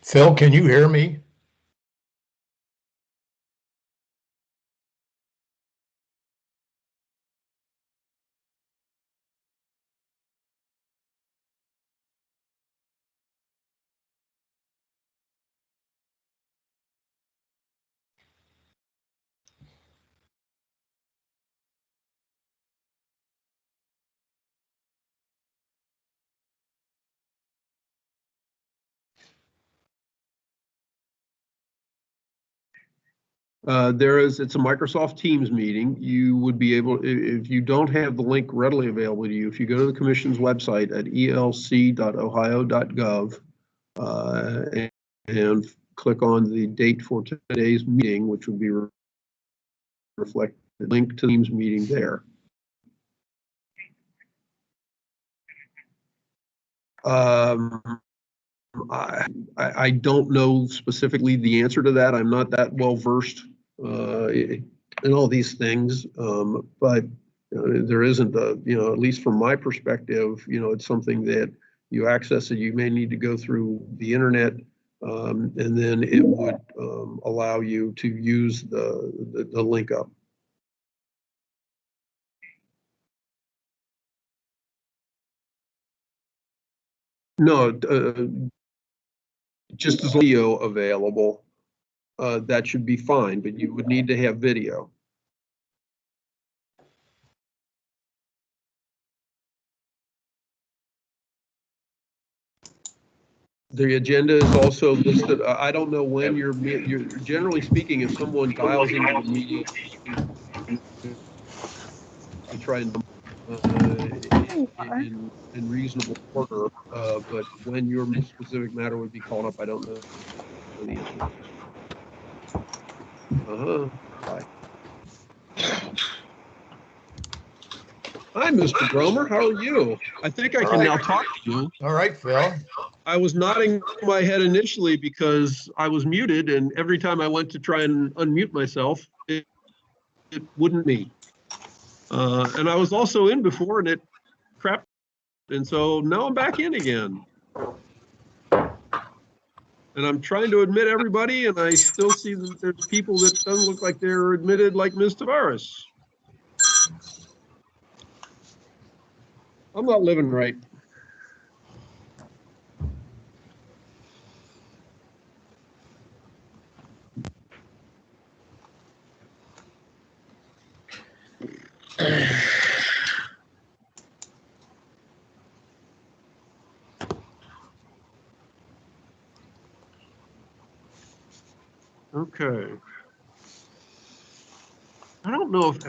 Phil, can you hear me? It's a Microsoft Teams meeting. You would be able, if you don't have the link readily available to you, if you go to the commission's website at elc.ohio.gov and click on the date for today's meeting, which would be reflected, link to Teams meeting there. I don't know specifically the answer to that. I'm not that well versed in all these things, but there isn't a, at least from my perspective, it's something that you access it. You may need to go through the internet, and then it would allow you to use the link up. No, just as audio available, that should be fine, but you would need to have video. The agenda is also listed. I don't know when you're generally speaking, if someone dials into the meeting, we try and in reasonable order, but when your specific matter would be called up, I don't know the answer. Bye. Hi, Mr. Bromer. How are you? I think I can now talk to you. All right, Phil. I was nodding my head initially because I was muted, and every time I went to try and unmute myself, it wouldn't me. And I was also in before, and it crapped, and so now I'm back in again. And I'm trying to admit everybody, and I still see that there's people that doesn't look like they're admitted, like Ms. Tavares. I'm not living right. Okay. I don't know if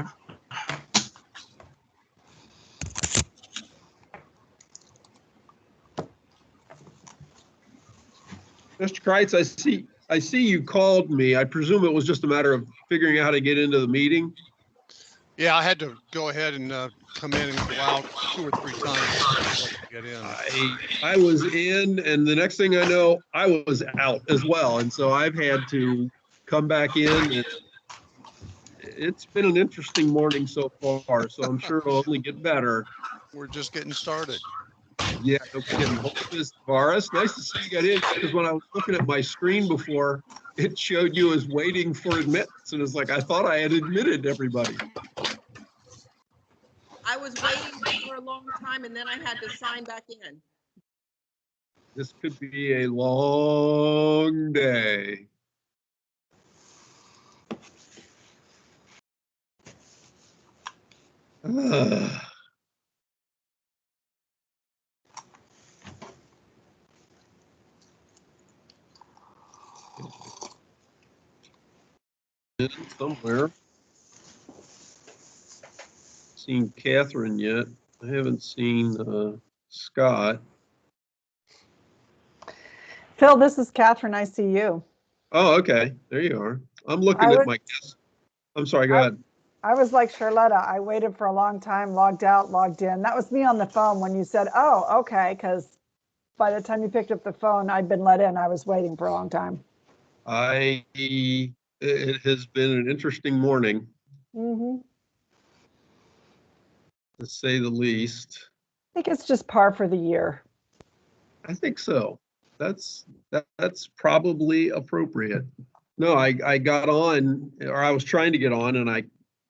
Mr. Kreitz, I see you called me. I presume it was just a matter of figuring out how to get into the meeting. Yeah, I had to go ahead and come in and go out 2 or 3 times to get in. I was in, and the next thing I know, I was out as well. And so I've had to come back in. It's been an interesting morning so far, so I'm sure it'll only get better. We're just getting started. Yeah, no kidding. Ms. Tavares, nice to see you got in, because when I was looking at my screen before, it showed you as waiting for admittance, and it's like, I thought I had admitted everybody. I was waiting for a long time, and then I had to sign back in. This could be a long day. Somewhere. Seen Catherine yet. I haven't seen Scott. Phil, this is Catherine. I see you. Oh, okay. There you are. I'm looking at my guest. I'm sorry, go ahead. I was like Charlotta. I waited for a long time, logged out, logged in. That was me on the phone when you said, oh, okay, because by the time you picked up the phone, I'd been let in. I was waiting for a long time. It has been an interesting morning, to say the least. I think it's just par for the year. I think so. that's probably appropriate. No, I got on, or I was trying to get on and I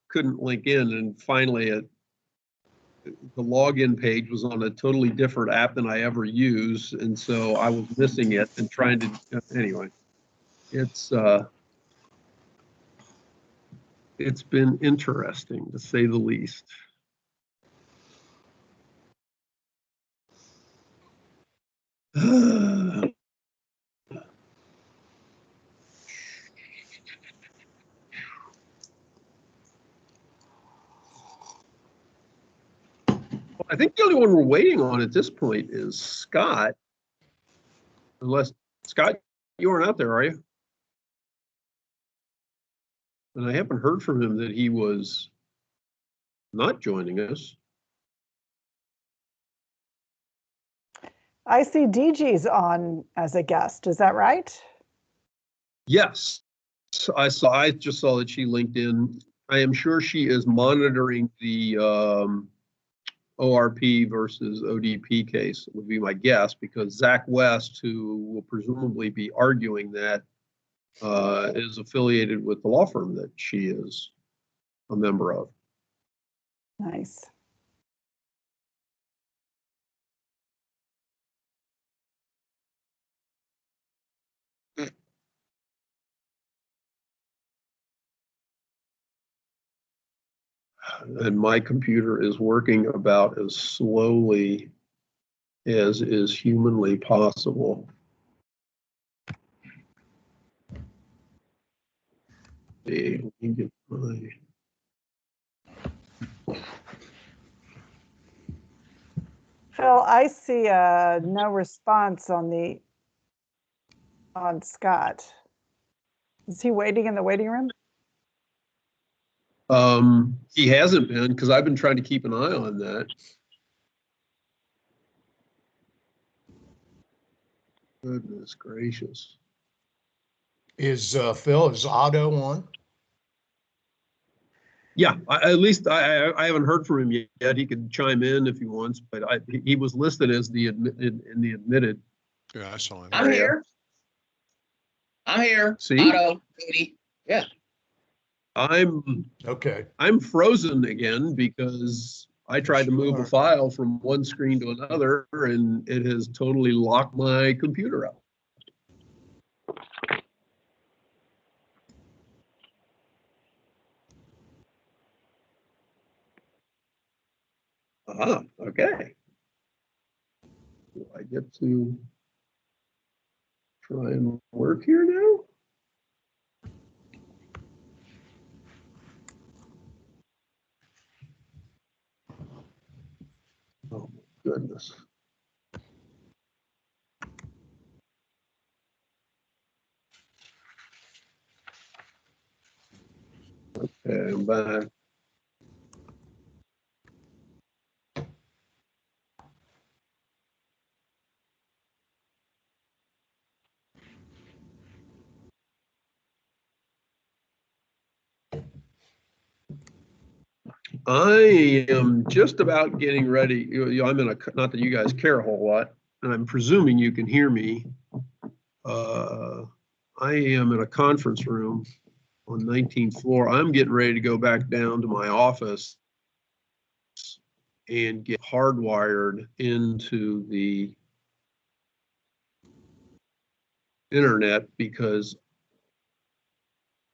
couldn't link in, and finally the login page was on a totally different app than I ever use, and so I was missing it and trying to, anyway. It's been interesting, to say the least. I think the only one we're waiting on at this point is Scott. Unless, Scott, you aren't out there, are you? And I haven't heard from him that he was not joining us. I see DG's on as a guest. Is that right? Yes, I just saw that she linked in. I am sure she is monitoring the ORP versus ODP case, would be my guess, because Zach West, who will presumably be arguing that, is affiliated with the law firm that she is a member of. Nice. And my computer is working about as slowly as is humanly possible. Let me get my... Phil, I see no response on Scott. Is he waiting in the waiting room? He hasn't been, because I've been trying to keep an eye on that. Goodness gracious. Is Phil, is Otto on? Yeah, at least I haven't heard from him yet. He could chime in if he wants, but he was listed as in the admitted. Yeah, I saw him. I'm here. I'm here. See? Otto, Katie. Yeah. Okay. I'm frozen again because I tried to move a file from one screen to another and it has totally locked my computer out. Okay. Do I get to try and work here now? Oh my goodness. Okay, I'm back. I am just about getting ready. I'm in not that you guys care a whole lot, and I'm presuming you can hear me. I am in a conference room on 19th floor. I'm getting ready to go back down to my office and get hardwired into the internet because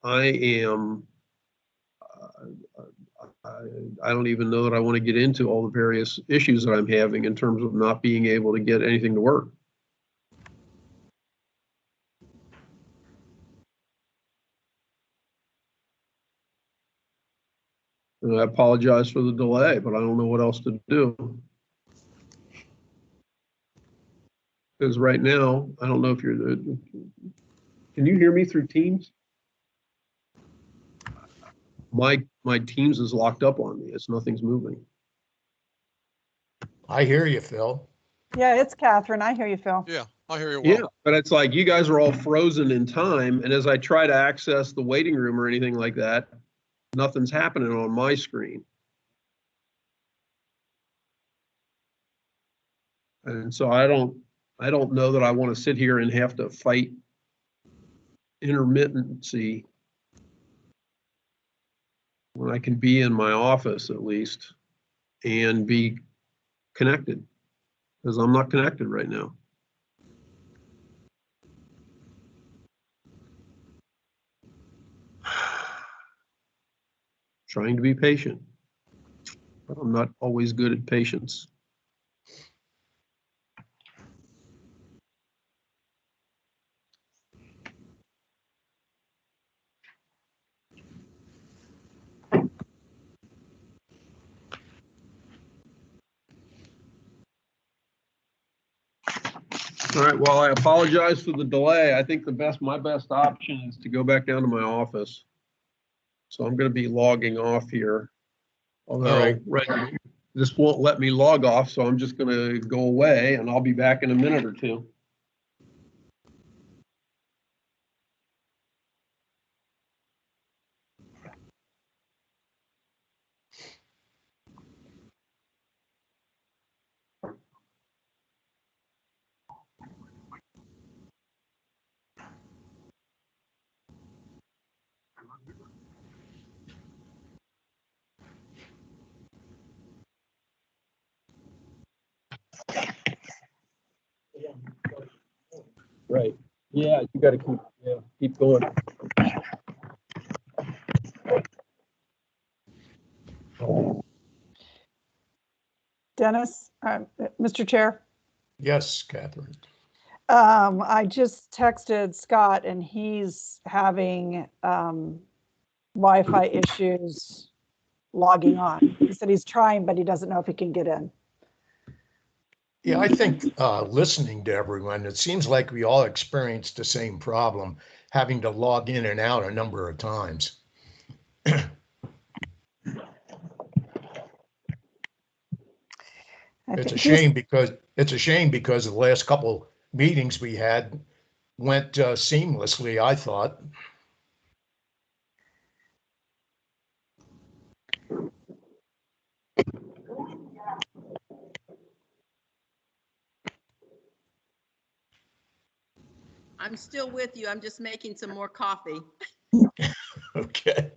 I am, I don't even know that I want to get into all the various issues that I'm having in terms of not being able to get anything to work. And I apologize for the delay, but I don't know what else to do. Because right now, I don't know if you're the, can you hear me through Teams? My Teams is locked up on me. Nothing's moving. I hear you, Phil. Yeah, it's Catherine. I hear you, Phil. Yeah, I hear you well. Yeah, but it's like you guys are all frozen in time. And as I try to access the waiting room or anything like that, nothing's happening on my screen. And so I don't I don't know that I want to sit here and have to fight intermittency when I can be in my office at least and be connected, because I'm not connected right now. Trying to be patient, but I'm not always good at patience. All right, well, I apologize for the delay. I think my best option is to go back down to my office. So I'm going to be logging off here. Although, right. right, this won't let me log off, so I'm just going to go away and I'll be back in a minute or two. Right. Yeah, you got to keep going. Dennis, Mr. Chair, Yes, Catherine. I just texted Scott and he's having Wi-Fi issues logging on. He said he's trying, but he doesn't know if he can get in. Yeah, I think listening to everyone, it seems like we all experienced the same problem, having to log in and out a number of times. It's a shame because the last couple meetings we had went seamlessly, I thought. I'm still with you. I'm just making some more coffee. Okay.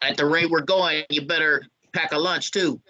At the rate we're going, you better pack a lunch too.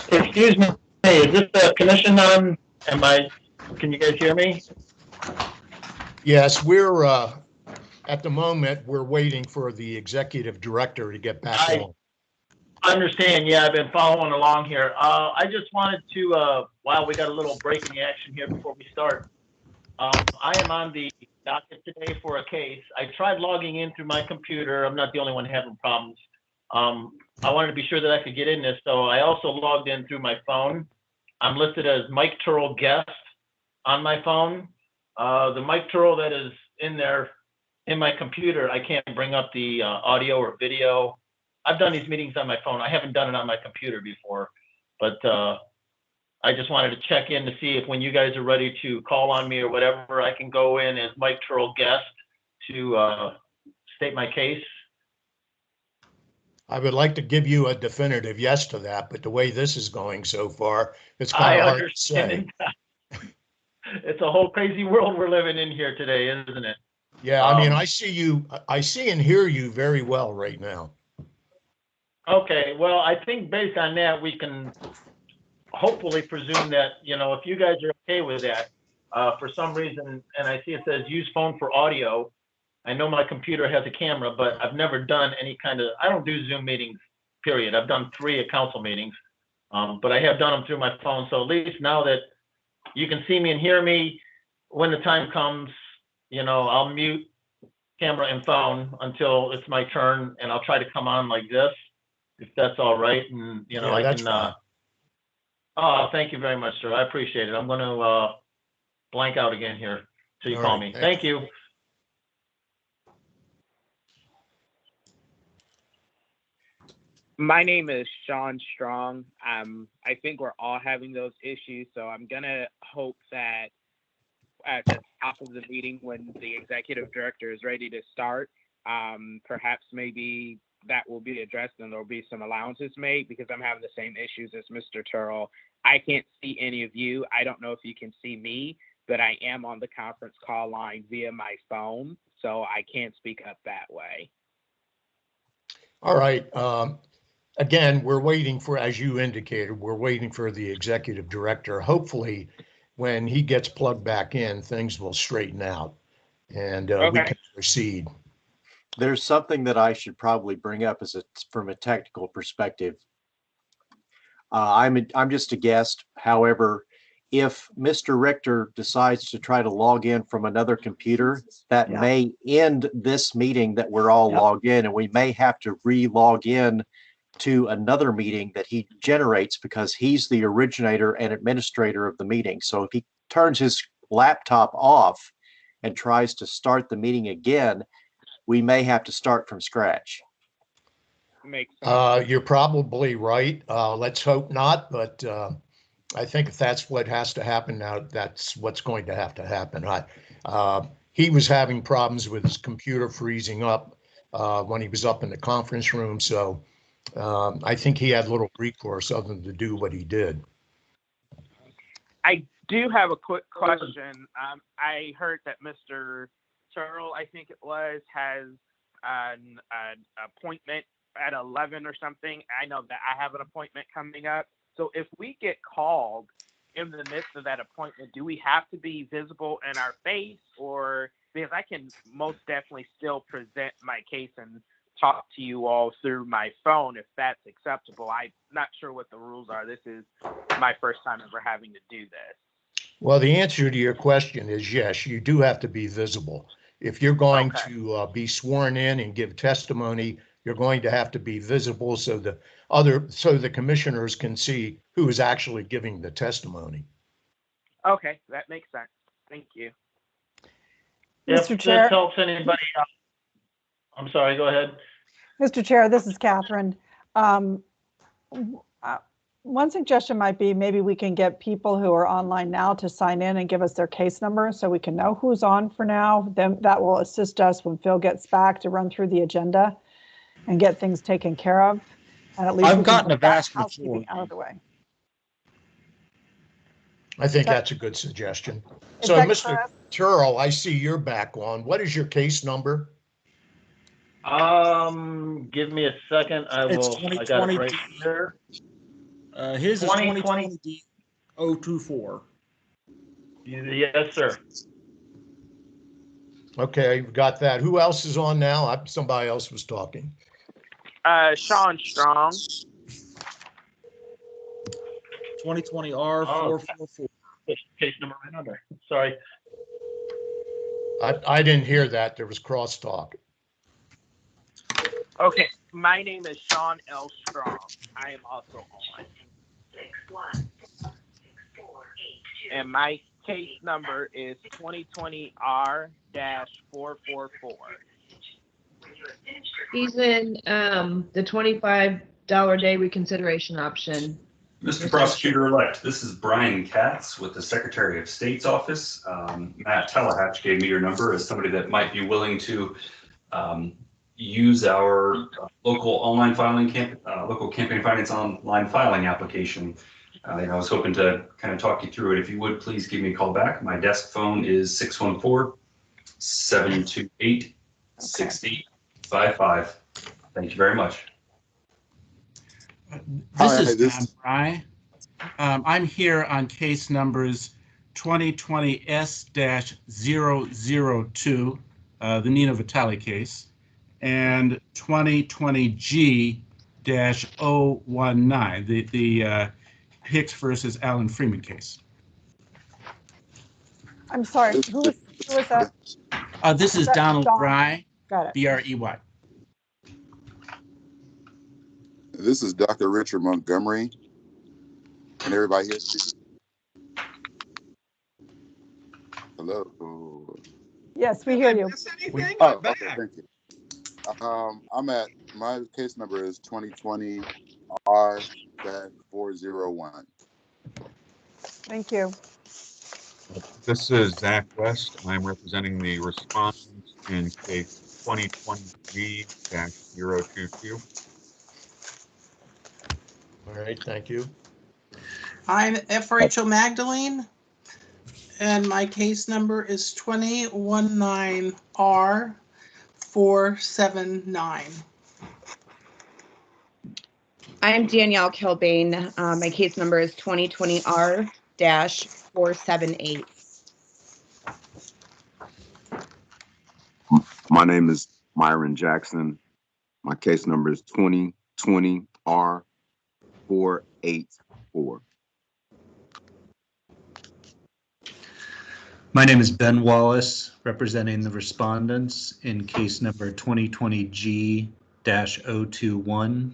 Excuse me, is this the commission on? Can you guys hear me? Yes, we're at the moment, we're waiting for the executive director to get back on. I understand. Yeah, I've been following along here. I just wanted to, wow, we got a little breaking action here before we start. I am on the docket today for a case. I tried logging in through my computer. I'm not the only one having problems. I wanted to be sure that I could get in this, so I also logged in through my phone. I'm listed as Mike Turrell guest on my phone. The Mike Turrell that is in there in my computer, I can't bring up the audio or video. I've done these meetings on my phone. I haven't done it on my computer before, but I just wanted to check in to see if when you guys are ready to call on me or whatever, I can go in as Mike Turrell guest to state my case. I would like to give you a definitive yes to that, but the way this is going so far, it's kind of hard to say. It's a whole crazy world we're living in here today, isn't it? Yeah, I mean, I see and hear you very well right now. Okay, well, I think based on that, we can hopefully presume that, you know, if you guys are okay with that, for some reason, and I see it says use phone for audio, I know my computer has a camera, but I've never done any kind of, I don't do Zoom meetings, period. I've done 3 at council meetings, but I have done them through my phone. So at least now that you can see me and hear me, when the time comes, you know, I'll mute camera and phone until it's my turn, and I'll try to come on like this, if that's all right. And, you know, Yeah, I that's can, fine. oh, thank you very much, sir. I appreciate it. I'm going to blank out again here till you All call right, me. thank Thank you. My name is Sean Strong. I think we're all having those issues, so I'm gonna hope that at the top of the meeting, when the executive director is ready to start, perhaps maybe that will be addressed and there'll be some allowances made, because I'm having the same issues as Mr. Turrell. I can't see any of you. I don't know if you can see me, but I am on the conference call line via my phone, so I can't speak up that way. All right. Again, we're waiting for, as you indicated, we're waiting for the executive director. Hopefully, when he gets plugged back in, things will straighten out and we Okay. can proceed. There's something that I should probably bring up from a technical perspective. I'm just a guest. However, if Mr. Richter decides to try to log in from another computer, that Yeah. may end this meeting that we're all Yep. logged in, and we may have to re-log in to another meeting that he generates, because he's the originator and administrator of the meeting. So if he turns his laptop off and tries to start the meeting again, we may have to start from scratch. Makes sense. You're probably right. Let's hope not, but I think if that's what has to happen now, that's what's going to have to happen. He was having problems with his computer freezing up when he was up in the conference room, so I think he had little recourse other than to do what he did. I do have a quick question. I heard that Mr. Turrell, I think it was, has an appointment at 11 or something. I know that I have an appointment coming up. So if we get called in the midst of that appointment, do we have to be visible in our face? Or, because I can most definitely still present my case and talk to you all through my phone if that's acceptable. I'm not sure what the rules are. This is my first time ever having to do this. Well, the answer to your question is yes, you do have to be visible. If you're going Okay. to be sworn in and give testimony, you're going to have to be visible so the commissioners can see who is actually giving the testimony. Okay, that makes sense. Thank you. If Mr. Chair. this helps anybody, I'm sorry, go ahead. Mr. Chair, this is Catherine. One suggestion might be maybe we can get people who are online now to sign in and give us their case number so we can know who's on for now. Then that will assist us when Phil gets back to run through the agenda and get things taken care of. And at least I've we can gotten get a that vast housekeeping majority. out of the way. I think that's a good suggestion. Is So, that Mr. correct? Turrell, I see you're back on. What is your case number? Give me a second. I It's will. I got it right 2020. here. His is 2020 2020-024. Yes, sir. Okay, we've got that. Who else is on now? Somebody else was talking. Sean Strong. 2020 R444. Case number right under. Sorry. I didn't hear that. There was crosstalk. Okay, my name is Sean L. Strong. I am also on. And my case number is 2020 R-444. He's in the $25 day reconsideration option. Mr. Prosecutor-elect, this is Brian Katz with the Secretary of State's office. Matt Telehatch gave me your number as somebody that might be willing to use our local online filing local campaign finance online filing application. And I was hoping to kind of talk you through it. If you would, please give me a call back. My desk phone is 614-728-6855. Thank you very much. This is Brian. I'm here on case numbers 2020 S-002, the Nina Vitale case, and 2020G-019, the Hicks versus Alan Freeman case. I'm sorry, who was that? This is Donald Don. Bry, Got it. B-R-E-Y. This is Dr. Richard Montgomery. Can everybody hear me? Hello. Yes, we hear you. Oh, okay, thank you. I'm at, my case number is 2020 R-401. Thank you. This is Zach West. I'm representing the respondents in case 2020G-022. All right, thank you. I'm F. Rachel Magdalene, and my case number is 2019R479. I'm Danielle Kilbane. My case number is 2020R-478. My name is Myron Jackson. My case number is 2020R484. My name is Ben Wallace, representing the respondents in case number 2020G-021.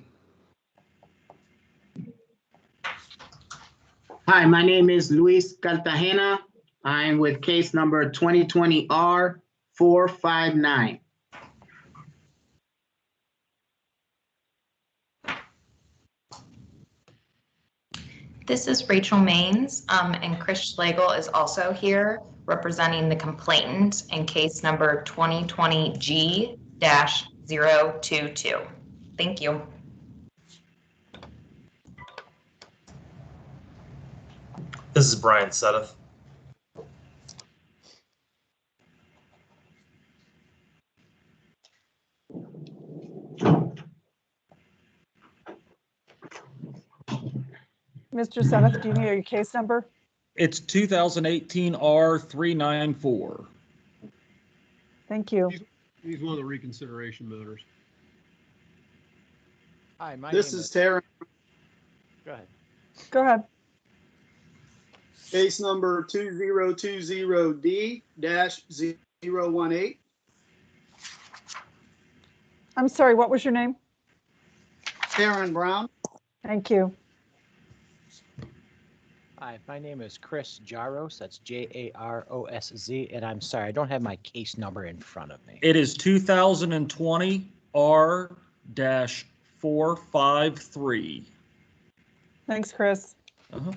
Hi, my name is Luis Cartagena. I'm with case number 2020R459. This is Rachel Maines, and Chris Schlegel is also here representing the complainant in case number 2020G-022. Thank you. This is Brian Sedeth. Mr. Seneth, do you need your case number? It's 2018 R394. Thank you. He's one of the reconsideration matters. Hi, This is Taryn. Go ahead. Go ahead. Case number 2020D-018. I'm sorry, what was your name? Taryn Brown. Thank you. Hi, my name is Chris Jaros. That's Jarosz, and I'm sorry, I don't have my case number in front of me. It is 2020 R-453. Thanks, Chris.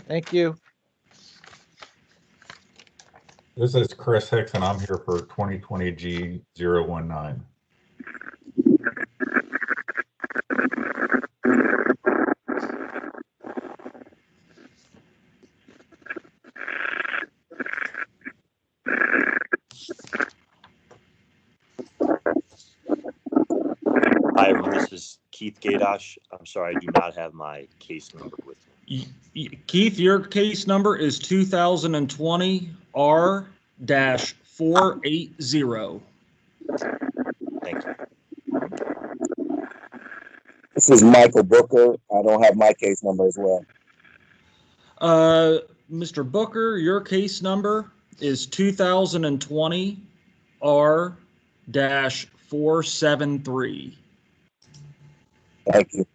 Thank you. This is Chris Hicks, and I'm here for 2020G-019. Hi, everyone. This is Keith Gaydosh. I'm sorry, I do not have my case number with me. Keith, your case number is 2020 R-480. Thank you. This is Michael Booker. I don't have my case number as well. Mr. Booker, your case number is 2020 R-473. Thank you.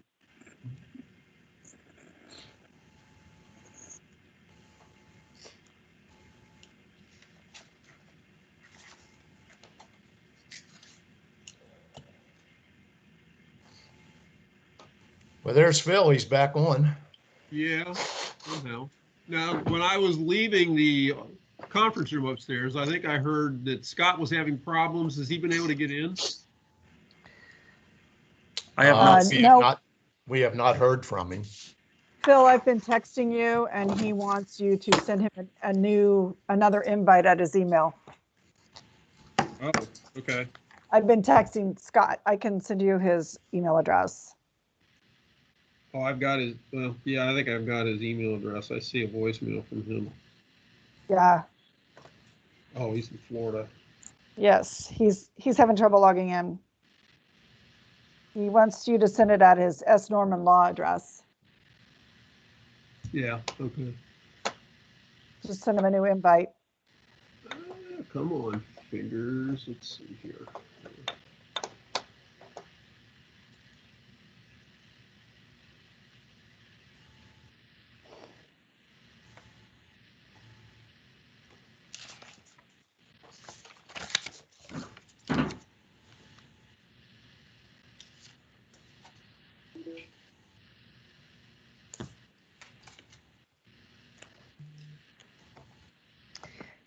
Well, there's Phil. He's back on. Yeah, somehow. Now, when I was leaving the conference room upstairs, I think I heard that Scott was having problems. Has he been able to get in? I have we have not heard from him. Phil, I've been texting you and he wants you to send him another invite at his email. Oh, okay. I've been texting Scott. I can send you his email address. Oh, I've got his, well, yeah, I think I've got his email address. I see a voicemail from him. Yeah. Oh, he's in Florida. Yes, he's having trouble logging in. He wants you to send it at his S. Norman Law address. Yeah, okay. Just send him a new invite. Come on, fingers. Let's see here.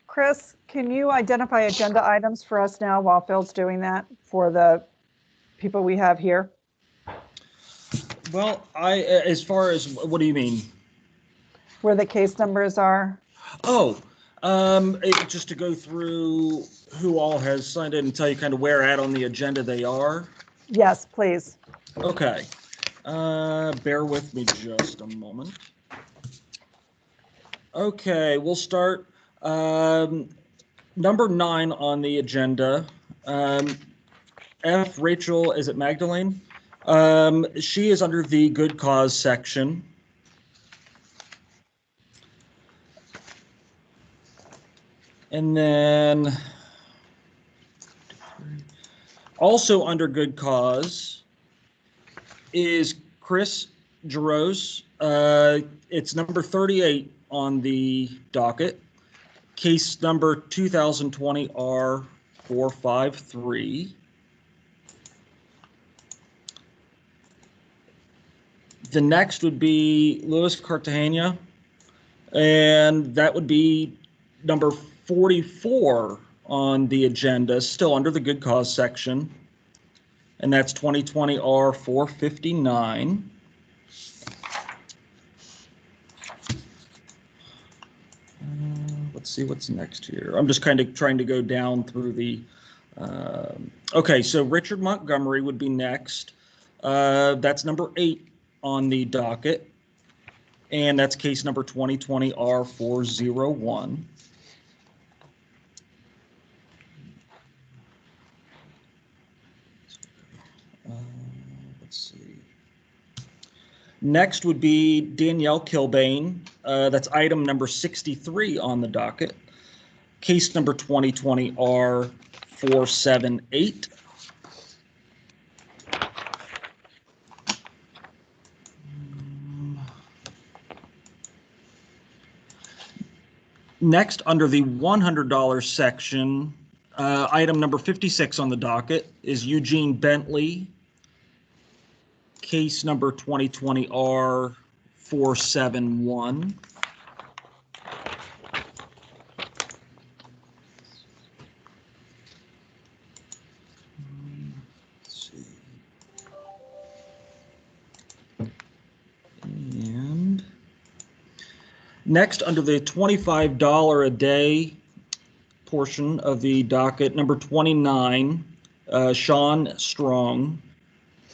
Chris, can you identify agenda items for us now while Phil's doing that for the people we have here? Well, as far as, what do you mean? Where the case numbers are? Oh, just to go through who all has signed in and tell you kind of where at on the agenda they are. Yes, please. Okay. Bear with me just a moment. Okay, we'll start. Number 9 on the agenda. F. Rachel, is it Magdalene? She is under the good cause section. And then also under good cause is Chris Jaros. It's number 38 on the docket. Case number 2020 R453. The next would be Louis Cartagena, and that would be number 44 on the agenda, still under the good cause section, and that's 2020 R459. Let's see what's next here. I'm just kind of trying to go down through the. Okay, so Richard Montgomery would be next. That's number 8 on the docket, and that's case number 2020 R401. Let's see. Next would be Danielle Kilbane. That's item number 63 on the docket. Case number 2020 R478. Next, under the $100 section, item number 56 on the docket is Eugene Bentley. Case number 2020 R471. Let's see. And next, under the $25 a day portion of the docket, number 29, Sean Strong.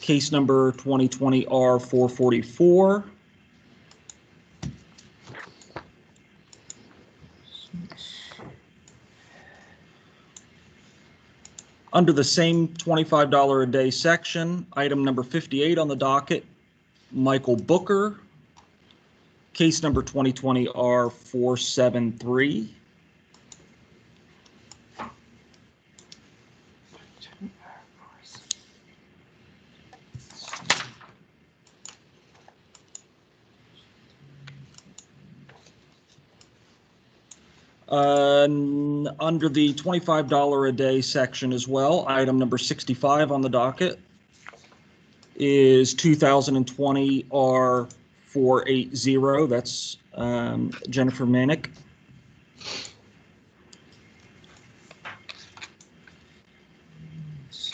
Case number 2020 R444. Under the same $25 a day section, item number 58 on the docket, Michael Booker. Case number 2020 R473. Under the $25 a day section as well, item number 65 on the docket is 2020 R480. That's Jennifer Manick. Let's see.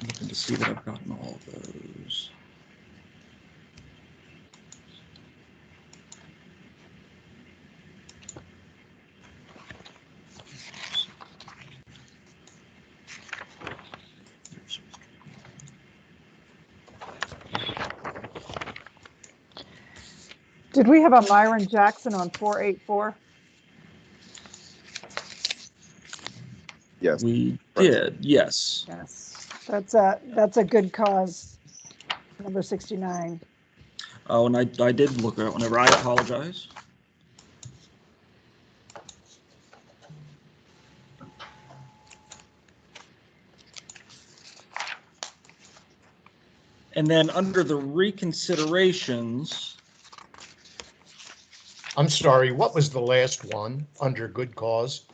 Looking to see that I've gotten all of those. Did we have a Myron Jackson on 484? Yes. We did, yes. Yes, that's a good cause, number 69. Oh, and I did look at it whenever. I apologize. And then under the reconsiderations, I'm sorry, what was the last one under good cause?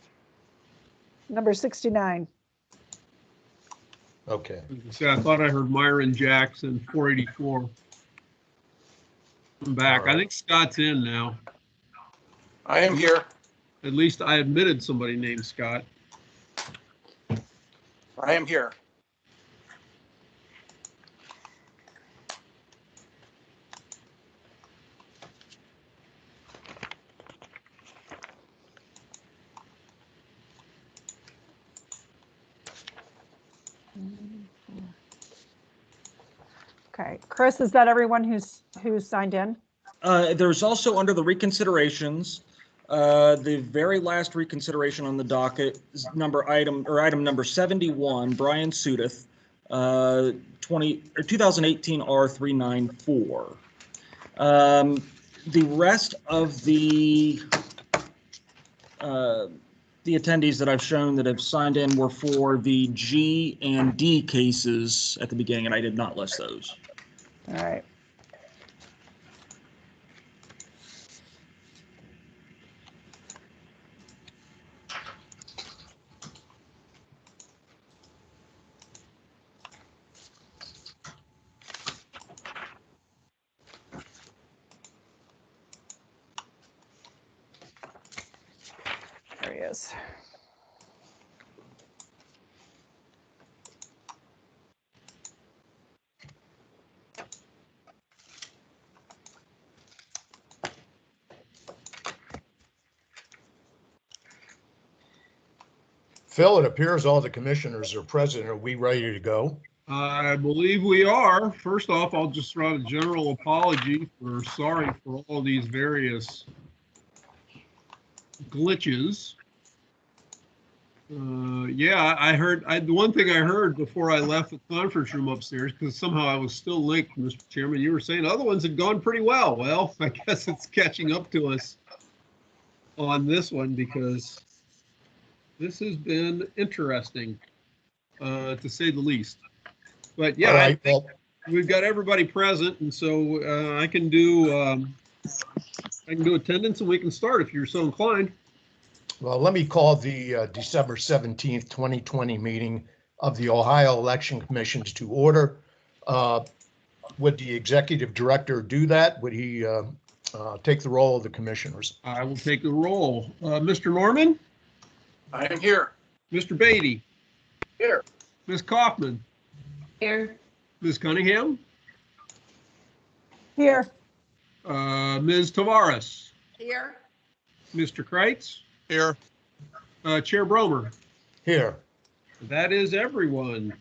Number 69. Okay. See, I thought I heard Myron Jackson, 484. I'm back. I think Scott's in now. I am here. At least I admitted somebody named Scott. I am here. Okay, Chris, is that everyone who's signed in? there's also under the reconsiderations, the very last reconsideration on the docket is item number 71, Brian Sudeth, 2018 R394. The rest of the attendees that I've shown that have signed in were for the G and D cases at the beginning, and I did not list those. All right. There he is. Phil, it appears all the commissioners are present. Are we ready to go? I believe we are. First off, I'll just write a general apology sorry for all these various glitches. Yeah, the one thing I heard before I left the conference room upstairs, because somehow I was still linked, Mr. Chairman, you were saying other ones had gone pretty well. Well, I guess it's catching up to us on this one, because this has been interesting, to say the least. But yeah, Right, I think we've got everybody present, and so I can do attendance, and we can start if you're so inclined. Well, let me call the December 17th, 2020 meeting of the Ohio Election Commissions to order. Would the executive director do that? Would he take the role of the commissioners? I will take the roll. Mr. Norman? I am here. Mr. Beatty? Here. Ms. Kaufman? Here. Ms. Cunningham? Here. Ms. Tavares? Here. Mr. Kreitz? Here. Chair Bromer? Here. That is everyone.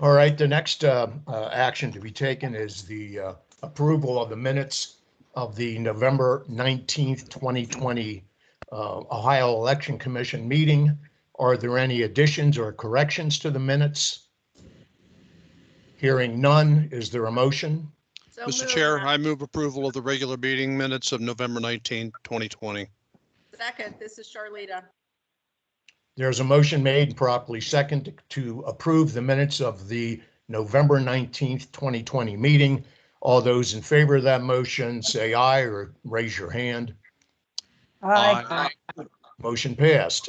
All right, the next action to be taken is the approval of the minutes of the November 19th, 2020 Ohio Election Commission meeting. Are there any additions or corrections to the minutes? Hearing none, is there a motion? So Mr. moved. Chair, I move approval of the regular meeting minutes of November 19, 2020. Second, this is Charlita. There's a motion made and properly second to approve the minutes of the November 19th, 2020 meeting. All those in favor of that motion, say aye or raise your hand. Aye. Motion passed.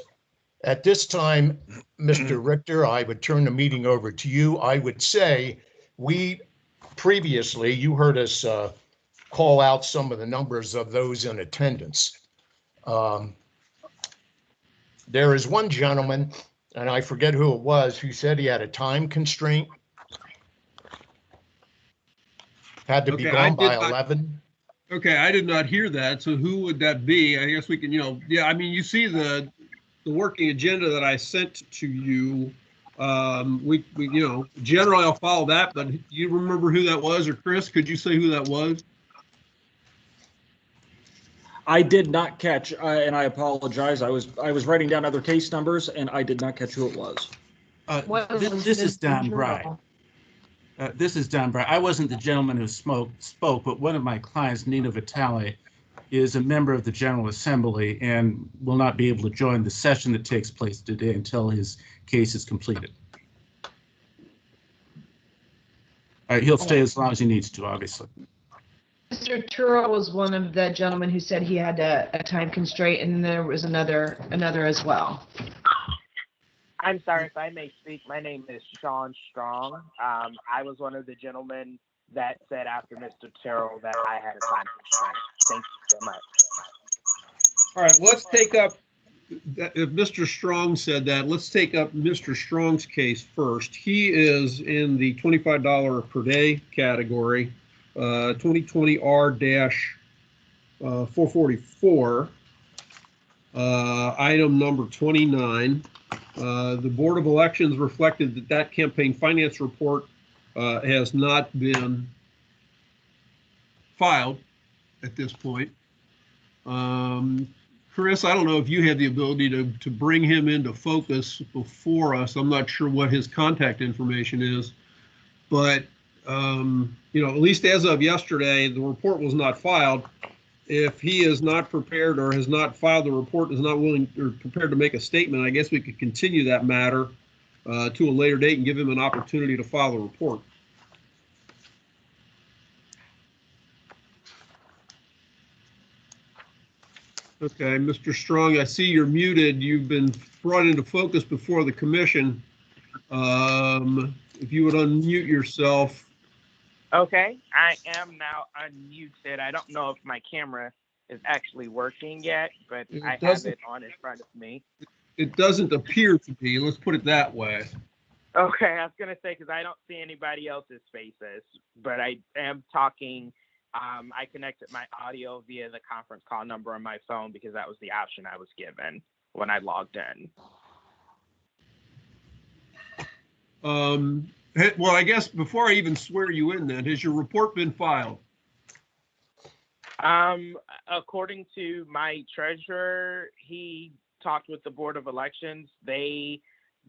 At this time, Mr. Richter, I would turn the meeting over to you. I would say previously, you heard us call out some of the numbers of those in attendance. There is one gentleman, and I forget who it was, who said he had a time constraint. Had to be gone by 11. Okay, I did not hear that. So who would that be? I guess we can, yeah, I mean, you see the working agenda that I sent to you. Generally I'll follow that, but do you remember who that was, or Chris, could you say who that was? I did not catch, and I apologize. I was writing down other case numbers, and I did not catch who it was. This is Don Bry. This is Don Bry. I wasn't the gentleman who spoke, but one of my clients, Nino Vitale, is a member of the General Assembly and will not be able to join the session that takes place today until his case is completed. He'll stay as long as he needs to, obviously. Mr. Turo was one of the gentlemen who said he had a time constraint, and there was another as well. I'm sorry if I may speak. My name is Sean Strong. I was one of the gentlemen that said after Mr. Terrell that I had a time constraint. Thank you so much. All right, let's take up, if Mr. Strong said that, let's take up Mr. Strong's case first. He is in the $25 per day category, 2020 R-444, item number 29. The Board of Elections reflected that campaign finance report has not been filed at this point. Chris, I don't know if you had the ability to bring him into focus before us. I'm not sure what his contact information is, but at least as of yesterday, the report was not filed. If he is not prepared or has not filed the report, is not willing or prepared to make a statement, I guess we could continue that matter to a later date and give him an opportunity to file the report. Okay, Mr. Strong, I see you're muted. You've been brought into focus before the commission. If you would unmute yourself. Okay, I am now unmuted. I don't know if my camera is actually working yet, but I have it on in front of me. It doesn't appear to be. Let's put it that way. Okay, I was going to say, because I don't see anybody else's faces, but I am talking. I connected my audio via the conference call number on my phone because that was the option I was given when I logged in. Well, I guess before I even swear you in then, has your report been filed? According to my treasurer, he talked with the Board of Elections. They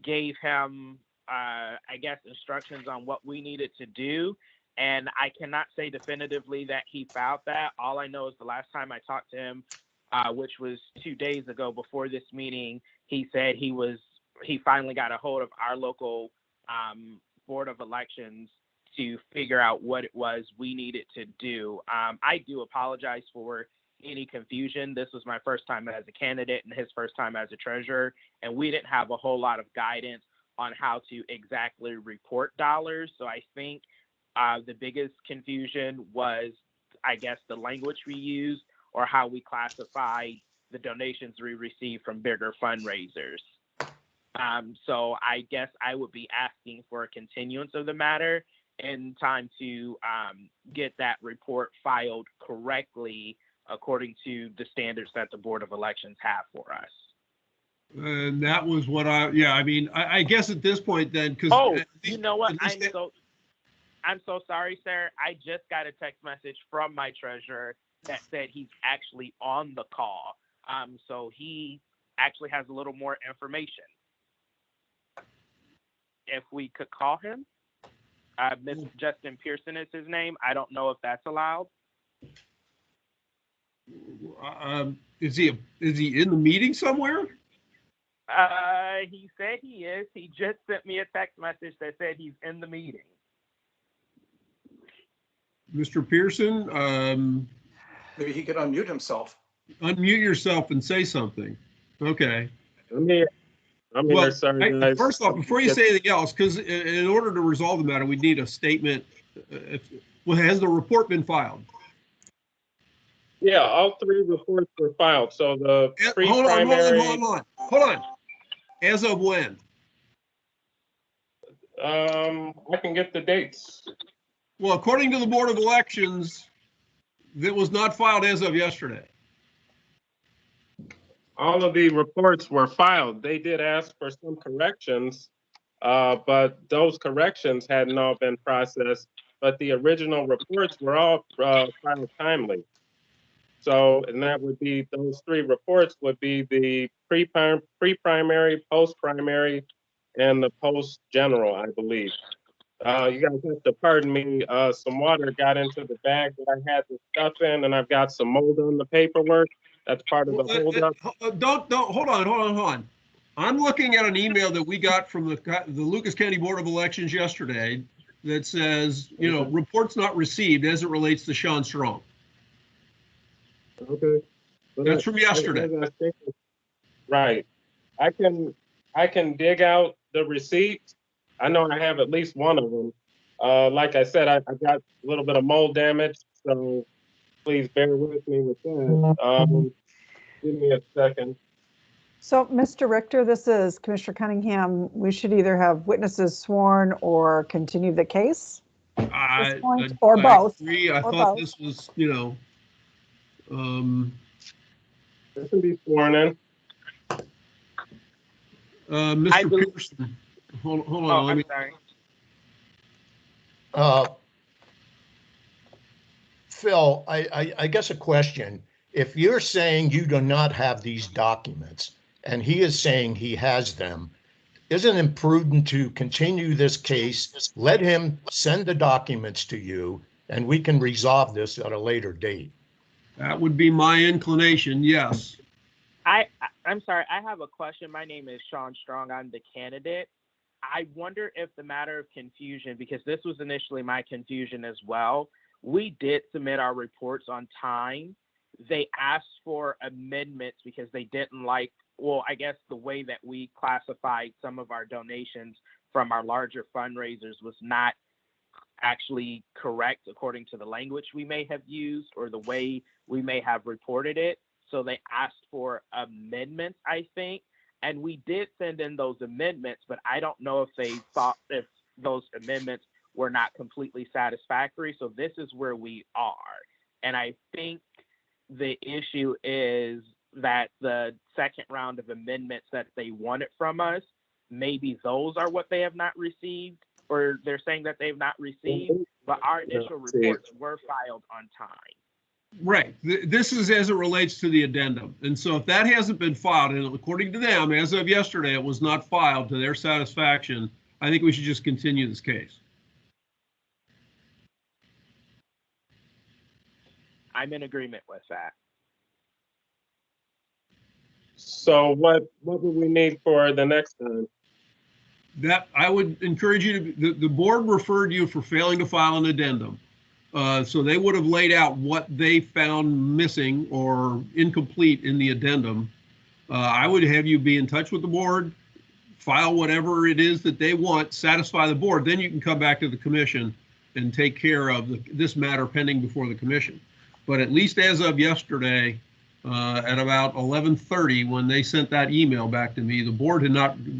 gave him, I guess, instructions on what we needed to do. And I cannot say definitively that he filed that. All I know is the last time I talked to him, which was 2 days ago before this meeting, he said he finally got a hold of our local Board of Elections to figure out what it was we needed to do. I do apologize for any confusion. This was my first time as a candidate and his first time as a treasurer, and we didn't have a whole lot of guidance on how to exactly report dollars. So I think the biggest confusion was, I guess, the language we used or how we classified the donations we received from bigger fundraisers. So I guess I would be asking for a continuance of the matter in time to get that report filed correctly according to the standards that the Board of Elections have for us. And that was what I guess at this point then, because you know what? I'm so sorry, sir. I just got a text message from my treasurer that said he's actually on the call. So he actually has a little more information. If we could call him, Mr. Justin Pearson is his name. I don't know if that's allowed. Is he in the meeting somewhere? He said he is. He just sent me a text message that said he's in the meeting. Mr. Pearson, maybe he could unmute himself. Unmute yourself and say something. Okay. I'm here. Sorry, guys. First off, before you say anything else, because in order to resolve the matter, we need a statement. Has the report been filed? Yeah, all 3 reports were filed. So the pre-primary. Hold on. As of when? I can get the dates. Well, according to the Board of Elections, it was not filed as of yesterday. All of the reports were filed. They did ask for some corrections But those corrections hadn't all been processed, but the original reports were all filed timely. So, and that would be, those 3 reports would be the pre-primary, post-primary, and the post-general, I believe. You guys have to pardon me, some water got into the bag that I had the stuff in, and I've got some mold on the paperwork. That's part of the holdup. Don't, hold on. I'm looking at an email that we got from the Lucas County Board of Elections yesterday that says, you know, reports not received as it relates to Sean Strong. Okay. That's from yesterday. Right. I can dig out the receipts. I know I have at least one of them. Like I said, I got a little bit of mold damage, so please bear with me with that. Give me a second. So, Mr. Richter, this is Commissioner Cunningham. We should either have witnesses sworn or continue the case at this point, or both. Agree. I thought this was, you know, this can be sworn in. Mr. Pearson, hold on. Oh, I'm sorry. Phil, I guess a question. If you're saying you do not have these documents and he is saying he has them, isn't it prudent to continue this case, let him send the documents to you, and we can resolve this at a later date? That would be my inclination, yes. I'm sorry, I have a question. My name is Sean Strong. I'm the candidate. I wonder if the matter of confusion, because this was initially my confusion as well, we did submit our reports on time. They asked for amendments because they didn't like, well, I guess the way that we classified some of our donations from our larger fundraisers was not actually correct according to the language we may have used or the way we may have reported it. So they asked for amendments, I think, and we did send in those amendments, but I don't know if they thought if those amendments were not completely satisfactory. So this is where we are. And I think the issue is that the second round of amendments that they wanted from us, maybe those are what they have not received, or they're saying that they've not received, but our initial reports were filed on time. Right. This is as it relates to the addendum. And so if that hasn't been filed, and according to them, as of yesterday, it was not filed to their satisfaction, I think we should just continue this case. I'm in agreement with that. So what would we need for the next time? That I would encourage you to, the board referred you for failing to file an addendum. So they would have laid out what they found missing or incomplete in the addendum. I would have you be in touch with the board, file whatever it is that they want, satisfy the board. Then you can come back to the commission and take care of this matter pending before the commission. But at least as of yesterday, at about 11:30, when they sent that email back to me, the board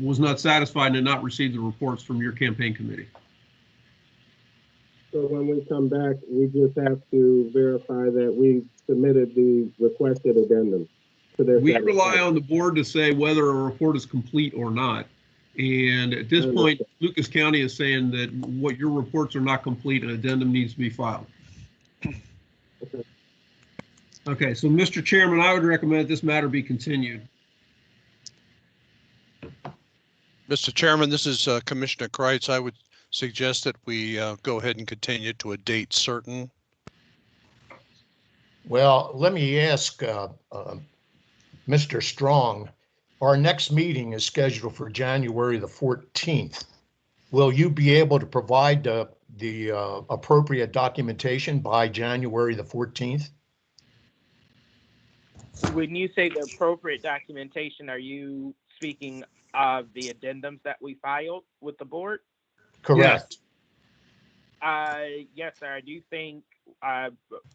was not satisfied and had not received the reports from your campaign committee. So when we come back, we just have to verify that we submitted the requested addendum to their We rely on the board to say whether a report is complete or not. And at this point, Lucas County is saying that what your reports are not complete, an addendum needs to be filed. Okay, so Mr. Chairman, I would recommend this matter be continued. Mr. Chairman, this is Commissioner Kreitz. I would suggest that we go ahead and continue to a date certain. Well, let me ask Mr. Strong, our next meeting is scheduled for January the 14th. Will you be able to provide the appropriate documentation by January the 14th? When you say the appropriate documentation, are you speaking of the addendums that we filed with the board? Correct. Yes, sir. I do think,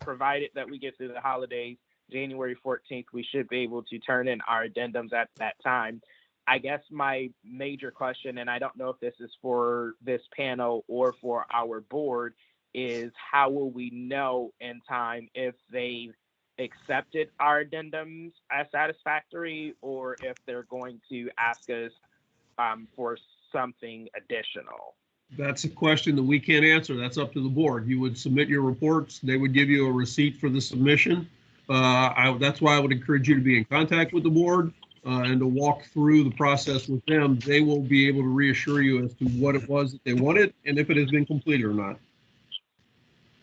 provided that we get through the holidays, January 14th, we should be able to turn in our addendums at that time. I guess my major question, and I don't know if this is for this panel or for our board, is how will we know in time if they've accepted our addendums as satisfactory, or if they're going to ask us for something additional? That's a question that we can't answer. That's up to the board. You would submit your reports. They would give you a receipt for the submission. That's why I would encourage you to be in contact with the board and to walk through the process with them. They will be able to reassure you as to what it was that they wanted and if it has been completed or not.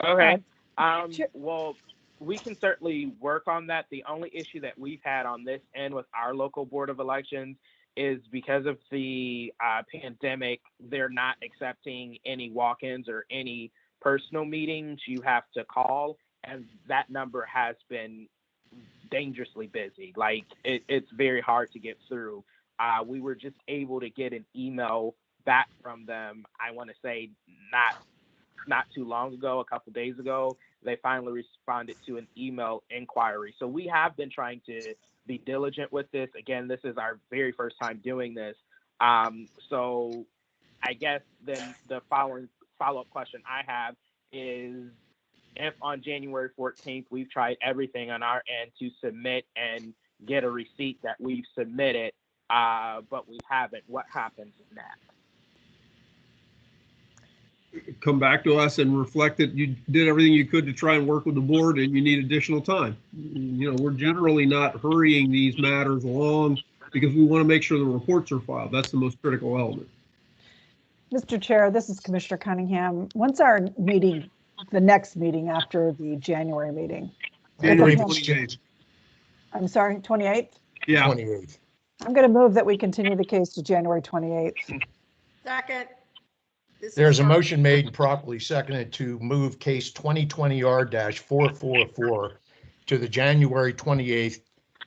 Okay. Well, we can certainly work on that. The only issue that we've had on this end with our local board of elections is because of the pandemic, they're not accepting any walk-ins or any personal meetings. You have to call, and that number has been dangerously busy. Like it's very hard to get through. We were just able to get an email back from them. I want to say not too long ago, a couple days ago, they finally responded to an email inquiry. So we have been trying to be diligent with this. Again, this is our very first time doing this. So I guess then the follow-up question I have is, if on January 14th, we've tried everything on our end to submit and get a receipt that we've submitted, but we haven't, what happens next? Come back to us and reflect that you did everything you could to try and work with the board and you need additional time. You know, we're generally not hurrying these matters along because we want to make sure the reports are filed. That's the most critical element. Mr. Chair, this is Commissioner Cunningham. When's our meeting, the next meeting after the January meeting? January 28th. I'm sorry, 28th? Yeah. 28th. I'm going to move that we continue the case to January 28th. Second. There's a motion made and properly seconded to move case 2020-R-444 to the January 28th,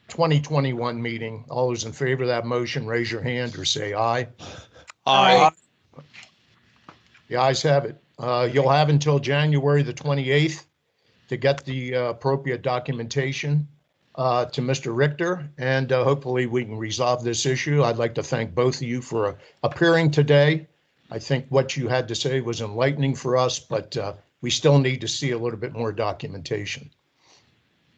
2021 meeting. All those in favor of that motion, raise your hand or say aye. Aye. The ayes have it. You'll have until January the 28th to get the appropriate documentation to Mr. Richter, and hopefully we can resolve this issue. I'd like to thank both of you for appearing today. I think what you had to say was enlightening for us, but we still need to see a little bit more documentation.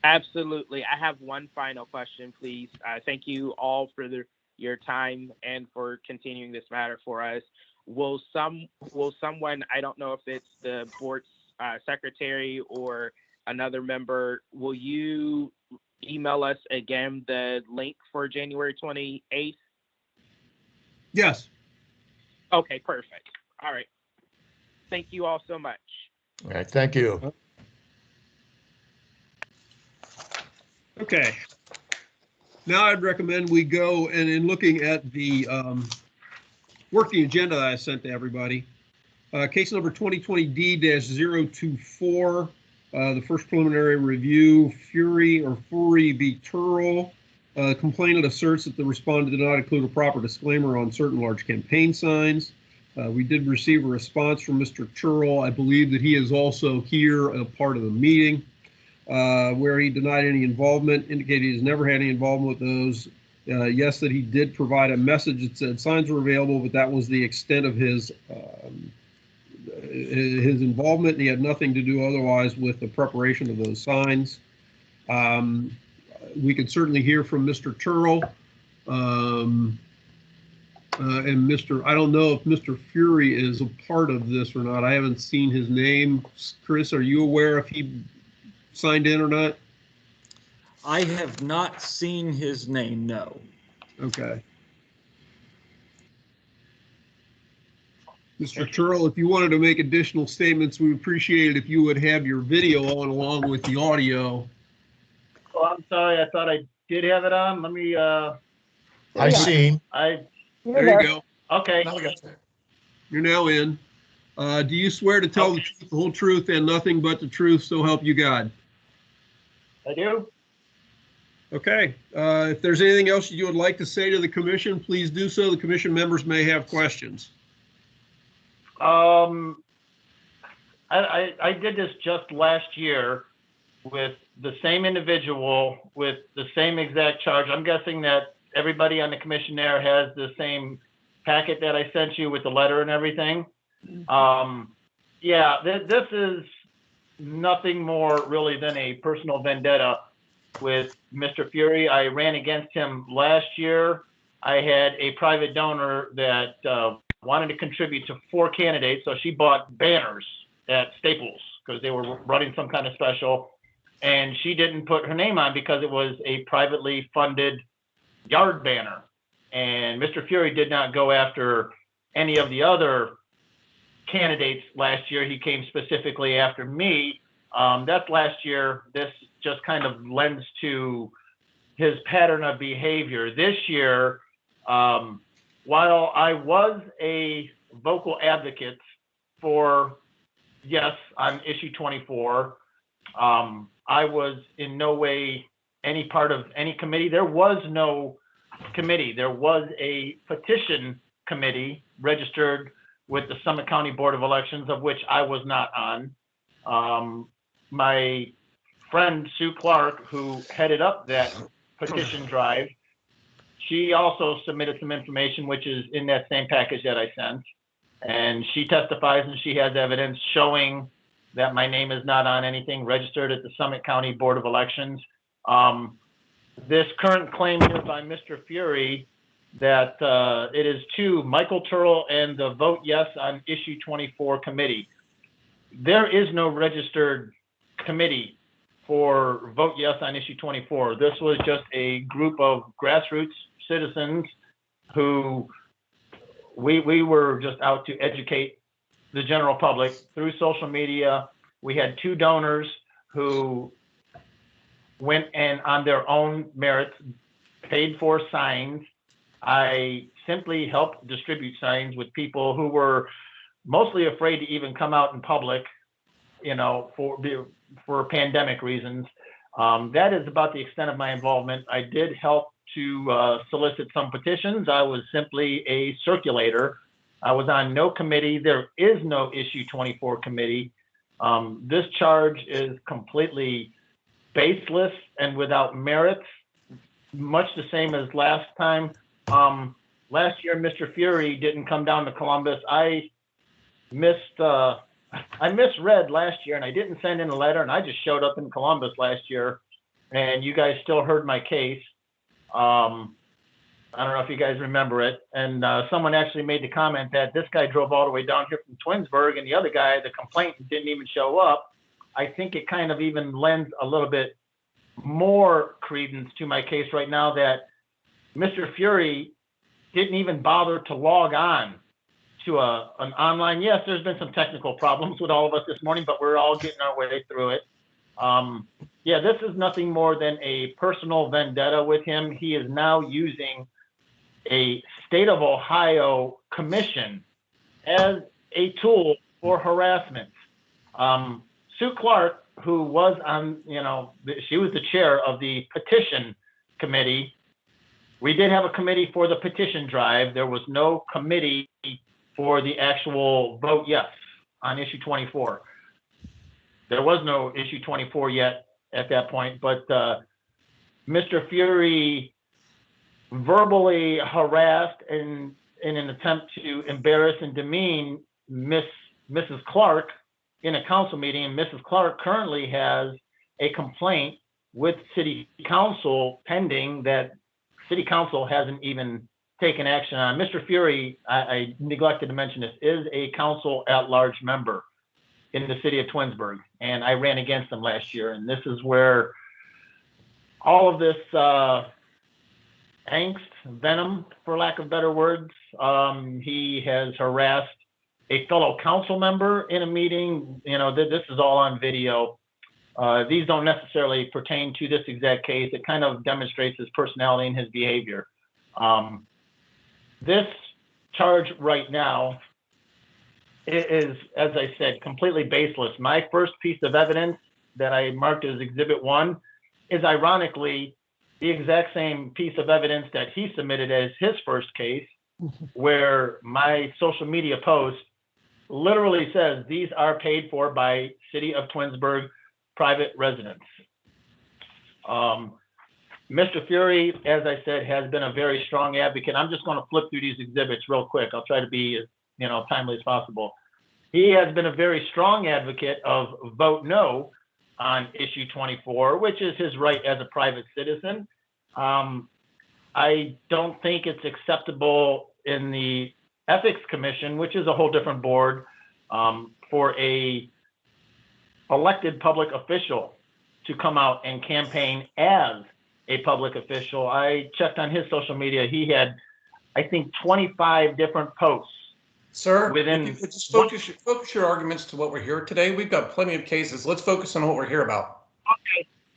Absolutely. I have one final question, please. Thank you all for your time and for continuing this matter for us. Will someone, I don't know if it's the board's secretary or another member, will you email us again the link for January 28th? Yes. Okay, perfect. All right. Thank you all so much. All right, thank you. Okay. Now I'd recommend we go and in looking at the working agenda that I sent to everybody, case number 2020D-024, the first preliminary review, Fury v. Turrell. Complainant asserts that the respondent did not include a proper disclaimer on certain large campaign signs. We did receive a response from Mr. Turrell. I believe that he is also here, a part of the meeting, where he denied any involvement, indicated he's never had any involvement with those. Yes, that he did provide a message that said signs were available, but that was the extent of his involvement. He had nothing to do otherwise with the preparation of those signs. We could certainly hear from Mr. Turrell and I don't know if Mr. Fury is a part of this or not. I haven't seen his name. Chris, are you aware if he signed in or not? I have not seen his name, no. Okay. Mr. Turrell, if you wanted to make additional statements, we would appreciate it if you would have your video on along with the audio. Oh, I'm sorry. I thought I did have it on. Let me. I see him. There you go. Okay. You're now in. Do you swear to tell the truth, the whole truth, and nothing but the truth, so help you God? I do. Okay. If there's anything else you would like to say to the commission, please do so. The commission members may have questions. I did this just last year with the same individual with the same exact charge. I'm guessing that everybody on the commission there has the same packet that I sent you with the letter and everything. Yeah, this is nothing more really than a personal vendetta with Mr. Fury. I ran against him last year. I had a private donor that wanted to contribute to 4 candidates, so she bought banners at Staples because they were running some kind of special, and she didn't put her name on because it was a privately funded yard banner. And Mr. Fury did not go after any of the other candidates last year. He came specifically after me. That's last year. This just kind of lends to his pattern of behavior. This year, while I was a vocal advocate for yes on issue 24, I was in no way any part of any committee. There was no committee. There was a petition committee registered with the Summit County Board of Elections, of which I was not on. My friend Sue Clark, who headed up that petition drive, she also submitted some information, which is in that same package that I sent. And she testifies and she has evidence showing that my name is not on anything registered at the Summit County Board of Elections. This current claim here by Mr. Fury that it is to Michael Turrell and the Vote Yes on issue 24 committee. There is no registered committee for Vote Yes on issue 24. This was just a group of grassroots citizens who we were just out to educate the general public through social media. We had 2 donors who went and on their own merits paid for signs. I simply helped distribute signs with people who were mostly afraid to even come out in public, you know, for pandemic reasons. That is about the extent of my involvement. I did help to solicit some petitions. I was simply a circulator. I was on no committee. There is no issue 24 committee. This charge is completely baseless and without merit, much the same as last time. Last year, Mr. Fury didn't come down to Columbus. I misread last year and I didn't send in a letter, and I just showed up in Columbus last year, and you guys still heard my case. I don't know if you guys remember it. And someone actually made the comment that this guy drove all the way down here from Twinsburg and the other guy, the complainant, didn't even show up. I think it kind of even lends a little bit more credence to my case right now that Mr. Fury didn't even bother to log on to an online. Yes, there's been some technical problems with all of us this morning, but we're all getting our way through it. Yeah, this is nothing more than a personal vendetta with him. He is now using a state of Ohio commission as a tool for harassment. Sue Clark, who was on, she was the chair of the petition committee. We did have a committee for the petition drive. There was no committee for the actual vote yes on issue 24. There was no issue 24 yet at that point, but Mr. Fury verbally harassed in an attempt to embarrass and demean Mrs. Clark in a council meeting. And Mrs. Clark currently has a complaint with City Council pending that City Council hasn't even taken action on. Mr. Fury, I neglected to mention this, is a council at-large member in the city of Twinsburg, and I ran against him last year. And this is where all of this angst, venom, for lack of better words, he has harassed a fellow council member in a meeting. This is all on video. These don't necessarily pertain to this exact case. It kind of demonstrates his personality and his behavior. This charge right now is, as I said, completely baseless. My first piece of evidence that I marked as Exhibit 1 is ironically the exact same piece of evidence that he submitted as his first case, where my social media post literally says these are paid for by City of Twinsburg private residents. Mr. Fury, as I said, has been a very strong advocate. I'm just going to flip through these exhibits real quick. I'll try to be as timely as possible. He has been a very strong advocate of vote no on issue 24, which is his right as a private citizen. I don't think it's acceptable in the Ethics Commission, which is a whole different board, for a elected public official to come out and campaign as a public official. I checked on his social media. He had, I think, 25 different posts. Sir, Within if you could just focus your arguments to what we're here today. We've got plenty of cases. Let's focus on what we're here about.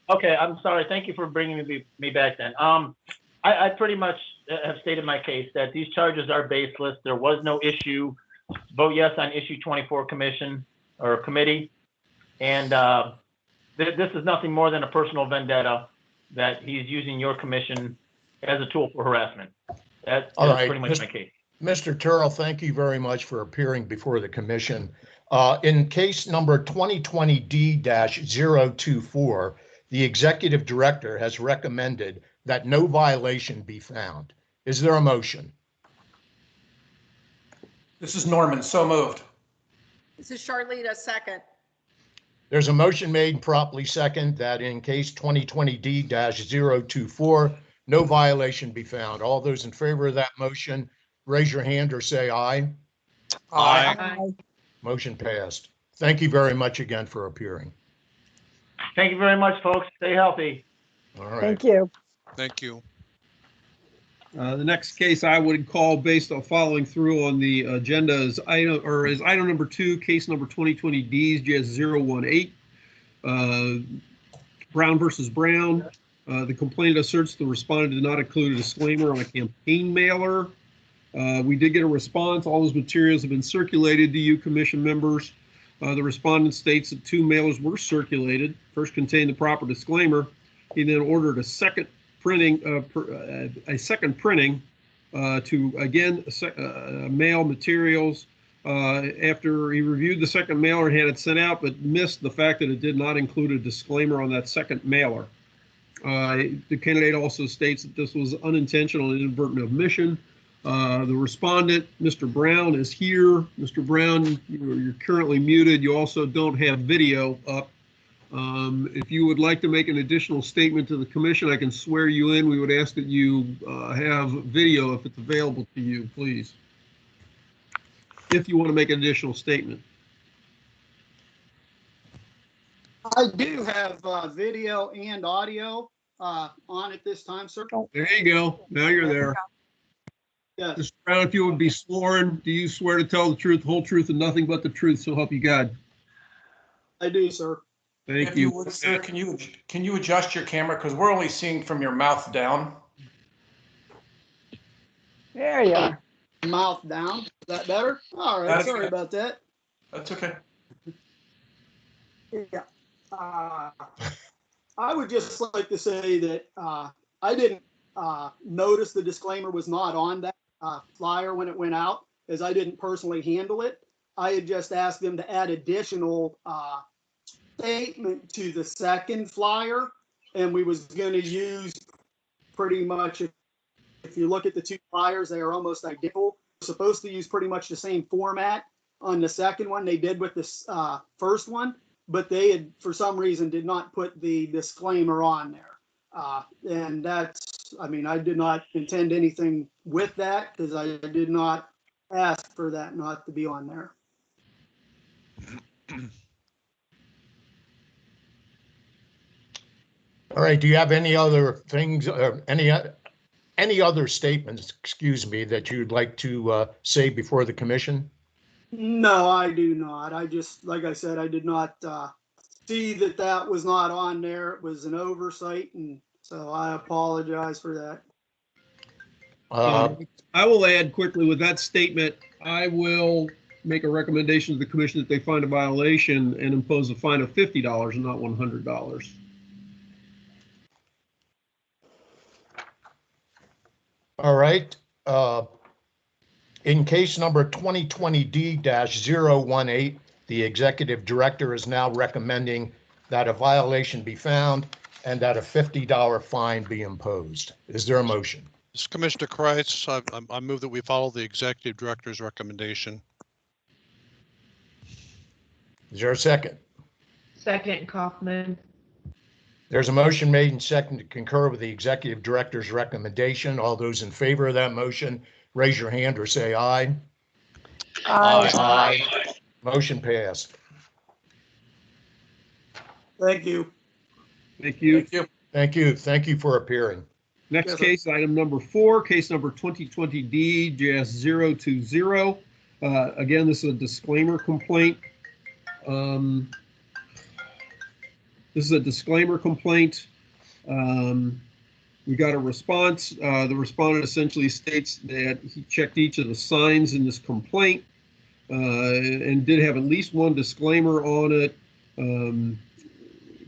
Okay, I'm sorry. Thank you for bringing me back then. I pretty much have stated my case that these charges are baseless. There was no issue. Vote yes on issue 24 commission or committee. And this is nothing more than a personal vendetta that he's using your commission as a tool for harassment. That's pretty much my case. Mr. Turrell, thank you very much for appearing before the commission. In case number 2020D-024, the executive director has recommended that no violation be found. Is there a motion? This is Norman, so moved. This is Charlita, second. There's a motion made and properly second that in case 2020D-024, no violation be found. All those in favor of that motion, raise your hand or say aye. Aye. Motion passed. Thank you very much again for appearing. Thank you very much, folks. Stay healthy. All right. Thank you. Thank you. The next case I would call, based on following through on the agenda, is item number 2, case number 2020-DS018, Brown versus Brown. The complainant asserts the respondent did not include a disclaimer on a campaign mailer. We did get a response. All those materials have been circulated to you, commission members. The respondent states that 2 mailers were circulated. First contained the proper disclaimer. He then ordered a second printing to again mail materials. After he reviewed the second mailer and had it sent out, but missed the fact that it did not include a disclaimer on that second mailer. The candidate also states that this was unintentional and inadvertent omission. The respondent, Mr. Brown, is here. Mr. Brown, you're currently muted. You also don't have video up. If you would like to make an additional statement to the commission, I can swear you in. We would ask that you have video if it's available to you, please. If you want to make an additional statement. I do have video and audio on at this time, sir. There you go. Now you're there. Yes. Mr. Brown, if you would be sworn, do you swear to tell the truth, the whole truth, and nothing but the truth, so help you God? I do, sir. Thank If you. you would, sir, can you adjust your camera, because we're only seeing from your mouth down. There you are. Mouth down. Is that better? All right. That's Sorry okay. about that. That's okay. Yeah. I would just like to say that I didn't notice the disclaimer was not on that flyer when it went out, as I didn't personally handle it. I had just asked them to add additional statement to the second flyer, and we was going to use pretty much, if you look at the 2 flyers, they are almost identical. We're supposed to use pretty much the same format on the second one they did with this first one, but they had, for some reason, did not put the disclaimer on there. And that's, I mean, I did not intend anything with that, because I did not ask for that not to be on there. All right. Do you have any other things, any other statements, excuse me, that you'd like to say before the commission? No, I do not. I just, like I said, I did not see that that was not on there. It was an oversight, and so I apologize for that. I will add quickly with that statement, I will make a recommendation to the commission that they find a violation and impose a fine of $50 and not $100. All right. In case number 2020D-018, the executive director is now recommending that a violation be found and that a $50 fine be imposed. Is there a motion? This is Commissioner Kreitz. I move that we follow the executive director's recommendation. Is there a second? Second, Kaufman. There's a motion made and second to concur with the executive director's recommendation. All those in favor of that motion, raise your hand or say aye. Aye. Motion passed. Thank you. Thank you. Thank you. Thank you. Thank you for appearing. Next Yes, sir. case, item number 4, case number 2020-D-020. Again, this is a disclaimer complaint. This is a disclaimer complaint. We got a response. The respondent essentially states that he checked each of the signs in this complaint and did have at least one disclaimer on it.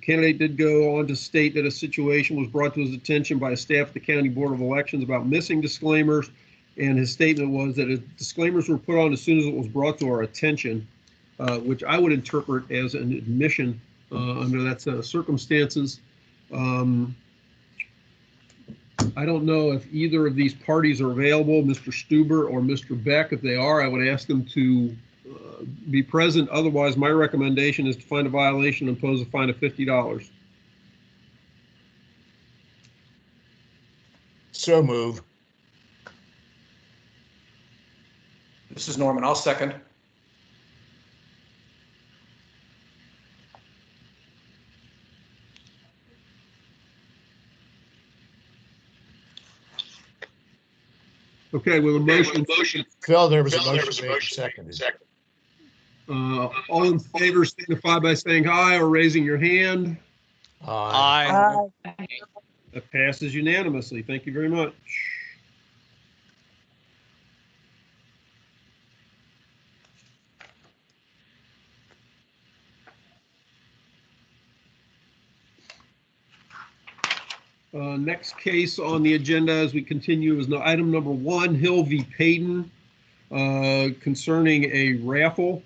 Candidate did go on to state that a situation was brought to his attention by staff at the County Board of Elections about missing disclaimers, and his statement was that disclaimers were put on as soon as it was brought to our attention, which I would interpret as an admission under that set of circumstances. I don't know if either of these parties are available, Mr. Stuber or Mr. Beck. If they are, I would ask them to be present. Otherwise, my recommendation is to find a violation and impose a fine of $50. So move. This is Norman. I'll second. Okay, with a motion. Phil, there was a motion made and seconded. All in favor signify by saying aye or raising your hand. Aye. That passes unanimously. Thank you very much. Next case on the agenda as we continue is item number 1, Hill v. Payton, concerning a raffle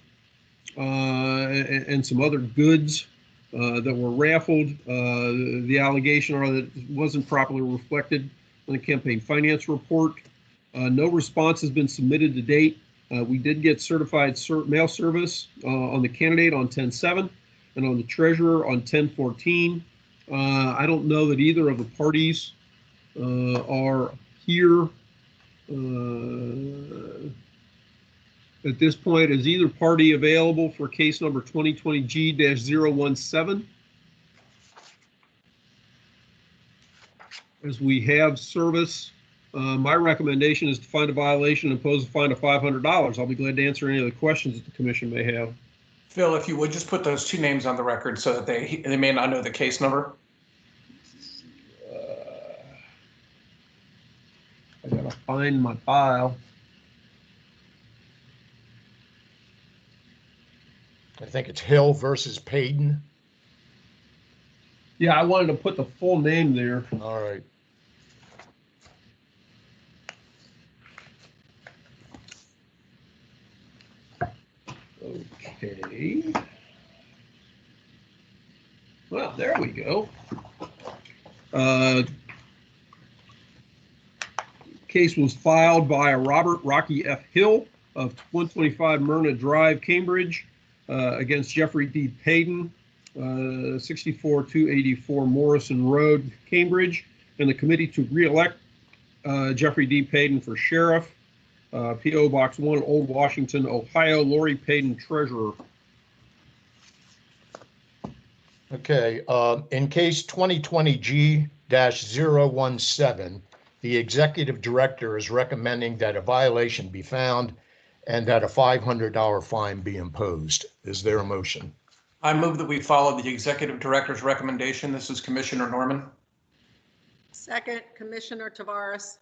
and some other goods that were raffled. The allegation are that it wasn't properly reflected on the campaign finance report. No response has been submitted to date. We did get certified mail service on the candidate on 10/7 and on the treasurer on 10/14. I don't know that either of the parties are here at this point. Is either party available for case number 2020G-017? As we have service, my recommendation is to find a violation and impose a fine of $500. I'll be glad to answer any other questions that the commission may have. Phil, if you would just put those 2 names on the record so that they may not know the case number. I gotta find my file. I think it's Hill versus Payton. Yeah, I wanted to put the full name there. All right. Okay. Well, there we go. Case was filed by a Robert Rocky F. Hill of 125 Myrna Drive, Cambridge, against Jeffrey D. Payton, 64-284 Morrison Road, Cambridge, and the committee to re-elect Jeffrey D. Payton for sheriff, P.O. Box 1, Old Washington, Ohio. Lori Payton, treasurer. Okay, in case 2020G-017, the executive director is recommending that a violation be found and that a $500 fine be imposed. Is there a motion? I move that we follow the executive director's recommendation. This is Commissioner Norman. Second, Commissioner Tavares.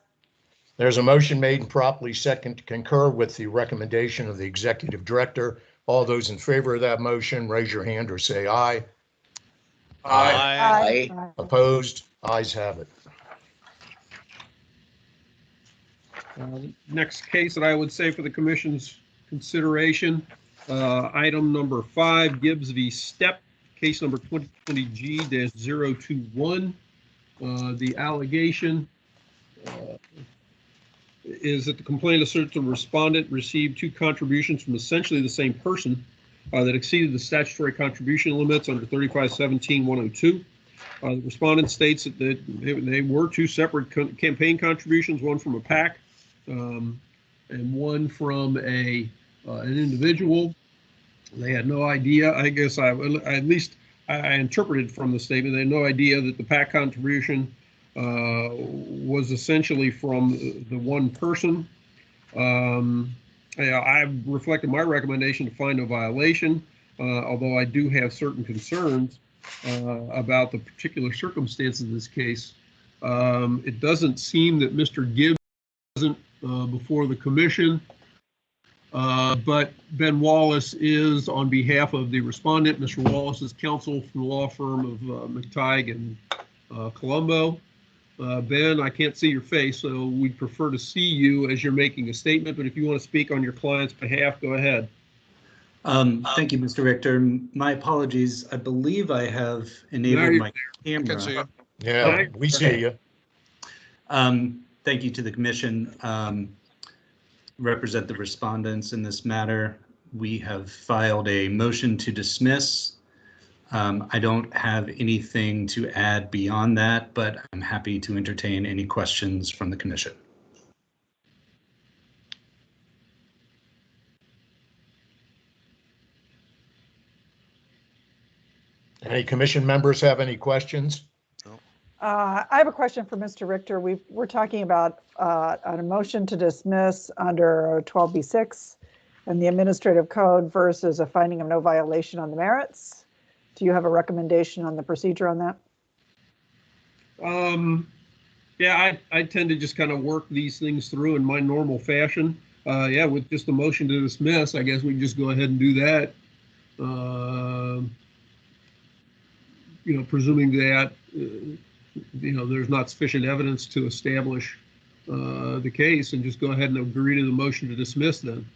There's a motion made and properly second to concur with the recommendation of the executive director. All those in favor of that motion, raise your hand or say aye. Aye. Aye. Opposed? Ayes have it. Next case that I would say for the commission's consideration, item number 5, Gibbs v. Stepp, case number 2020G-021. The allegation is that the complaint asserts the respondent received 2 contributions from essentially the same person that exceeded the statutory contribution limits under 3517-102. The respondent states that they were 2 separate campaign contributions, one from a PAC and one from a an individual. They had no idea, I guess at least I interpreted from the statement, they had no idea that the PAC contribution was essentially from the one person. I've reflected my recommendation to find no violation, although I do have certain concerns about the particular circumstances of this case. It doesn't seem that Mr. Gibbs wasn't before the commission. But Ben Wallace is on behalf of the respondent. Mr. Wallace is counsel from the law firm of McTighe and Colombo. Ben, I can't see your face, so we'd prefer to see you as you're making a statement, but if you want to speak on your client's behalf, go ahead. Thank you, Mr. Richter. My apologies. I believe I have enabled my camera. I can see you. Yeah, we see you. Thank you to the commission. Represent the respondents in this matter. We have filed a motion to dismiss. I don't have anything to add beyond that, but I'm happy to entertain any questions from the commission. Any commission members have any questions? I have a question for Mr. Richter. We're talking about a motion to dismiss under 12B6 and the administrative code versus a finding of no violation on the merits. Do you have a recommendation on the procedure on that? Yeah, I tend to just kind of work these things through in my normal fashion. Yeah, with just a motion to dismiss, I guess we can just go ahead and do that. You know, presuming that you know, there's not sufficient evidence to establish the case, and just go ahead and agree to the motion to dismiss then.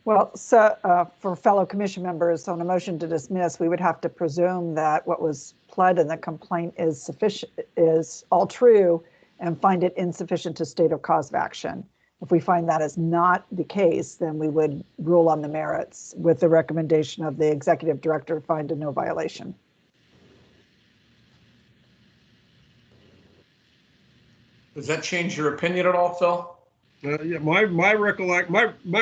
Well, so for fellow commission members, on a motion to dismiss, we would have to presume that what was pled in the complaint is sufficient, is all true, and find it insufficient to state a cause of action. If we find that is not the case, then we would rule on the merits with the recommendation of the executive director to find a no violation. Does that change your opinion at all, Phil? Yeah, my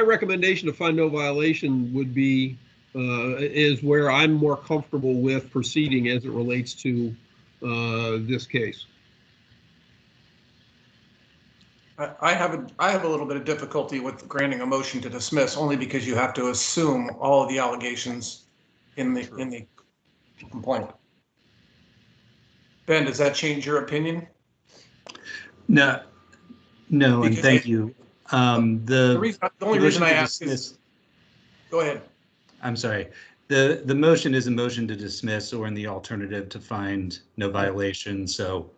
recommendation to find no violation would be is where I'm more comfortable with proceeding as it relates to this case. I have a little bit of difficulty with granting a motion to dismiss, only because you have to assume all of the allegations in the complaint. Ben, does that change your opinion? No, and thank you. The only reason I ask is, go ahead. I'm sorry. The motion is a motion to dismiss, or in the alternative to find no violation. So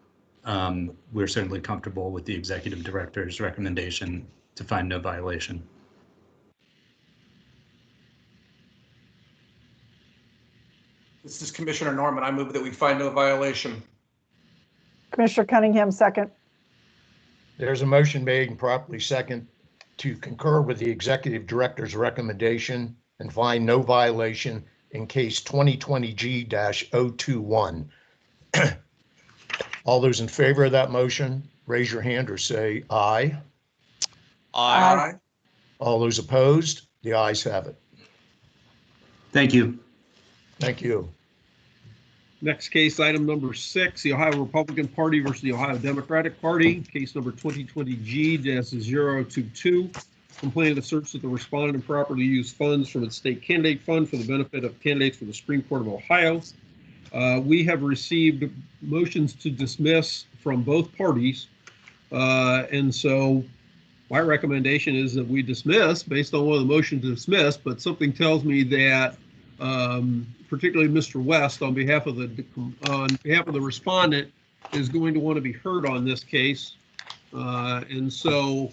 we're certainly comfortable with the executive director's recommendation to find no violation. This is Commissioner Norman. I move that we find no violation. Commissioner Cunningham, second. There's a motion made and properly second to concur with the executive director's recommendation and find no violation in case 2020G-021. All those in favor of that motion, raise your hand or say aye. Aye. All those opposed, the ayes have it. Thank you. Thank you. Next case, item number 6, the Ohio Republican Party versus the Ohio Democratic Party, case number 2020G-022. Complaint asserts that the respondent improperly used funds from its state candidate fund for the benefit of candidates for the Supreme Court of Ohio. We have received motions to dismiss from both parties. And so my recommendation is that we dismiss based on one of the motions to dismiss, but something tells me that particularly Mr. West, on behalf of the respondent, is going to want to be heard on this case. And so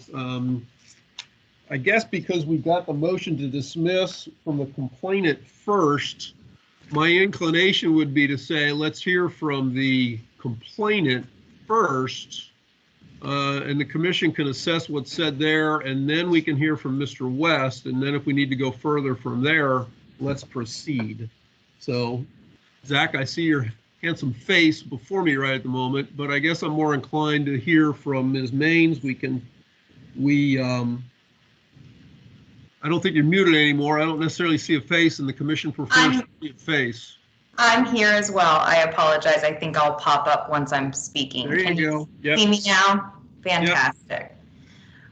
I guess because we've got the motion to dismiss from the complainant first, my inclination would be to say, let's hear from the complainant first, and the commission can assess what's said there, and then we can hear from Mr. West, and then if we need to go further from there, let's proceed. So, Zach, I see your handsome face before me right at the moment, but I guess I'm more inclined to hear from Ms. Maines. I don't think you're muted anymore. I don't necessarily see a face, and the commission prefers to see a face. I'm here as well. I apologize. I think I'll pop up once I'm speaking. There Can you you go. Yep. see me now? Fantastic.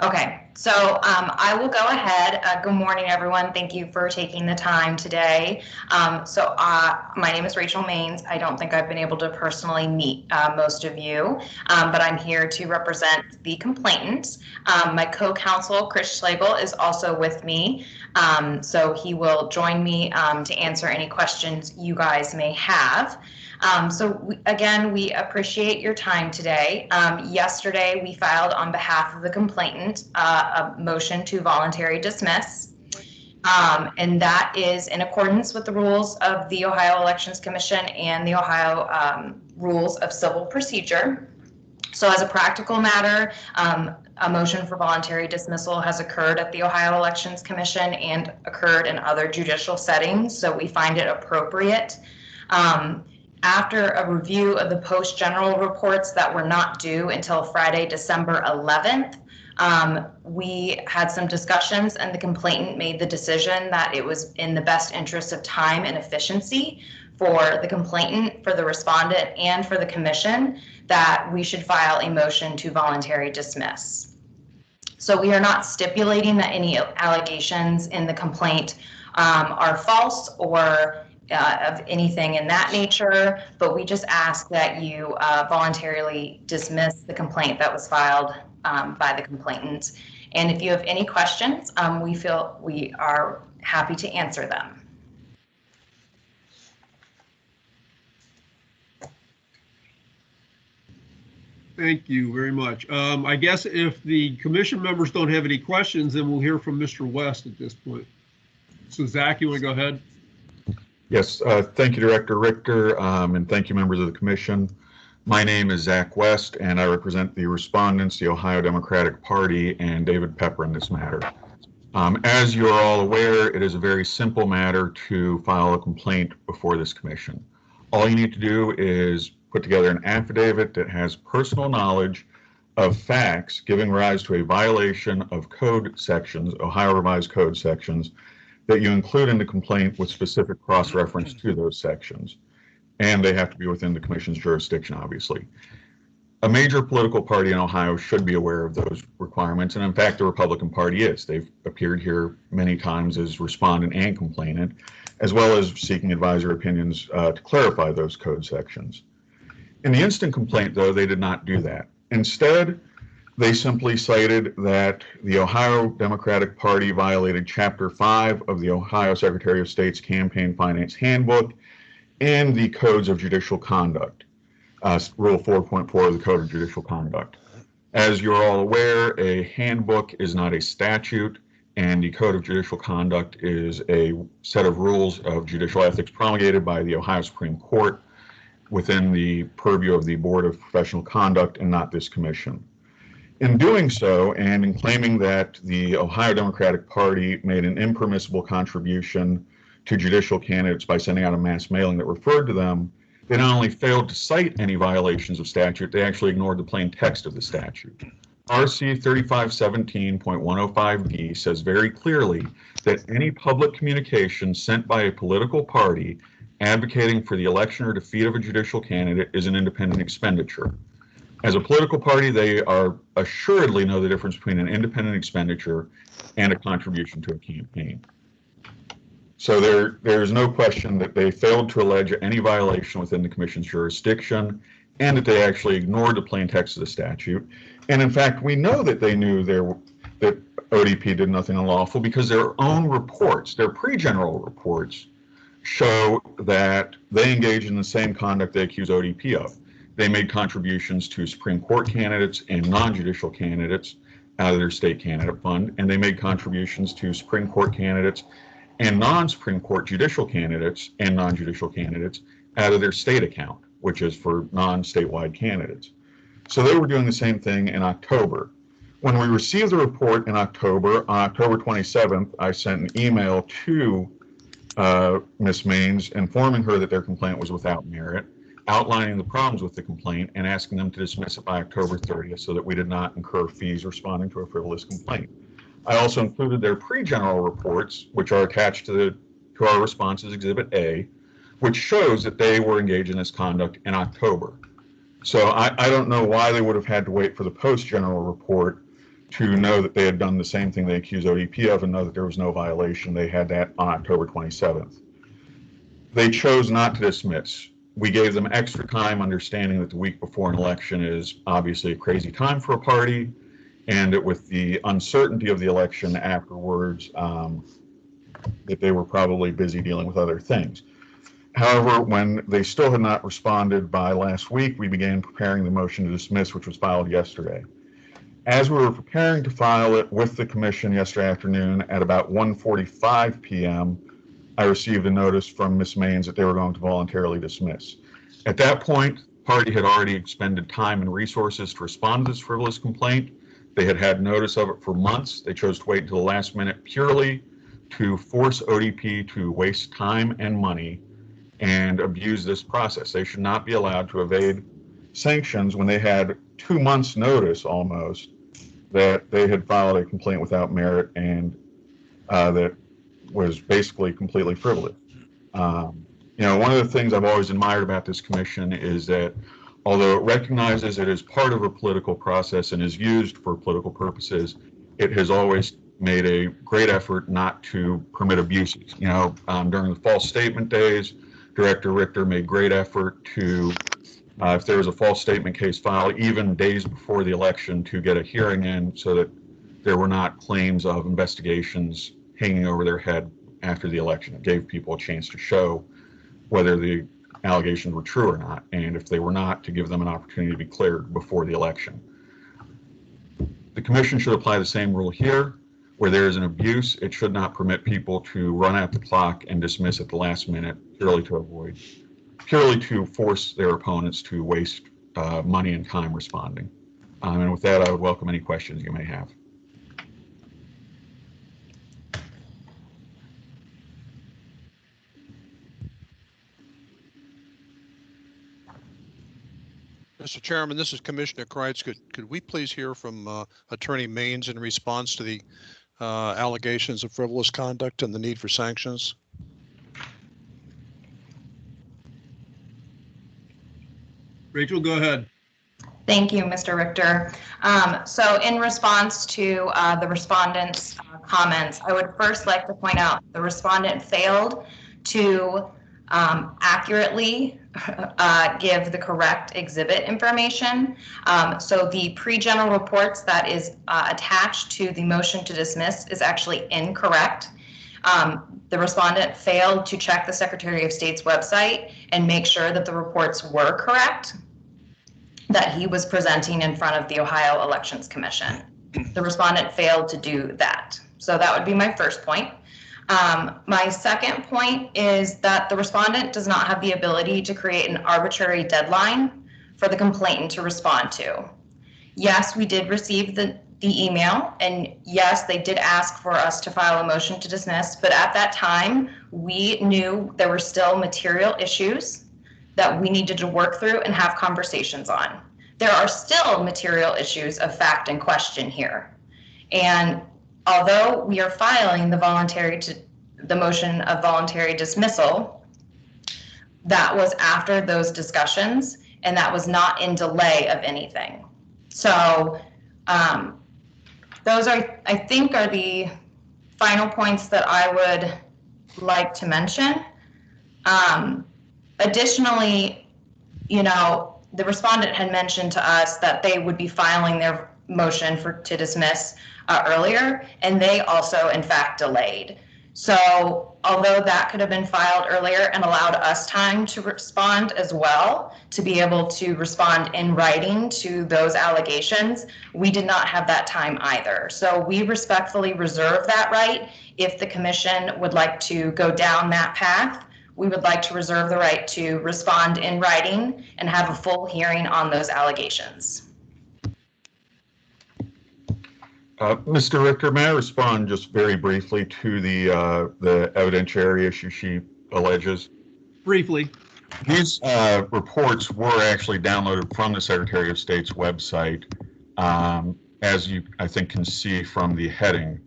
Okay, so I will go ahead. Good morning, everyone. Thank you for taking the time today. My name is Rachel Maines. I don't think I've been able to personally meet most of you, but I'm here to represent the complainant. My co-counsel, Chris Schlegel, is also with me, so he will join me to answer any questions you guys may have. We appreciate your time today. Yesterday, we filed on behalf of the complainant a motion to voluntary dismiss. And that is in accordance with the rules of the Ohio Elections Commission and the Ohio Rules of Civil Procedure. So as a practical matter, a motion for voluntary dismissal has occurred at the Ohio Elections Commission and occurred in other judicial settings, so we find it appropriate. After a review of the post general reports that were not due until Friday, December 11th, we had some discussions and the complainant made the decision that it was in the best interest of time and efficiency for the complainant, for the respondent, and for the commission that we should file a motion to voluntary dismiss. So we are not stipulating that any allegations in the complaint are false or of anything in that nature, but we just ask that you voluntarily dismiss the complaint that was filed by the complainant. And if you have any questions, we are happy to answer them. Thank you very much. I guess if the commission members don't have any questions, then we'll hear from Mr. West at this point. So Zach, you want to go ahead? Yes, thank you, Director Richter, and thank you, members of the commission. My name is Zach West, and I represent the respondents, the Ohio Democratic Party, and David Pepper in this matter. As you're all aware, it is a very simple matter to file a complaint before this commission. All you need to do is put together an affidavit that has personal knowledge of facts giving rise to a violation of code sections, Ohio Revised Code sections, that you include in the complaint with specific cross-reference to those sections. And they have to be within the commission's jurisdiction, obviously. A major political party in Ohio should be aware of those requirements, and in fact, the Republican Party is. They've appeared here many times as respondent and complainant, as well as seeking advisory opinions to clarify those code sections. In the instant complaint, though, they did not do that. Instead, they simply cited that the Ohio Democratic Party violated Chapter 5 of the Ohio Secretary of State's Campaign Finance Handbook and the Codes of Judicial Conduct, Rule 4.4 of the Code of Judicial Conduct. As you're all aware, a handbook is not a statute, and the Code of Judicial Conduct is a set of rules of judicial ethics promulgated by the Ohio Supreme Court within the purview of the Board of Professional Conduct and not this commission. In doing so, and in claiming that the Ohio Democratic Party made an impermissible contribution to judicial candidates by sending out a mass mailing that referred to them, they not only failed to cite any violations of statute, they actually ignored the plain text of the statute. RC 3517.105D says very clearly that any public communication sent by a political party advocating for the election or defeat of a judicial candidate is an independent expenditure. As a political party, they are assuredly know the difference between an independent expenditure and a contribution to a campaign. So there's no question that they failed to allege any violation within the commission's jurisdiction and that they actually ignored the plain text of the statute. And in fact, we know that they knew that ODP did nothing unlawful because their own reports, their pre-general reports, show that they engaged in the same conduct they accuse ODP of. They made contributions to Supreme Court candidates and non-judicial candidates out of their state candidate fund, and they made contributions to Supreme Court candidates and non-Supreme Court judicial candidates and non-judicial candidates out of their state account, which is for non-statewide candidates. So they were doing the same thing in October. When we received the report in October, on October 27th, I sent an email to Ms. Maines informing her that their complaint was without merit, outlining the problems with the complaint and asking them to dismiss it by October 30th so that we did not incur fees responding to a frivolous complaint. I also included their pre-general reports, which are attached to our responses Exhibit A, which shows that they were engaged in this conduct in October. So I don't know why they would have had to wait for the post-general report to know that they had done the same thing they accused ODP of and know that there was no violation. They had that on October 27th. They chose not to dismiss. We gave them extra time, understanding that the week before an election is obviously a crazy time for a party, and that with the uncertainty of the election afterwards, that they were probably busy dealing with other things. However, when they still had not responded by last week, we began preparing the motion to dismiss, which was filed yesterday. As we were preparing to file it with the commission yesterday afternoon at about 1:45 p.m., I received a notice from Ms. Maines that they were going to voluntarily dismiss. At that point, the party had already expended time and resources to respond to this frivolous complaint. They had had notice of it for months. They chose to wait until the last minute purely to force ODP to waste time and money and abuse this process. They should not be allowed to evade sanctions when they had 2 months notice almost that they had filed a complaint without merit and that was basically completely frivolous. You know, one of the things I've always admired about this commission is that although it recognizes it is part of a political process and is used for political purposes, it has always made a great effort not to permit abuses. You know, during the false statement days, Director Richter made great effort to, if there was a false statement case filed, even days before the election, to get a hearing in so that there were not claims of investigations hanging over their head after the election. It gave people a chance to show whether the allegations were true or not, and if they were not, to give them an opportunity to be cleared before the election. The commission should apply the same rule here. Where there is an abuse, it should not permit people to run out the clock and dismiss at the last minute purely to force their opponents to waste money and time responding. And with that, I would welcome any questions you may have. Mr. Chairman, this is Commissioner Kreitz. Could we please hear from Attorney Maines in response to the allegations of frivolous conduct and the need for sanctions? Rachel, go ahead. Thank you, Mr. Richter. So in response to the respondent's comments, I would first like to point out the respondent failed to accurately give the correct exhibit information. So the pre-general reports that is attached to the motion to dismiss is actually incorrect. The respondent failed to check the Secretary of State's website and make sure that the reports were correct that he was presenting in front of the Ohio Elections Commission. The respondent failed to do that. So that would be my first point. My second point is that the respondent does not have the ability to create an arbitrary deadline for the complainant to respond to. Yes, we did receive the email, and yes, they did ask for us to file a motion to dismiss, but at that time, we knew there were still material issues that we needed to work through and have conversations on. There are still material issues of fact and question here. And although we are filing the motion of voluntary dismissal, that was after those discussions, and that was not in delay of anything. So those are, I think, are the final points that I would like to mention. Additionally, you know, the respondent had mentioned to us that they would be filing their motion to dismiss earlier, and they also, in fact, delayed. So although that could have been filed earlier and allowed us time to respond as well, to be able to respond in writing to those allegations, we did not have that time either. So we respectfully reserve that right. If the commission would like to go down that path, we would like to reserve the right to respond in writing and have a full hearing on those allegations. Mr. Richter, may I respond just very briefly to the evidentiary issue she alleges? Briefly. These reports were actually downloaded from the Secretary of State's website, as you, I think, can see from the heading.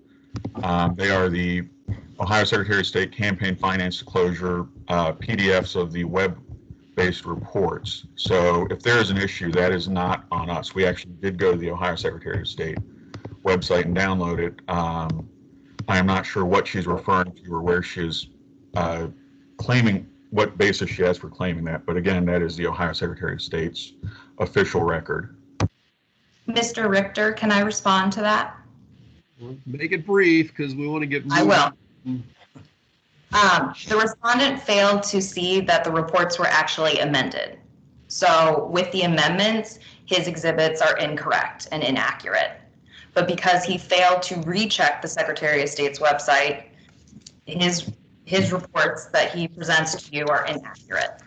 They are the Ohio Secretary of State campaign finance disclosure PDFs of the web-based reports. So if there is an issue, that is not on us. We actually did go to the Ohio Secretary of State website and download it. I am not sure what she's referring to or where she's claiming, what basis she has for claiming that. But again, that is the Ohio Secretary of State's official record. Mr. Richter, can I respond to that? Make it brief because we want to get moving. I will. The respondent failed to see that the reports were actually amended. So with the amendments, his exhibits are incorrect and inaccurate. But because he failed to recheck the Secretary of State's website, his reports that he presents to you are inaccurate.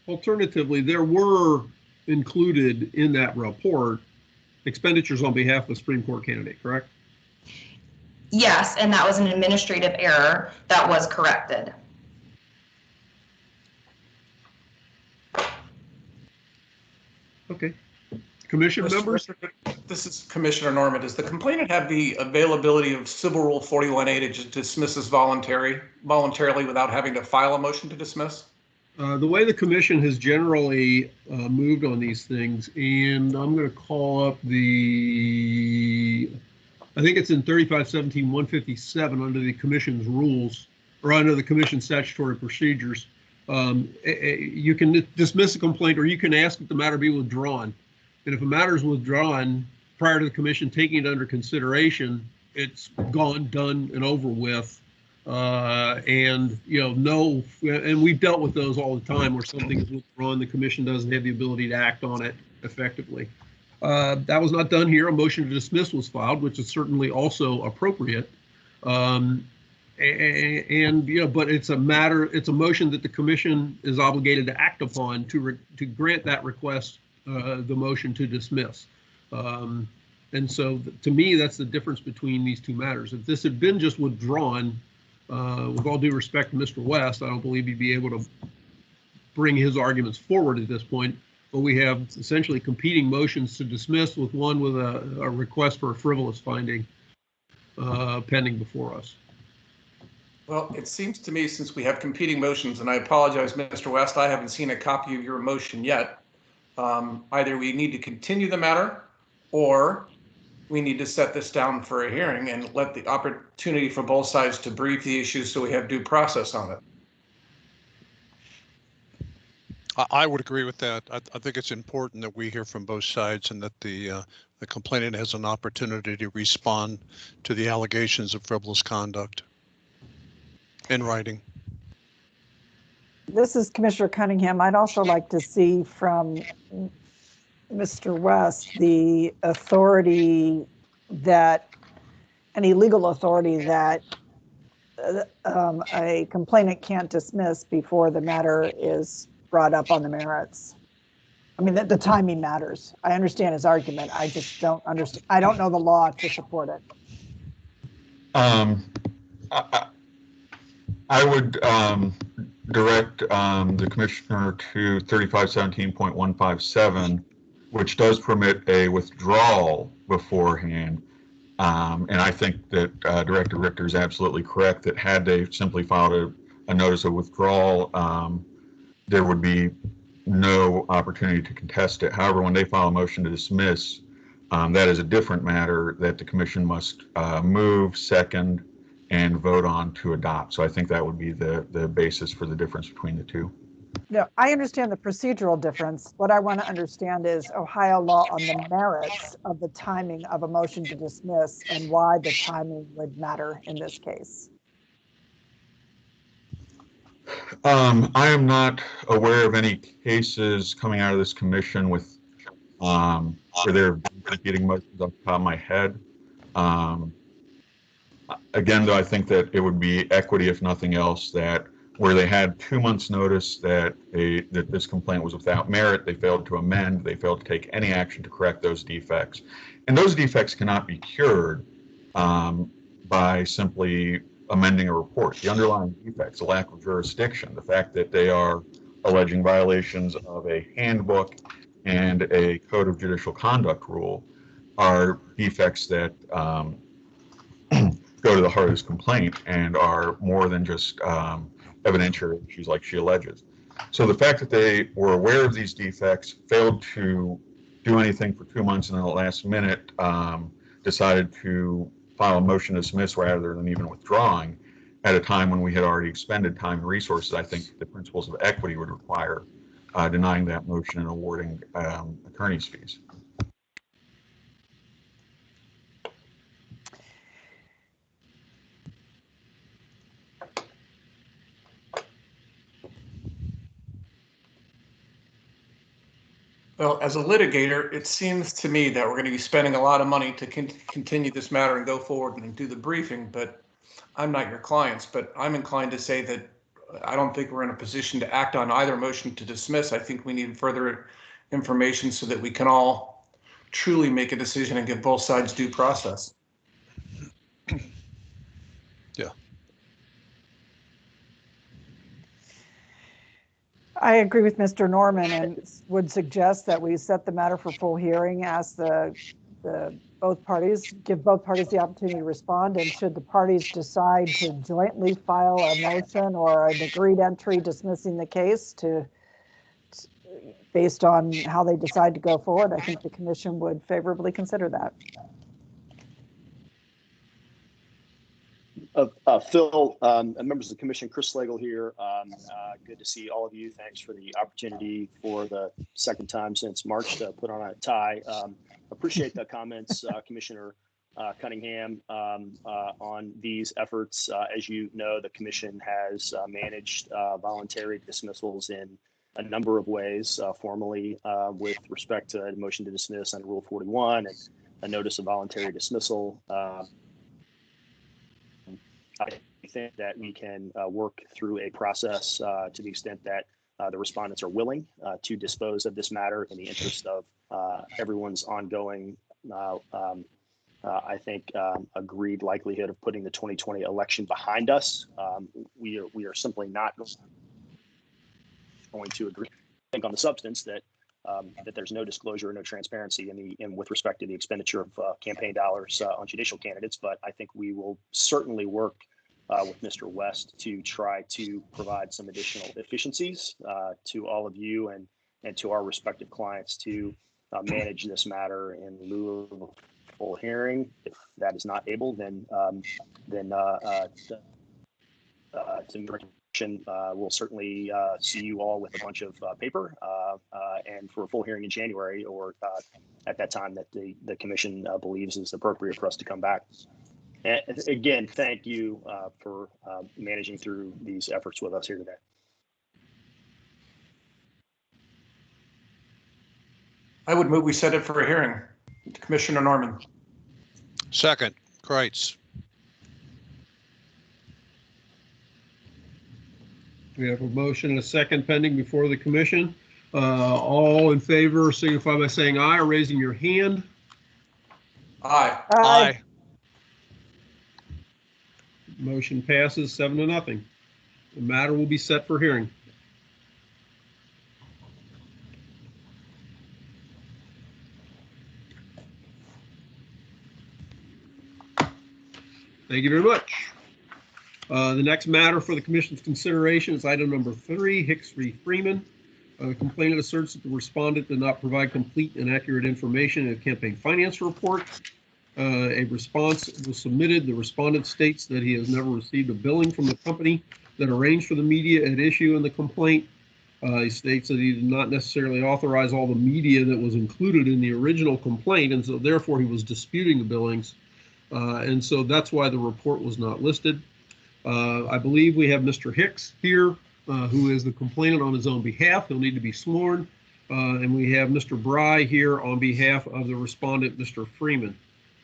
Alternatively, there were included in that report expenditures on behalf of the Supreme Court candidate, correct? Yes, and that was an administrative error that was corrected. Okay. Commission members? This is Commissioner Norman. Does the complainant have the availability of Civil Rule 41A to just dismiss as voluntarily without having to file a motion to dismiss? The way the commission has generally moved on these things, and I'm going to call up I think it's in 3517-157 under the commission's rules, or under the commission's statutory procedures. You can dismiss a complaint, or you can ask that the matter be withdrawn. And if a matter is withdrawn prior to the commission taking it under consideration, it's gone, done, and over with. And we've dealt with those all the time where something is withdrawn, the commission doesn't have the ability to act on it effectively. That was not done here. A motion to dismiss was filed, which is certainly also appropriate. But it's a motion that the commission is obligated to act upon to grant that request, the motion to dismiss. And so to me, that's the difference between these two matters. If this had been just withdrawn, with all due respect to Mr. West, I don't believe he'd be able to bring his arguments forward at this point. But we have essentially competing motions to dismiss, with one with a request for a frivolous finding pending before us. Well, it seems to me, since we have competing motions, and I apologize, Mr. West, I haven't seen a copy of your motion yet. Either we need to continue the matter, or we need to set this down for a hearing and let the opportunity for both sides to brief the issue so we have due process on it. I would agree with that. I think it's important that we hear from both sides and that the complainant has an opportunity to respond to the allegations of frivolous conduct in writing. This is Commissioner Cunningham. I'd also like to see from Mr. West the authority that, any legal authority that a complainant can't dismiss before the matter is brought up on the merits. I mean, the timing matters. I understand his argument. I just don't understand. I don't know the law to support it. I would direct the commissioner to 3517.157, which does permit a withdrawal beforehand. And I think that Director Richter is absolutely correct that had they simply filed a notice of withdrawal, there would be no opportunity to contest it. However, when they file a motion to dismiss, that is a different matter that the commission must move, second, and vote on to adopt. So I think that would be the basis for the difference between the two. No, I understand the procedural difference. What I want to understand is Ohio law on the merits of the timing of a motion to dismiss and why the timing would matter in this case. I am not aware of any cases coming out of this commission with where they're competing motions off the top of my head. Again, though, I think that it would be equity, if nothing else, that where they had 2 months notice that this complaint was without merit, they failed to amend, they failed to take any action to correct those defects. And those defects cannot be cured by simply amending a report. The underlying defects, the lack of jurisdiction, the fact that they are alleging violations of a handbook and a code of judicial conduct rule, are defects that go to the heart of his complaint and are more than just evidentiary issues like she alleges. So the fact that they were aware of these defects, failed to do anything for 2 months, and in the last minute decided to file a motion to dismiss rather than even withdrawing at a time when we had already expended time and resources, I think the principles of equity would require denying that motion and awarding attorney's fees. Well, as a litigator, it seems to me that we're going to be spending a lot of money to continue this matter and go forward and do the briefing, but I'm not your clients, but I'm inclined to say that I don't think we're in a position to act on either motion to dismiss. I think we need further information so that we can all truly make a decision and give both sides due process. Yeah. I agree with Mr. Norman and would suggest that we set the matter for full hearing, ask both parties, give both parties the opportunity to respond, and should the parties decide to jointly file a motion or an agreed entry dismissing the case based on how they decide to go forward, I think the commission would favorably consider that. Phil, members of the commission, Chris Slagle here. Good to see all of you. Thanks for the opportunity for the second time since March to put on a tie. Appreciate the comments, Commissioner Cunningham, on these efforts. As you know, the commission has managed voluntary dismissals in a number of ways, formally with respect to a motion to dismiss under Rule 41 and a notice of voluntary dismissal. I think that we can work through a process to the extent that the respondents are willing to dispose of this matter in the interest of everyone's ongoing, I think, agreed likelihood of putting the 2020 election behind us. We are simply not going to agree, I think, on the substance that that there's no disclosure and no transparency in with respect to the expenditure of campaign dollars on judicial candidates. But I think we will certainly work with Mr. West to try to provide some additional efficiencies to all of you and to our respective clients to manage this matter in lieu of a full hearing. If that is not able, then we'll certainly see you all with a bunch of paper and for a full hearing in January or at that time that the commission believes is appropriate for us to come back. And again, thank you for managing through these efforts with us here today. I would move we set it for a hearing. Commissioner Norman. Second, Kreitz. We have a motion and a second pending before the commission. All in favor signify by saying aye or raising your hand. Aye. Aye. Motion passes 7-0. The matter will be set for hearing. Thank you very much. The next matter for the commission's consideration is item number 3, Hicks v. Freeman. The complainant asserts that the respondent did not provide complete and accurate information in a campaign finance report. A response was submitted. The respondent states that he has never received a billing from the company that arranged for the media at issue in the complaint. He states that he did not necessarily authorize all the media that was included in the original complaint, and so therefore he was disputing the billings. And so that's why the report was not listed. I believe we have Mr. Hicks here, who is the complainant on his own behalf. He'll need to be sworn. And we have Mr. Bry here on behalf of the respondent, Mr. Freeman.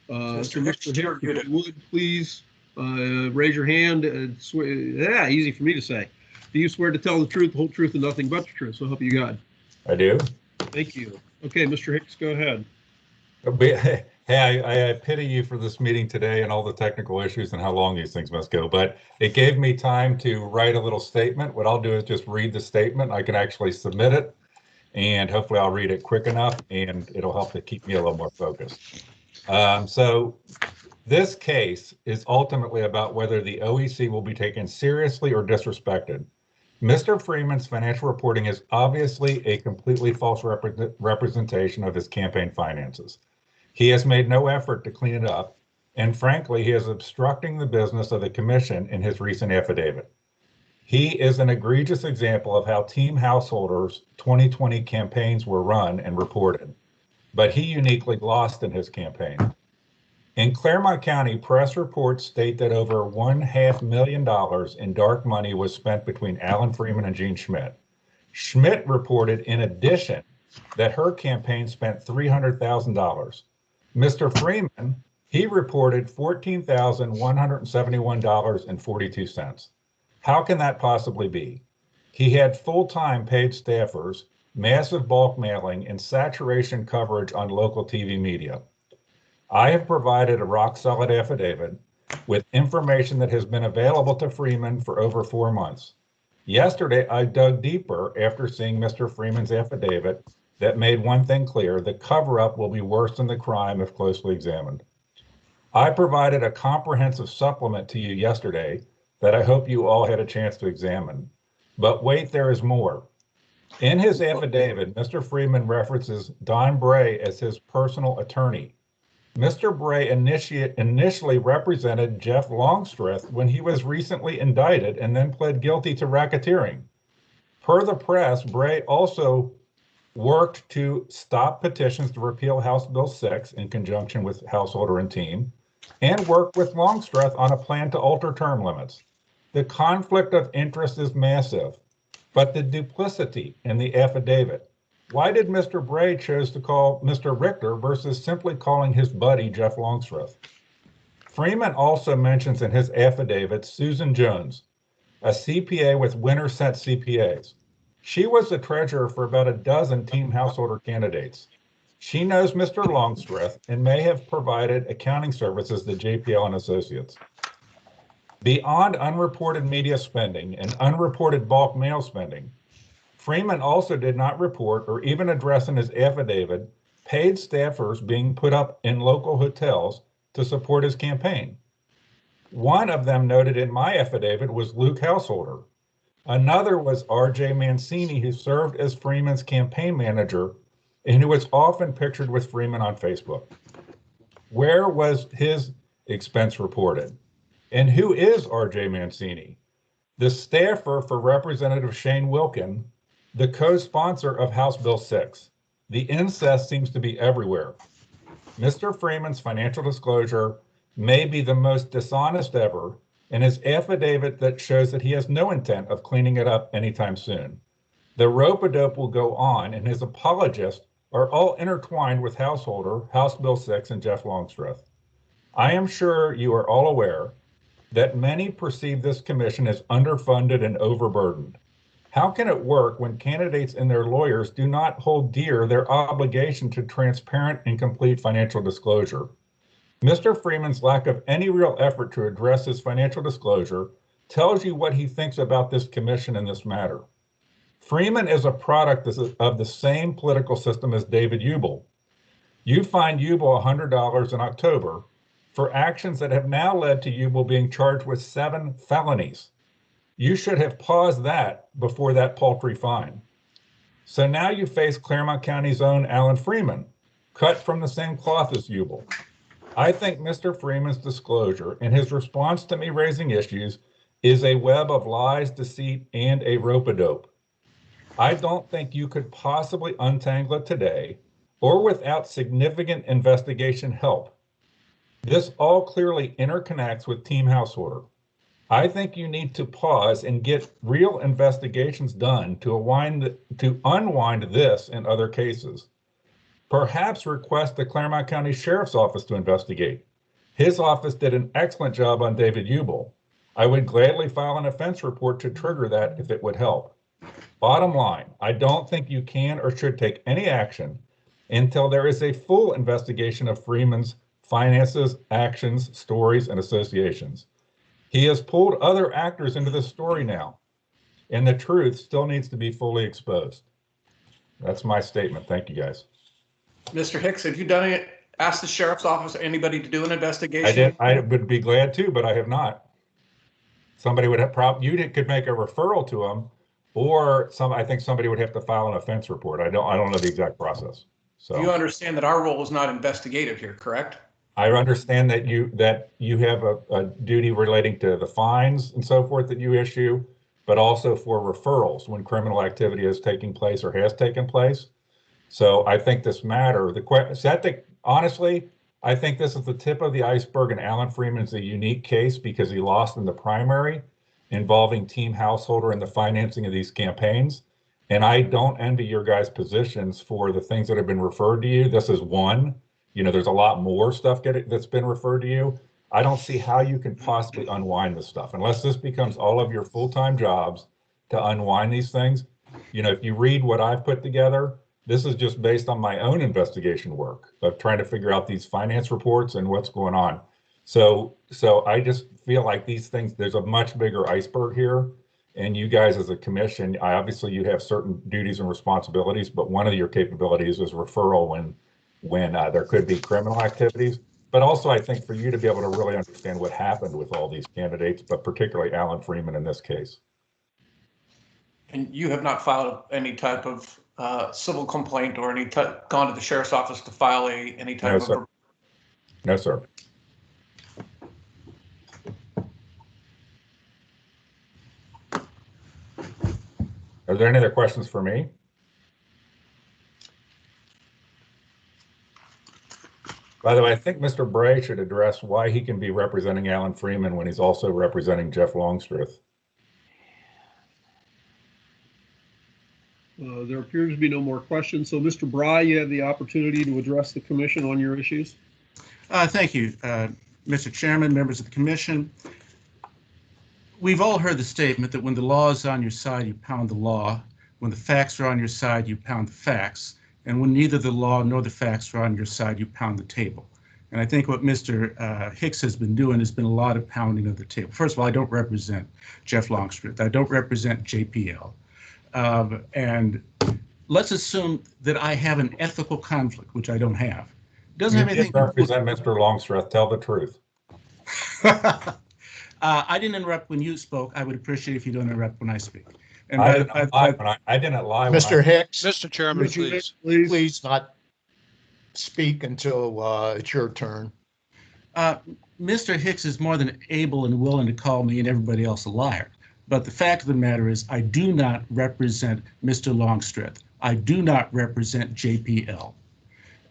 Mr. Hicks, if you would please raise your hand. Easy for me to say. Do you swear to tell the truth, the whole truth, and nothing but the truth? So help you God. I do. Thank you. Okay, Mr. Hicks, go ahead. Hey, I pity you for this meeting today and all the technical issues and how long these things must go, but it gave me time to write a little statement. What I'll do is just read the statement. I can actually submit it, and hopefully I'll read it quick enough, and it'll help to keep me a little more focused. So this case is ultimately about whether the OEC will be taken seriously or disrespected. Mr. Freeman's financial reporting is obviously a completely false representation of his campaign finances. He has made no effort to clean it up, and frankly, he is obstructing the business of the commission in his recent affidavit. He is an egregious example of how Team Householder's 2020 campaigns were run and reported, but he uniquely lost in his campaign. In Claremont County, press reports state that over $1.5 million in dark money was spent between Alan Freeman and Gene Schmidt. Schmidt reported, in addition, that her campaign spent $300,000. Mr. Freeman, he reported $14,171.42. How can that possibly be? He had full-time paid staffers, massive bulk mailing, and saturation coverage on local TV media. I have provided a rock-solid affidavit with information that has been available to Freeman for over 4 months. Yesterday, I dug deeper after seeing Mr. Freeman's affidavit that made one thing clear: the cover-up will be worse than the crime if closely examined. I provided a comprehensive supplement to you yesterday that I hope you all had a chance to examine. But wait, there is more. In his affidavit, Mr. Freeman references Don Bray as his personal attorney. Mr. Bray initially represented Jeff Longstreth when he was recently indicted and then pled guilty to racketeering. Per the press, Bray also worked to stop petitions to repeal House Bill 6 in conjunction with Householder and team, and worked with Longstreth on a plan to alter term limits. The conflict of interest is massive, but the duplicity in the affidavit. Why did Mr. Bray choose to call Mr. Richter versus simply calling his buddy Jeff Longstreth? Freeman also mentions in his affidavit Susan Jones, a CPA with Winterset CPAs. She was the treasurer for about a dozen Team Householder candidates. She knows Mr. Longstreth and may have provided accounting services to JPL and Associates. Beyond unreported media spending and unreported bulk mail spending, Freeman also did not report or even address in his affidavit paid staffers being put up in local hotels to support his campaign. One of them noted in my affidavit was Luke Householder. Another was R.J. Mancini, who served as Freeman's campaign manager and who was often pictured with Freeman on Facebook. Where was his expense reported? And who is R.J. Mancini? The staffer for Representative Shane Wilkin, the co-sponsor of House Bill 6. The incest seems to be everywhere. Mr. Freeman's financial disclosure may be the most dishonest ever, and his affidavit that shows that he has no intent of cleaning it up anytime soon. The rope-a-dope will go on, and his apologists are all intertwined with Householder, House Bill 6, and Jeff Longstreth. I am sure you are all aware that many perceive this commission as underfunded and overburdened. How can it work when candidates and their lawyers do not hold dear their obligation to transparent and complete financial disclosure? Mr. Freeman's lack of any real effort to address his financial disclosure tells you what he thinks about this commission and this matter. Freeman is a product of the same political system as David Ubel. You fined Ubel $100 in October for actions that have now led to Ubel being charged with 7 felonies. You should have paused that before that paltry fine. So now you face Claremont County's own Alan Freeman, cut from the same cloth as Ubel. I think Mr. Freeman's disclosure and his response to me raising issues is a web of lies, deceit, and a rope-a-dope. I don't think you could possibly untangle it today or without significant investigation help. This all clearly interconnects with Team Householder. I think you need to pause and get real investigations done to unwind this and other cases. Perhaps request the Claremont County Sheriff's Office to investigate. His office did an excellent job on David Ubel. I would gladly file an offense report to trigger that if it would help. Bottom line, I don't think you can or should take any action until there is a full investigation of Freeman's finances, actions, stories, and associations. He has pulled other actors into the story now, and the truth still needs to be fully exposed. That's my statement. Thank you, guys. Mr. Hicks, have you done asked the sheriff's office or anybody to do an investigation? I would be glad to, but I have not. Somebody would have you could make a referral to them, or I think somebody would have to file an offense report. I don't know the exact process. So you understand that our role is not investigative here, correct? I understand that you have a duty relating to the fines and so forth that you issue, but also for referrals when criminal activity is taking place or has taken place. So I think this matter, honestly, I think this is the tip of the iceberg, and Alan Freeman is a unique case because he lost in the primary involving Team Householder and the financing of these campaigns. And I don't envy your guys' positions for the things that have been referred to you. This is one. There's a lot more stuff that's been referred to you. I don't see how you can possibly unwind this stuff unless this becomes all of your full-time jobs to unwind these things. If you read what I've put together, this is just based on my own investigation work of trying to figure out these finance reports and what's going on. So I just feel like these things, there's a much bigger iceberg here. And you guys as a commission, obviously you have certain duties and responsibilities, but one of your capabilities is referral when there could be criminal activities. But also I think for you to be able to really understand what happened with all these candidates, but particularly Alan Freeman in this case. And you have not filed any type of civil complaint or gone to the sheriff's office to file any type of... No, sir. Are there any other questions for me? By the way, I think Mr. Bray should address why he can be representing Alan Freeman when he's also representing Jeff Longstreth. There appears to be no more questions. So, Mr. Bry, you have the opportunity to address the commission on your issues. Thank you, Mr. Chairman, members of the commission. We've all heard the statement that when the law is on your side, you pound the law. When the facts are on your side, you pound the facts. And when neither the law nor the facts are on your side, you pound the table. And I think what Mr. Hicks has been doing has been a lot of pounding of the table. First of all, I don't represent Jeff Longstreth. I don't represent JPL. And let's assume that I have an ethical conflict, which I don't have. Doesn't have anything to represent Mr. Longstreth. Tell the truth. I didn't interrupt when you spoke. I would appreciate if you don't interrupt when I speak. And I didn't lie. Mr. Hicks. Mr. Chairman, please not speak until it's your turn. Mr. Hicks is more than able and willing to call me and everybody else a liar. But the fact of the matter is I do not represent Mr. Longstreth. I do not represent JPL.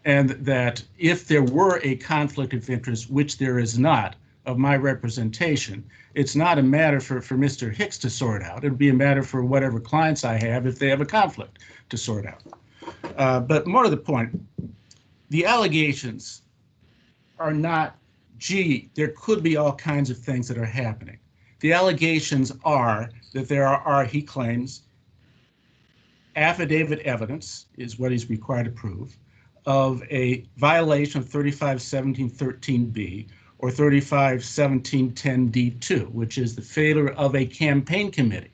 And that if there were a conflict of interest, which there is not, of my representation, it's not a matter for Mr. Hicks to sort out. It'd be a matter for whatever clients I have if they have a conflict to sort out. But more to the point, the allegations are not, gee, there could be all kinds of things that are happening. The allegations are that there are, he claims, affidavit evidence is what he's required to prove of a violation of 351713B or 351710D2, which is the failure of a campaign committee,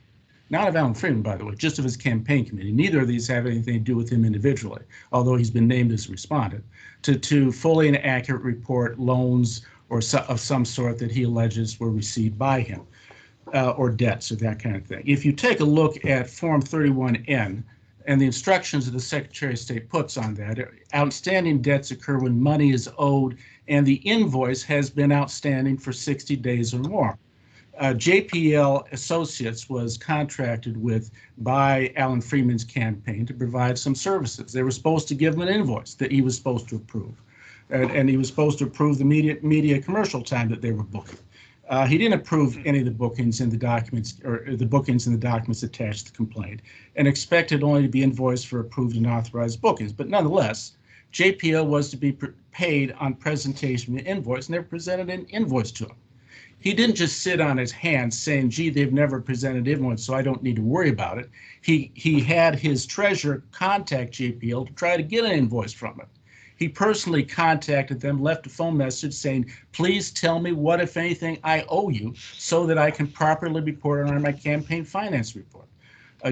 not of Alan Freeman, by the way, just of his campaign committee. Neither of these have anything to do with him individually, although he's been named as a respondent, to fully and accurate report loans or of some sort that he alleges were received by him, or debts or that kind of thing. If you take a look at Form 31N and the instructions that the Secretary of State puts on that, outstanding debts occur when money is owed and the invoice has been outstanding for 60 days or more. JPL Associates was contracted with by Alan Freeman's campaign to provide some services. They were supposed to give him an invoice that he was supposed to approve. And he was supposed to approve the media commercial time that they were booking. He didn't approve any of the bookings in the documents or the bookings in the documents attached to the complaint and expected only to be invoiced for approved and authorized bookings. But nonetheless, JPL was to be paid on presentation of the invoice, and they presented an invoice to him. He didn't just sit on his hands saying, gee, they've never presented invoice, so I don't need to worry about it. He had his treasurer contact JPL to try to get an invoice from him. He personally contacted them, left a phone message saying, please tell me what, if anything, I owe you so that I can properly report it on my campaign finance report.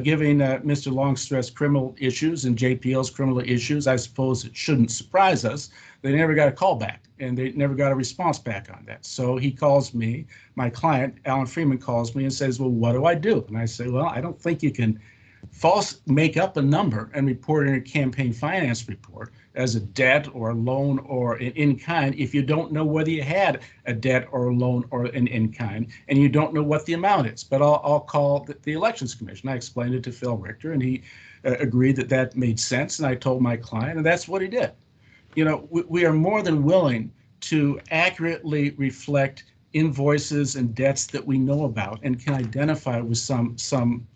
giving Mr. Longstreth's criminal issues and JPL's criminal issues. I suppose it shouldn't surprise us. They never got a call back, and they never got a response back on that. So he calls me, my client, Alan Freeman, calls me and says, well, what do I do? And I say, well, I don't think you can make up a number and report in a campaign finance report as a debt or a loan or an in-kind if you don't know whether you had a debt or a loan or an in-kind, and you don't know what the amount is. But I'll call the Elections Commission. I explained it to Phil Richter, and he agreed that that made sense, and I told my client, and that's what he did. You know, we are more than willing to accurately reflect invoices and debts that we know about and can identify with some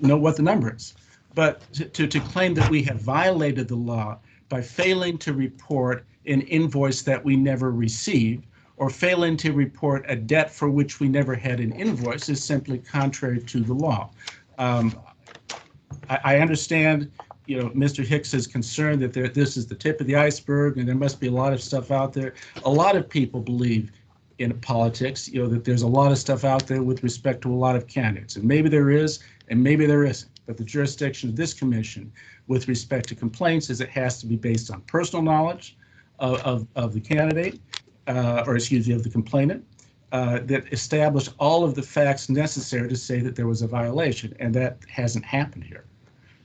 know what the number is. But to claim that we have violated the law by failing to report an invoice that we never received or failing to report a debt for which we never had an invoice is simply contrary to the law. I understand, you know, Mr. Hicks is concerned that this is the tip of the iceberg and there must be a lot of stuff out there. A lot of people believe in politics, you know, that there's a lot of stuff out there with respect to a lot of candidates, and maybe there is and maybe there isn't. But the jurisdiction of this commission with respect to complaints is it has to be based on personal knowledge of the candidate, or excuse me, of the complainant, that establish all of the facts necessary to say that there was a violation, and that hasn't happened here.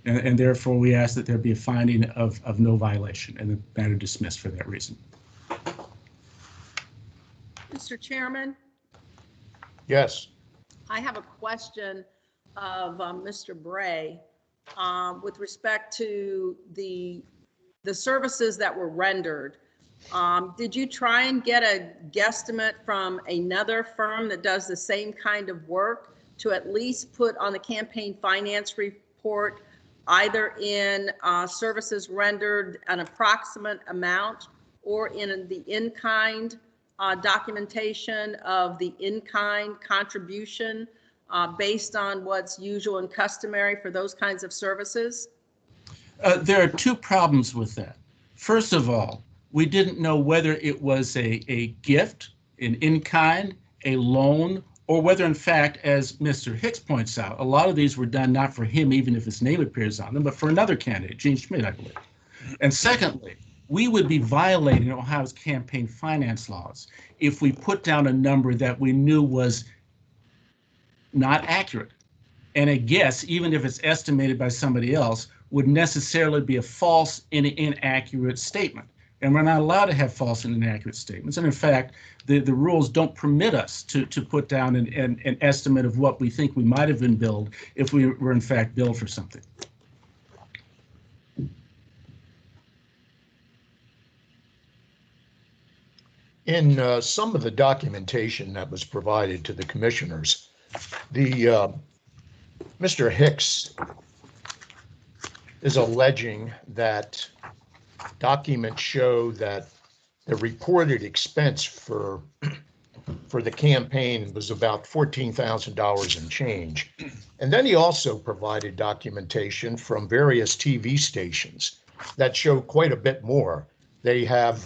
And therefore, we ask that there be a finding of no violation and the matter dismissed for that reason. Mr. Chairman, Yes. I have a question of Mr. Bray with respect to the services that were rendered. Did you try and get a guesstimate from another firm that does the same kind of work to at least put on the campaign finance report, either in services rendered an approximate amount or in the in-kind documentation of the in-kind contribution based on what's usual and customary for those kinds of services? There are two problems with that. First of all, we didn't know whether it was a gift, an in-kind, a loan, or whether, in fact, as Mr. Hicks points out, a lot of these were done not for him, even if his name appears on them, but for another candidate, Gene Schmidt, I believe. And secondly, we would be violating Ohio's campaign finance laws if we put down a number that we knew was not accurate. And a guess, even if it's estimated by somebody else, would necessarily be a false and inaccurate statement. And we're not allowed to have false and inaccurate statements. And in fact, the rules don't permit us to put down an estimate of what we think we might have been billed if we were in fact billed for something. In some of the documentation that was provided to the commissioners, the Mr. Hicks is alleging that documents show that the reported expense for the campaign was about $14,000 and change. And then he also provided documentation from various TV stations that show quite a bit more. They have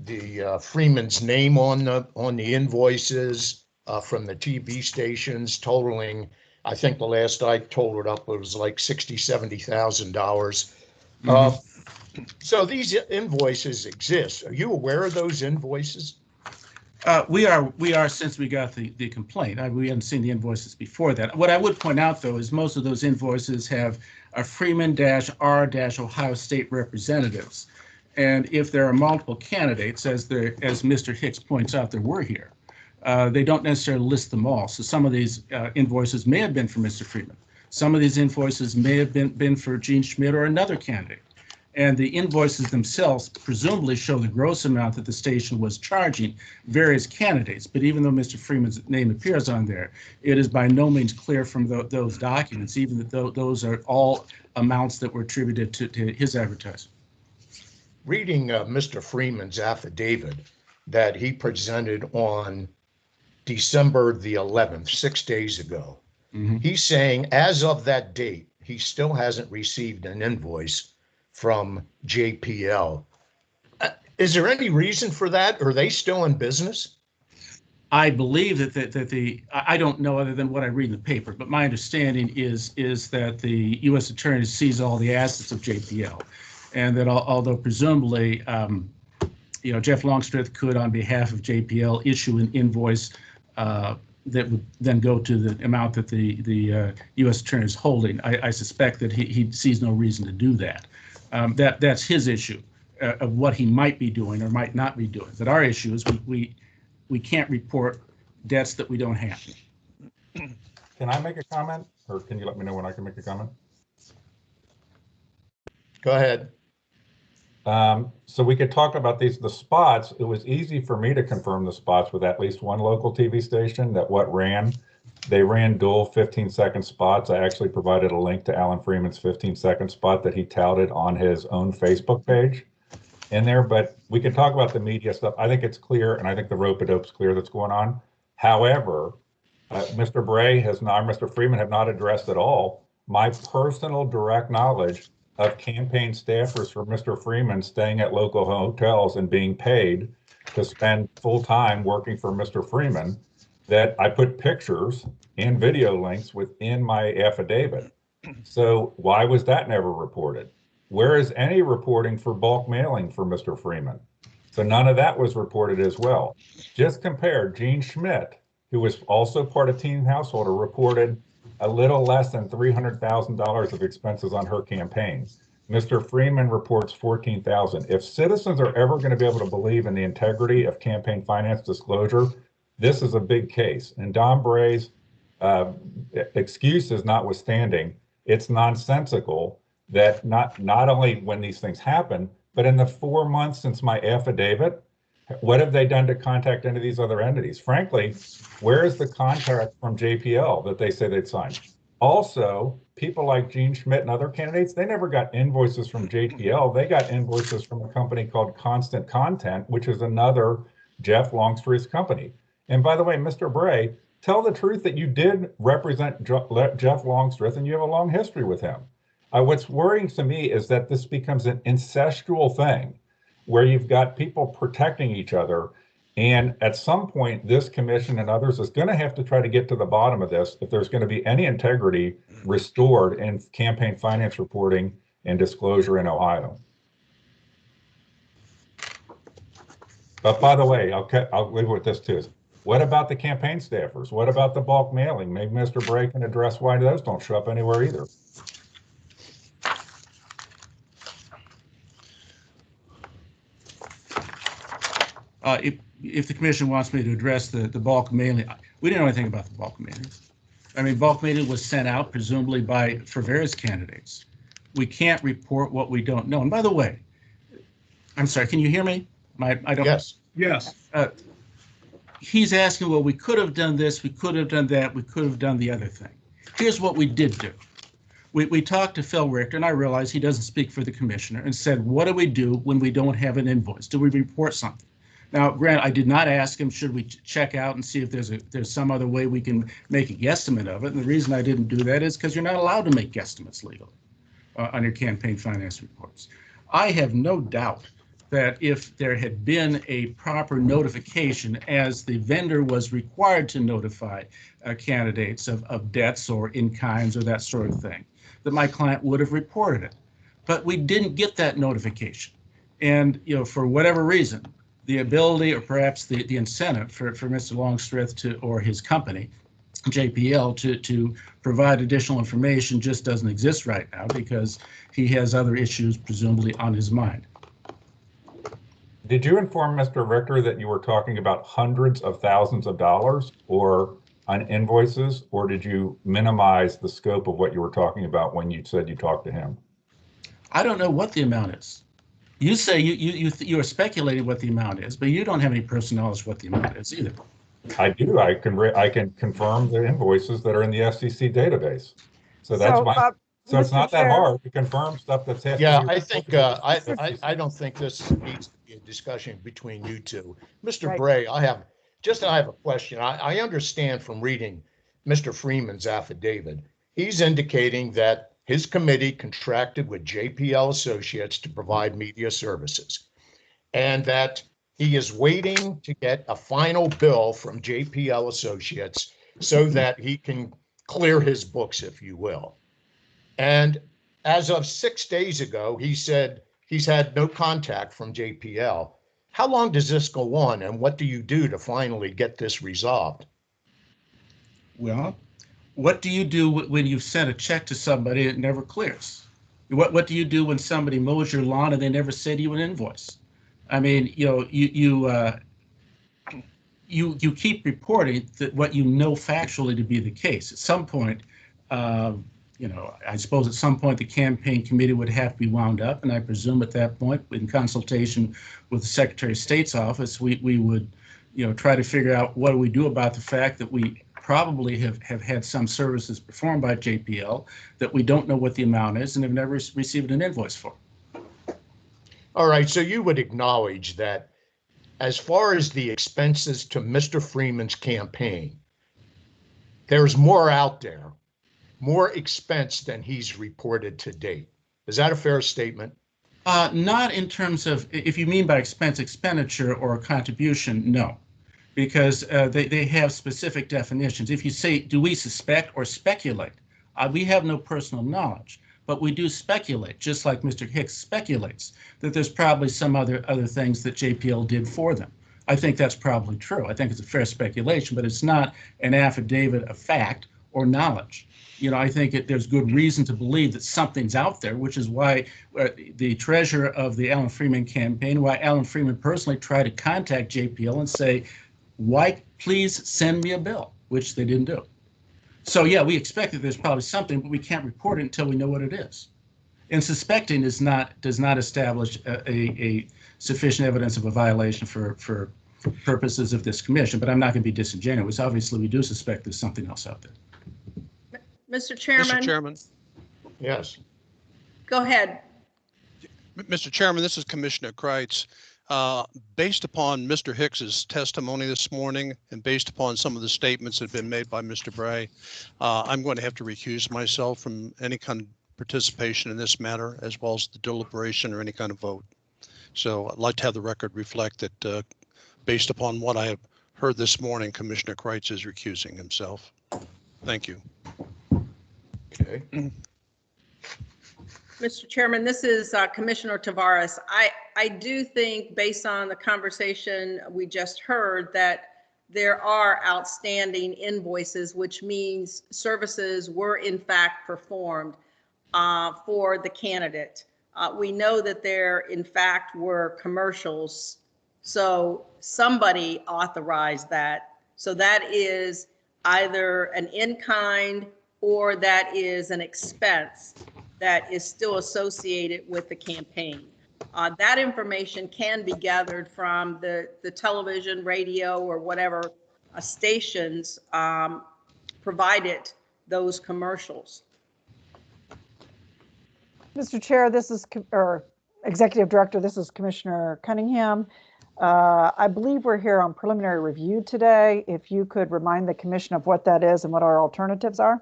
the Freeman's name on the invoices from the TV stations totaling, I think the last I totaled up, it was like $60,000-$70,000. So these invoices exist. Are you aware of those invoices? We are since we got the complaint. We haven't seen the invoices before that. What I would point out, though, is most of those invoices have a Freeman-R-Ohio State representatives. And if there are multiple candidates, as Mr. Hicks points out, there were here, they don't necessarily list them all. So some of these invoices may have been for Mr. Freeman. Some of these invoices may have been for Gene Schmidt or another candidate. And the invoices themselves presumably show the gross amount that the station was charging various candidates. But even though Mr. Freeman's name appears on there, it is by no means clear from those documents, even that those are all amounts that were attributed to his advertising. Reading Mr. Freeman's affidavit that he presented on December the 11th, 6 days ago, he's saying as of that date, he still hasn't received an invoice from JPL. Is there any reason for that? Are they still in business? I believe that I don't know other than what I read in the paper, but my understanding is that the U.S. Attorney sees all the assets of JPL, and that although presumably, Jeff Longstreth could, on behalf of JPL, issue an invoice that would then go to the amount that the U.S. Attorney is holding. I suspect that he sees no reason to do that. That's his issue of what he might be doing or might not be doing. But our issue is we can't report debts that we don't have. Can I make a comment, or can you let me know when I can make a comment? Go ahead. So we could talk about the spots. It was easy for me to confirm the spots with at least one local TV station they ran dual 15-second spots. I actually provided a link to Alan Freeman's 15-second spot that he touted on his own Facebook page in there, but we can talk about the media stuff. I think it's clear, and I think the rope-a-dope's clear that's going on. However, Mr. Bray Mr. Freeman have not addressed at all my personal direct knowledge of campaign staffers for Mr. Freeman staying at local hotels and being paid to spend full time working for Mr. Freeman, that I put pictures and video links within my affidavit. So why was that never reported? Where is any reporting for bulk mailing for Mr. Freeman? So none of that was reported as well. Just compare, Jean Schmidt, who was also part of Team Householder, reported a little less than $300,000 of expenses on her campaign. Mr. Freeman reports $14,000. If citizens are ever going to be able to believe in the integrity of campaign finance disclosure, this is a big case. And Don Bray's excuses notwithstanding, it's nonsensical that not only when these things happen, but in the 4 months since my affidavit, what have they done to contact any of these other entities? Frankly, where is the contract from JPL that they say they'd signed? Also, people like Jean Schmidt and other candidates, they never got invoices from JPL. They got invoices from a company called Constant Content, which is another Jeff Longstreth's company. And by the way, Mr. Bray, tell the truth that you did represent Jeff Longstreth and you have a long history with him. What's worrying to me is that this becomes an incestual thing where you've got people protecting each other. And at some point, this commission and others is going to have to try to get to the bottom of this if there's going to be any integrity restored in campaign finance reporting and disclosure in Ohio. But by the way, I'll leave it with this too. What about the campaign staffers? What about the bulk mailing? Maybe Mr. Bray can address why those don't show up anywhere either. If the commission wants me to address the bulk mailing, we didn't know anything about the bulk mailing. I mean, bulk mailing was sent out presumably for various candidates. We can't report what we don't know. And by the way, I'm sorry, can you hear me? I don't. Yes. Yes. He's asking, well, we could have done this, we could have done that, we could have done the other thing. Here's what we did do. We talked to Phil Richter, and I realized he doesn't speak for the commissioner, and said, what do we do when we don't have an invoice? Do we report something? Now, Grant, I did not ask him, should we check out and see if there's some other way we can make a guesstimate of it? And the reason I didn't do that is because you're not allowed to make guesstimates legally on your campaign finance reports. I have no doubt that if there had been a proper notification, as the vendor was required to notify candidates of debts or in-kinds or that sort of thing, that my client would have reported it. But we didn't get that notification. And for whatever reason, the ability or perhaps the incentive for Mr. Longstreth or his company, JPL, to provide additional information just doesn't exist right now because he has other issues presumably on his mind. Did you inform Mr. Richter that you were talking about hundreds of thousands of dollars or on invoices, or did you minimize the scope of what you were talking about when you said you talked to him? I don't know what the amount is. You say you are speculating what the amount is, but you don't have any personal knowledge what the amount is either. I do. I can confirm the invoices that are in the FCC database. So that's so it's not that hard to confirm stuff that's happening. Yeah, I think I don't think this needs to be a discussion between you two. Mr. Right. Bray, I have a question. I understand from reading Mr. Freeman's affidavit, he's indicating that his committee contracted with JPL Associates to provide media services, and that He is waiting to get a final bill from JPL Associates so that he can clear his books, if you will. And as of 6 days ago, he said he's had no contact from JPL. How long does this go on, and what do you do to finally get this resolved? Well, what do you do when you've sent a check to somebody and it never clears? What do you do when somebody mows your lawn and they never send you an invoice? I mean, you know, you keep reporting that what you know factually to be the case. At some point, you know, I suppose at some point the campaign committee would have to be wound up, and I presume at that point, in consultation with the Secretary of State's office, we would, you know, try to figure out what do we do about the fact that we probably have had some services performed by JPL that we don't know what the amount is and have never received an invoice for. All right, so you would acknowledge that as far as the expenses to Mr. Freeman's campaign, there's more out there, more expense than he's reported to date. Is that a fair statement? Not in terms of, if you mean by expenditure or contribution, no, because they have specific definitions. If you say, do we suspect or speculate? We have no personal knowledge. But we do speculate, just like Mr. Hicks speculates, that there's probably some other things that JPL did for them. I think that's probably true. I think it's a fair speculation, but it's not an affidavit of fact or knowledge. You know, I think there's good reason to believe that something's out there, which is why the treasurer of the Alan Freeman campaign, why Alan Freeman personally tried to contact JPL and say, why please send me a bill, which they didn't do. So yeah, we expect that there's probably something, but we can't report it until we know what it is. And suspecting does not establish a sufficient evidence of a violation for purposes of this commission. But I'm not going to be disingenuous. Obviously, we do suspect there's something else out there. Mr. Chairman. Mr. Chairman. Yes. Go ahead. Mr. Chairman, this is Commissioner Kreitz. Based upon Mr. Hicks's testimony this morning and based upon some of the statements that have been made by Mr. Bray, I'm going to have to recuse myself from any kind of participation in this matter, as well as the deliberation or any kind of vote. So I'd like to have the record reflect that based upon what I have heard this morning, Commissioner Kreitz is recusing himself. Thank you. Okay. Mr. Chairman, this is Commissioner Tavares. I do think, based on the conversation we just heard, that there are outstanding invoices, which means services were in fact performed for the candidate. We know that there in fact were commercials, so somebody authorized that. So that is either an in-kind or that is an expense that is still associated with the campaign. That information can be gathered from the television, radio, or whatever stations provided those commercials. Mr. Chair, this is, or Executive Director, this is Commissioner Cunningham. I believe we're here on preliminary review today. If you could remind the commission of what that is and what our alternatives are.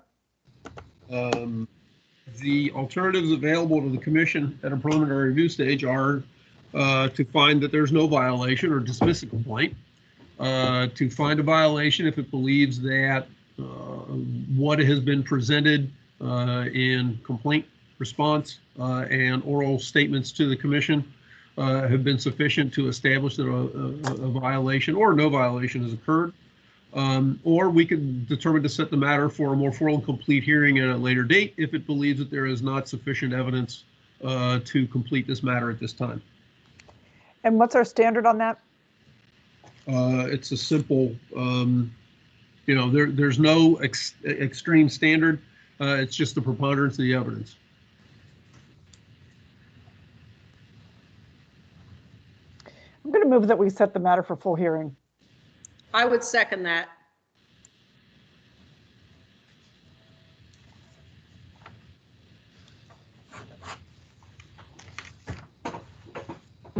The alternatives available to the commission at a preliminary review stage are to find that there's no violation or dismiss a complaint, to find a violation if it believes that what has been presented in complaint response and oral statements to the commission have been sufficient to establish that a violation or no violation has occurred. Or we could determine to set the matter for a more full and complete hearing at a later date if it believes that there is not sufficient evidence to complete this matter at this time. And what's our standard on that? It's a simple, you know, there's no extreme standard. It's just the preponderance of the evidence. I'm going to move that we set the matter for full hearing. I would second that.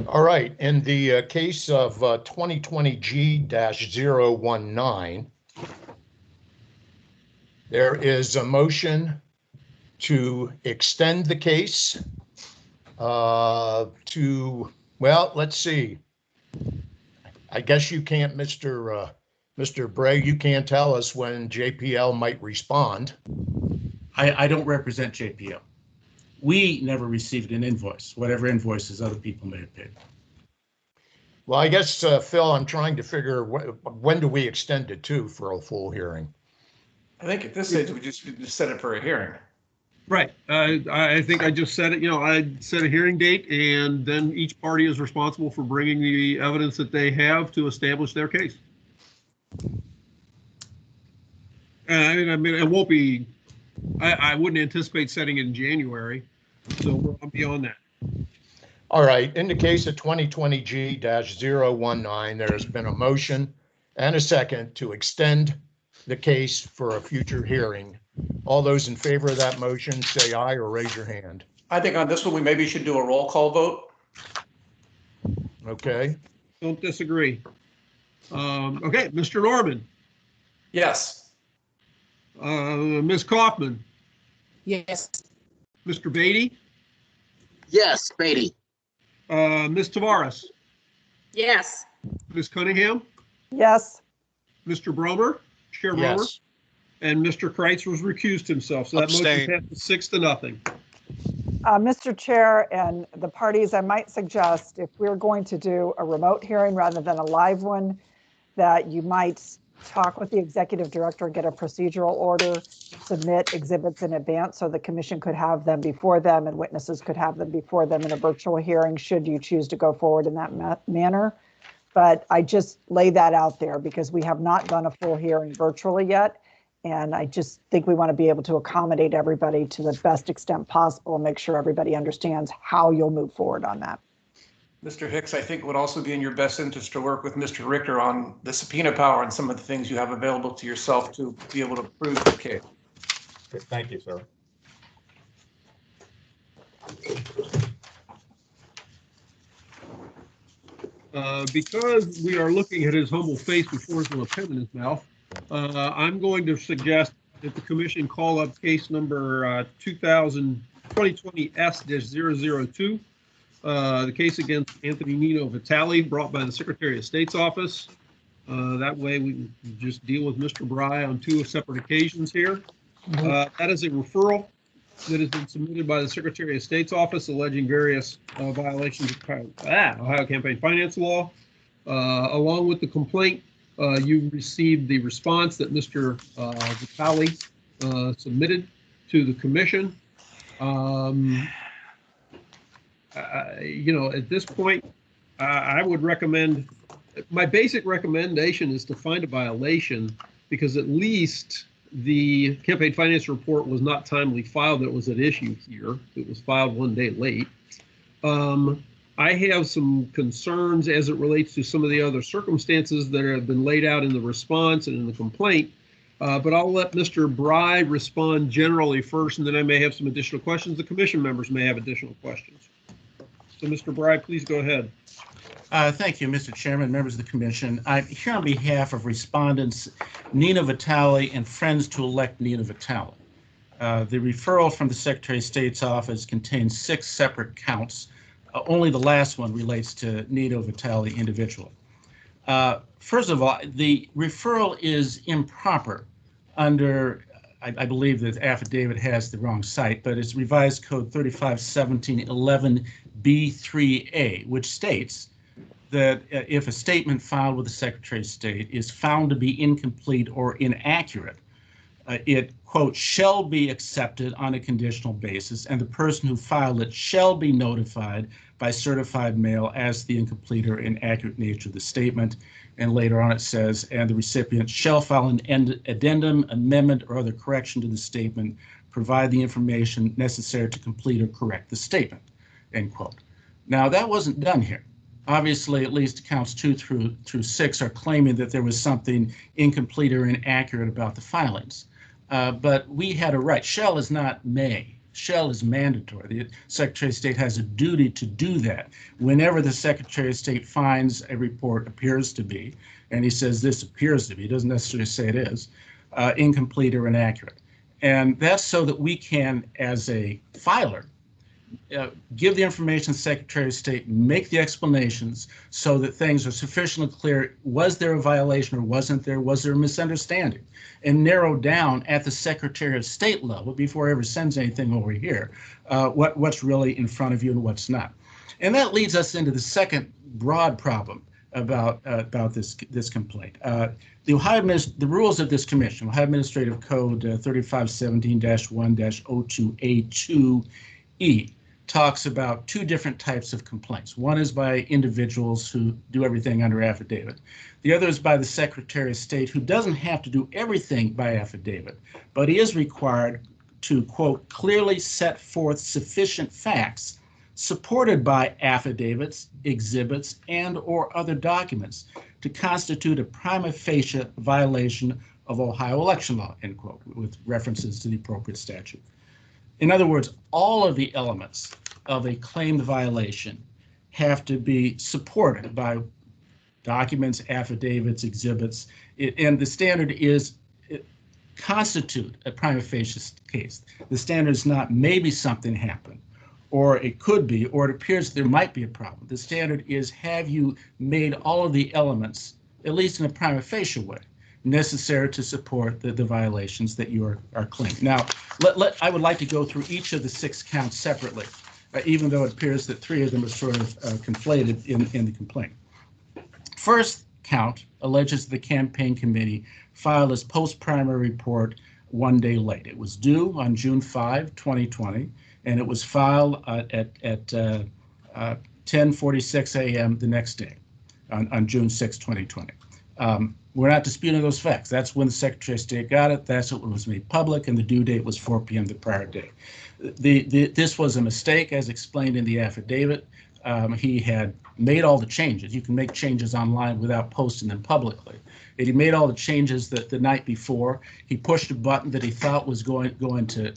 All right. In the case of 2020G-019, there is a motion to extend the case to, well, let's see. I guess you can't, Mr. Bray, you can't tell us when JPL might respond. I don't represent JPL. We never received an invoice, whatever invoices other people may have paid. Well, I guess, Phil, I'm trying to figure when do we extend it to for a full hearing? I think at this stage, we just set it for a hearing. Right. I think I just said it, I set a hearing date, and then each party is responsible for bringing the evidence that they have to establish their case. I mean, it won't be, I wouldn't anticipate setting it in January, so we're beyond that. All right, in the case of 2020G-019, there's been a motion and a second to extend the case for a future hearing. All those in favor of that motion, say aye or raise your hand. I think on this one, we maybe should do a roll call vote. Okay. Don't disagree. Okay, Mr. Norman. Yes. Ms. Kaufman. Yes. Mr. Beatty. Yes, Beatty. Ms. Tavares. Yes. Ms. Cunningham. Yes. Mr. Bromer. Chair Bromer. Yes. And Mr. Kreitz was recused himself, so that Abstain. motion passes 6-0. Mr. Chair and the parties, I might suggest if we're going to do a remote hearing rather than a live one, that you might talk with the executive director, get a procedural order, submit exhibits in advance so the commission could have them before them and witnesses could have them before them in a virtual hearing should you choose to go forward in that manner. But I just lay that out there because we have not done a full hearing virtually yet. And I just think we want to be able to accommodate everybody to the best extent possible and make sure everybody understands how you'll move forward on that. Mr. Hicks, I think it would also be in your best interest to work with Mr. Richter on the subpoena power and some of the things you have available to yourself to be able to prove the case. Okay, thank you, sir. Because we are looking at his humble face before he's with a pen in his mouth, I'm going to suggest that the commission call up case number 2020S-002, the case against Anthony Nino Vitale brought by the Secretary of State's office. That way we can just deal with Mr. Bry on 2 separate occasions here. That is a referral that has been submitted by the Secretary of State's office alleging various violations of Ohio campaign finance law. Along with the complaint, you received the response that Mr. Vitale submitted to the commission. At this point, I would recommend, my basic recommendation is to find a violation because at least the campaign finance report was not timely filed. That was at issue here. It was filed 1 day late. I have some concerns as it relates to some of the other circumstances that have been laid out in the response and in the complaint, but I'll let Mr. Bry respond generally first, and then I may have some additional questions. The commission members may have additional questions. So Mr. Bry, please go ahead. Thank you, Mr. Chairman, members of the commission. I'm here on behalf of respondents Nino Vitale and friends to elect Nino Vitale. The referral from the Secretary of State's office contains 6 separate counts. Only the last one relates to Nino Vitale individually. First of all, the referral is improper under, I believe the affidavit has the wrong site, but it's revised code 351711B3A, which states that if a statement filed with the Secretary of State is found to be incomplete or inaccurate, it, quote, shall be accepted on a conditional basis, and the person who filed it shall be notified by certified mail as to the incomplete or inaccurate nature of the statement. And later on it says, and the recipient shall file an addendum, amendment, or other correction to the statement, provide the information necessary to complete or correct the statement, end quote. Now, that wasn't done here. Obviously, at least counts 2 through 6 are claiming that there was something incomplete or inaccurate about the filings. But we had a right. Shall is not may. Shall is mandatory. The Secretary of State has a duty to do that. Whenever the Secretary of State finds a report appears to be, and he says this appears to be, he doesn't necessarily say it is, incomplete or inaccurate. And that's so that we can, as a filer, give the information to the Secretary of State, make the explanations so that things are sufficiently clear. Was there a violation or wasn't there? Was there a misunderstanding? And narrow down at the Secretary of State level before he ever sends anything over here, what's really in front of you and what's not. And that leads us into the second broad problem about this complaint. The rules of this commission, Ohio Administrative Code 3517-1-02A2E, talks about two different types of complaints. One is by individuals who do everything under affidavit. The other is by the Secretary of State, who doesn't have to do everything by affidavit, but he is required to, quote, clearly set forth sufficient facts supported by affidavits, exhibits, and or other documents to constitute a prima facie violation of Ohio election law, end quote, with references to the appropriate statute. In other words, all of the elements of a claimed violation have to be supported by documents, affidavits, exhibits, and the standard is constitute a prima facie case. The standard is not maybe something happened, or it could be, or it appears there might be a problem. The standard is, have you made all of the elements, at least in a prima facie way, necessary to support the violations that you are claiming. Now, I would like to go through each of the 6 counts separately, even though it appears that 3 of them are sort of conflated in the complaint. First count alleges the campaign committee filed its post-primary report 1 day late. It was due on June 5, 2020, and it was filed at 10:46 a.m. the next day on June 6, 2020. We're not disputing those facts. That's when the Secretary of State got it. That's what was made public, and the due date was 4 p.m. the prior day. This was a mistake, as explained in the affidavit. He had made all the changes. You can make changes online without posting them publicly. And he made all the changes the night before. He pushed a button that he thought was going to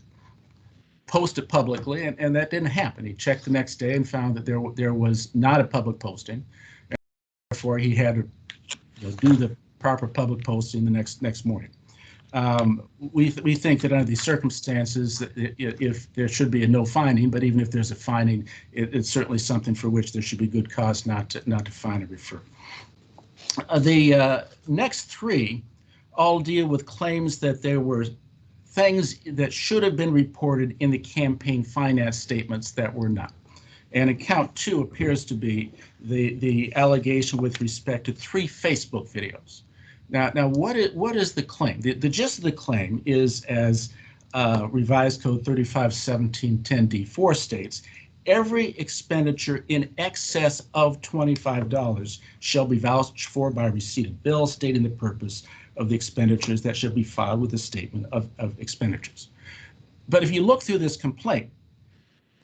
post it publicly, and that didn't happen. He checked the next day and found that there was not a public posting. And therefore, he had to do the proper public posting the next morning. We think that under these circumstances, if there should be a no finding, but even if there's a finding, it's certainly something for which there should be good cause not to find and refer. The next 3 all deal with claims that there were things that should have been reported in the campaign finance statements that were not. And in count 2 appears to be the allegation with respect to 3 Facebook videos. Now, what is the claim? The gist of the claim is, as Revised Code 3517-10D4 states, every expenditure in excess of $25 shall be vouched for by receipt of bills stating the purpose of the expenditures that should be filed with a statement of expenditures. But if you look through this complaint,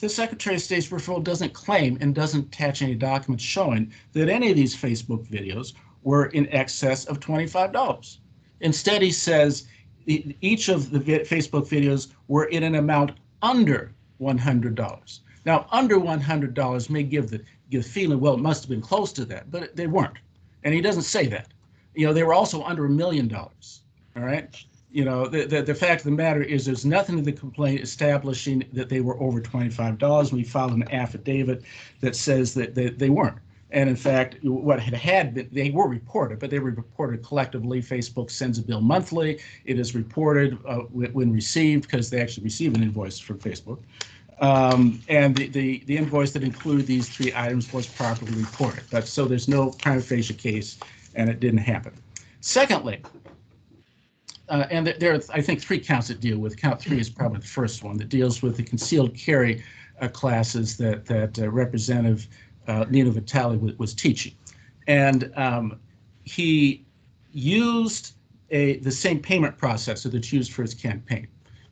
the Secretary of State's referral doesn't claim and doesn't attach any documents showing that any of these Facebook videos were in excess of $25. Instead, he says each of the Facebook videos were in an amount under $100. Now, under $100 may give the feeling, well, it must have been close to that, but they weren't. And he doesn't say that. They were also under $1 million. All right. The fact of the matter is there's nothing in the complaint establishing that they were over $25. We filed an affidavit that says that they weren't. And in fact, what had been, they were reported, but they were reported collectively. Facebook sends a bill monthly. It is reported when received, because they actually receive an invoice from Facebook. And the invoice that included these 3 items was properly reported. But so there's no prima facie case, and it didn't happen. Secondly, and there are, I think, 3 counts that deal with. Count 3 is probably the first one that deals with the concealed carry classes that Representative Nino Vitale was teaching. And he used the same payment processor that's used for his campaign.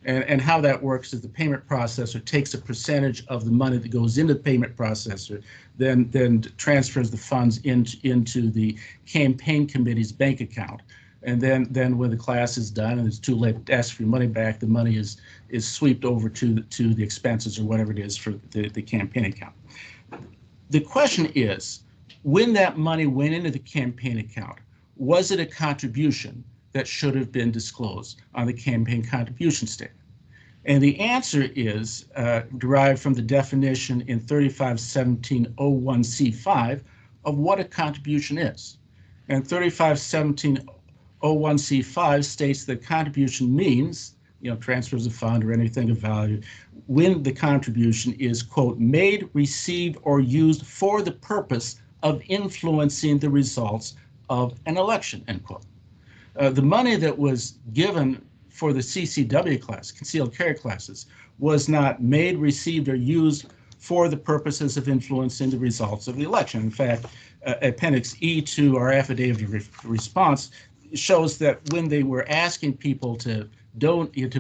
And how that works is the payment processor takes a percentage of the money that goes into the payment processor, then transfers the funds into the campaign committee's bank account. And then when the class is done and it's too late to ask for your money back, the money is swept over to the expenses or whatever it is for the campaign account. The question is, when that money went into the campaign account, was it a contribution that should have been disclosed on the campaign contribution statement? And the answer is derived from the definition in 351701C5 of what a contribution is. And 351701C5 states that contribution means, transfers of fund or anything of value, when the contribution is, quote, made, received, or used for the purpose of influencing the results of an election, end quote. The money that was given for the CCW class, concealed carry classes, was not made, received, or used for the purposes of influencing the results of the election. In fact, Appendix E to our affidavit of response shows that when they were asking people to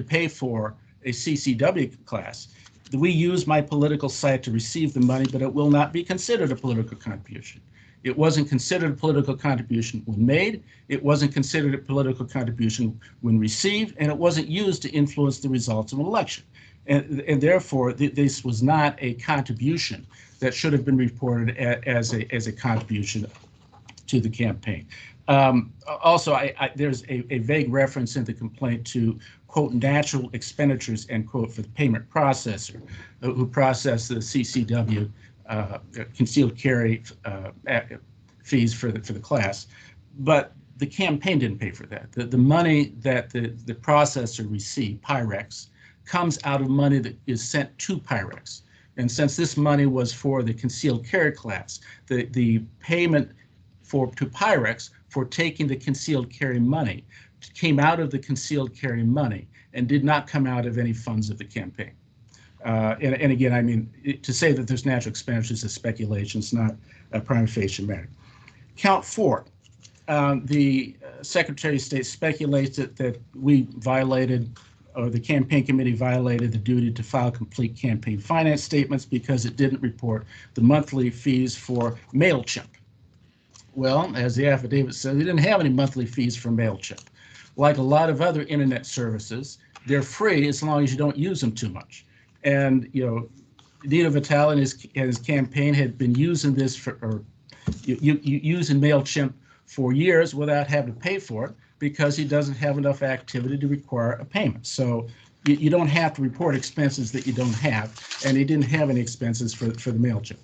pay for a CCW class, we use my political site to receive the money, but it will not be considered a political contribution. It wasn't considered a political contribution when made, it wasn't considered a political contribution when received, and it wasn't used to influence the results of an election. And therefore, this was not a contribution that should have been reported as a contribution to the campaign. Also, there's a vague reference in the complaint to, quote, natural expenditures, end quote, for the payment processor who processed the CCW concealed carry fees for the class. But the campaign didn't pay for that. The money that the processor received, Pyrex, comes out of money that is sent to Pyrex. And since this money was for the concealed carry class, the payment to Pyrex for taking the concealed carry money came out of the concealed carry money and did not come out of any funds of the campaign. And again, I mean, to say that there's natural expenditures is speculation. It's not a prima facie matter. Count 4. The Secretary of State speculates that we violated, or the campaign committee violated, the duty to file complete campaign finance statements because it didn't report the monthly fees for MailChimp. Well, as the affidavit says, they didn't have any monthly fees for MailChimp. Like a lot of other internet services, they're free as long as you don't use them too much. And, Nino Vitale and his campaign had been using this using MailChimp for years without having to pay for it because he doesn't have enough activity to require a payment. So you don't have to report expenses that you don't have, and he didn't have any expenses for the MailChimp.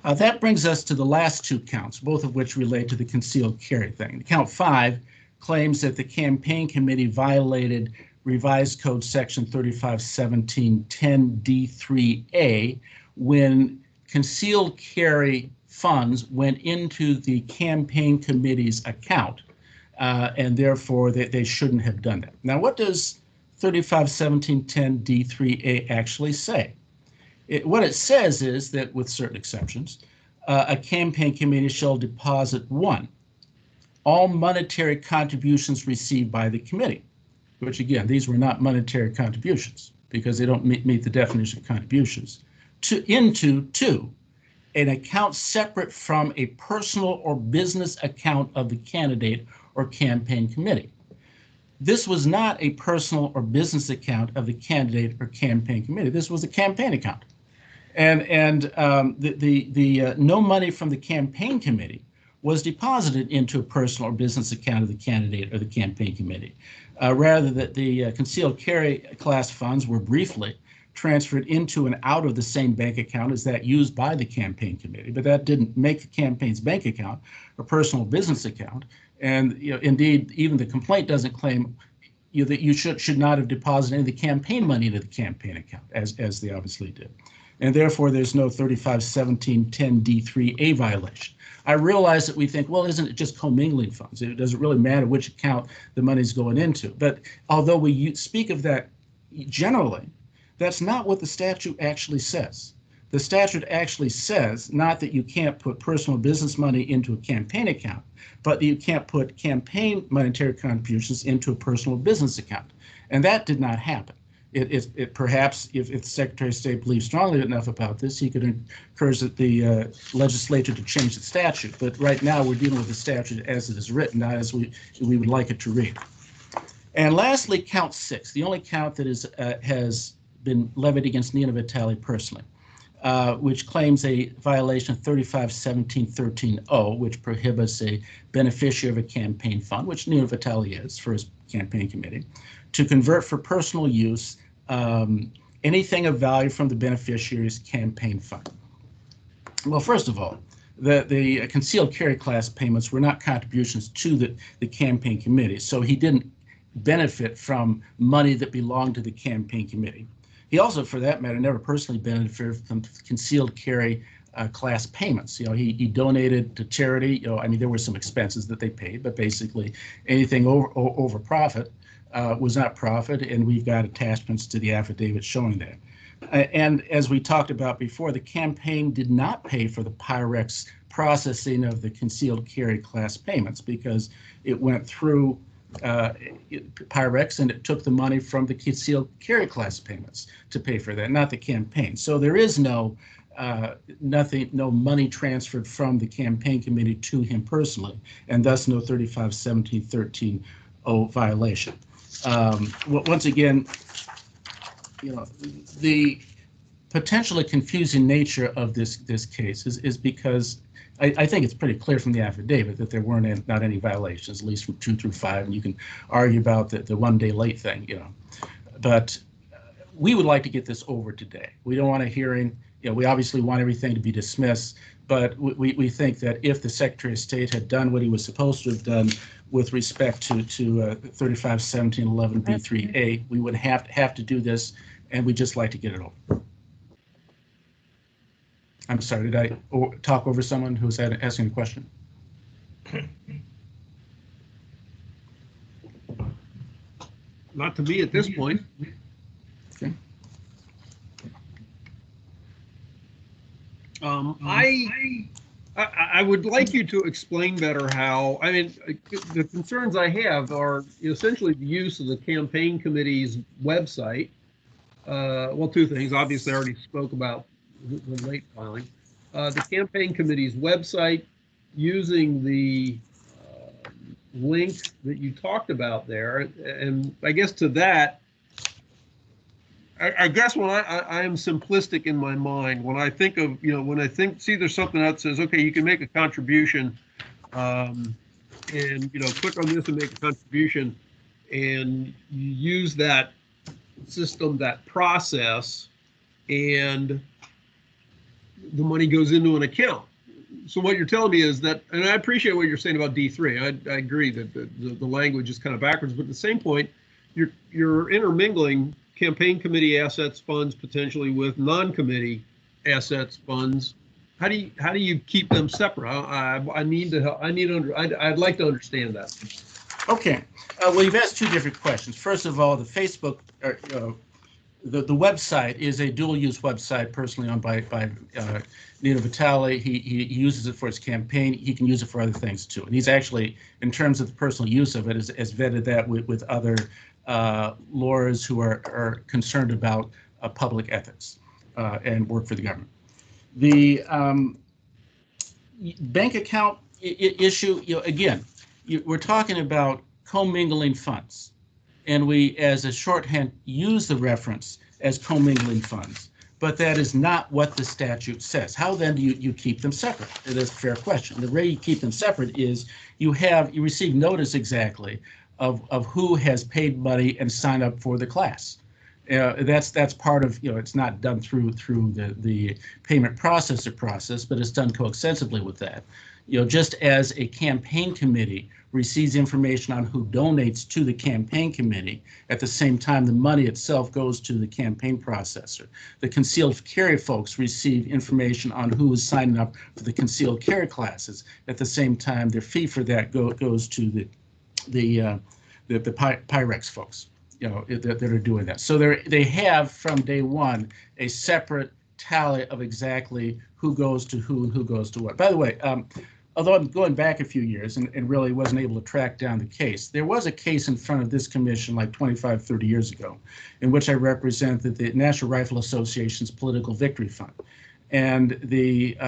That brings us to the last two counts, both of which relate to the concealed carry thing. Count 5 claims that the campaign committee violated Revised Code Section 351710D3A when concealed carry funds went into the campaign committee's account, and therefore they shouldn't have done that. Now, what does 351710D3A actually say? What it says is that, with certain exceptions, a campaign committee shall deposit 1, all monetary contributions received by the committee, which again, these were not monetary contributions because they don't meet the definition of contributions, into 2, an account separate from a personal or business account of the candidate or campaign committee. This was not a personal or business account of the candidate or campaign committee. This was a campaign account. And no money from the campaign committee was deposited into a personal or business account of the candidate or the campaign committee. Rather, that the concealed carry class funds were briefly transferred into and out of the same bank account as that used by the campaign committee, but that didn't make the campaign's bank account a personal business account. And indeed, even the complaint doesn't claim that you should not have deposited any of the campaign money into the campaign account, as they obviously did. And therefore, there's no 351710D3A violation. I realize that we think, well, isn't it just commingling funds? It doesn't really matter which account the money's going into. But although we speak of that generally, that's not what the statute actually says. The statute actually says not that you can't put personal business money into a campaign account, but that you can't put campaign monetary contributions into a personal business account. And that did not happen. It perhaps, if the Secretary of State believes strongly enough about this, he could encourage the legislature to change the statute. But right now, we're dealing with the statute as it is written, not as we would like it to read. And lastly, count 6, the only count that has been levied against Nino Vitale personally, which claims a violation of 351713.0, which prohibits a beneficiary of a campaign fund, which Nino Vitale is for his campaign committee, to convert for personal use anything of value from the beneficiary's campaign fund. Well, first of all, the concealed carry class payments were not contributions to the campaign committee, so he didn't benefit from money that belonged to the campaign committee. He also, for that matter, never personally benefited from concealed carry class payments. He donated to charity. I mean, there were some expenses that they paid, but basically anything over profit was not profit, and we've got attachments to the affidavit showing that. And as we talked about before, the campaign did not pay for the Pyrex processing of the concealed carry class payments because it went through Pyrex and it took the money from the concealed carry class payments to pay for that, not the campaign. So there is no money transferred from the campaign committee to him personally, and thus no 35-17-13-0 violation. Once again, the potentially confusing nature of this case is because I think it's pretty clear from the affidavit that there weren't not any violations, at least from 2 through 5, and you can argue about the 1 day late thing, But we would like to get this over today. We don't want a hearing. We obviously want everything to be dismissed, but we think that if the Secretary of State had done what he was supposed to have done with respect to 35-17-11-B3A, we would have to do this, and we'd just like to get it over. I'm sorry, did I talk over someone who was asking a question? Not to me at this point. Okay. I would like you to explain better how, I mean, the concerns I have are essentially the use of the campaign committee's website. Well, 2 things. Obviously, I already spoke about the late filing. The campaign committee's website, using the link that you talked about there. And I guess to that, I guess when I am simplistic in my mind, when I think of, see there's something that says, okay, you can make a contribution and, click on this and make a contribution, and you use that system, that process, and the money goes into an account. So what you're telling me is that, and I appreciate what you're saying about D3. I agree that the language is kind of backwards, but at the same point, you're intermingling campaign committee assets funds potentially with non-committee assets funds. How do you keep them separate? I'd like to understand that. Okay. Well, you've asked 2 different questions. First of all, the Facebook, the website is a dual-use website personally owned by Nino Vitale. He uses it for his campaign. He can use it for other things too. And he's actually, in terms of the personal use of it, has vetted that with other lawyers who are concerned about public ethics and work for the government. The bank account issue, again, we're talking about commingling funds, and we, as a shorthand, use the reference as commingling funds, but that is not what the statute says. How then do you keep them separate? It is a fair question. The way you keep them separate is you receive notice exactly of who has paid money and signed up for the class. That's part of, it's not done through the payment processor process, but it's done coextensively with that. Just as a campaign committee receives information on who donates to the campaign committee, at the same time the money itself goes to the campaign processor. The concealed carry folks receive information on who is signing up for the concealed carry classes. At the same time, their fee for that goes to the Pyrex folks, that are doing that. So they have from day one a separate tally of exactly who goes to who and who goes to what. By the way, although I'm going back a few years and really wasn't able to track down the case, there was a case in front of this commission like 25, 30 years ago, in which I represented the National Rifle Association's Political Victory Fund. And the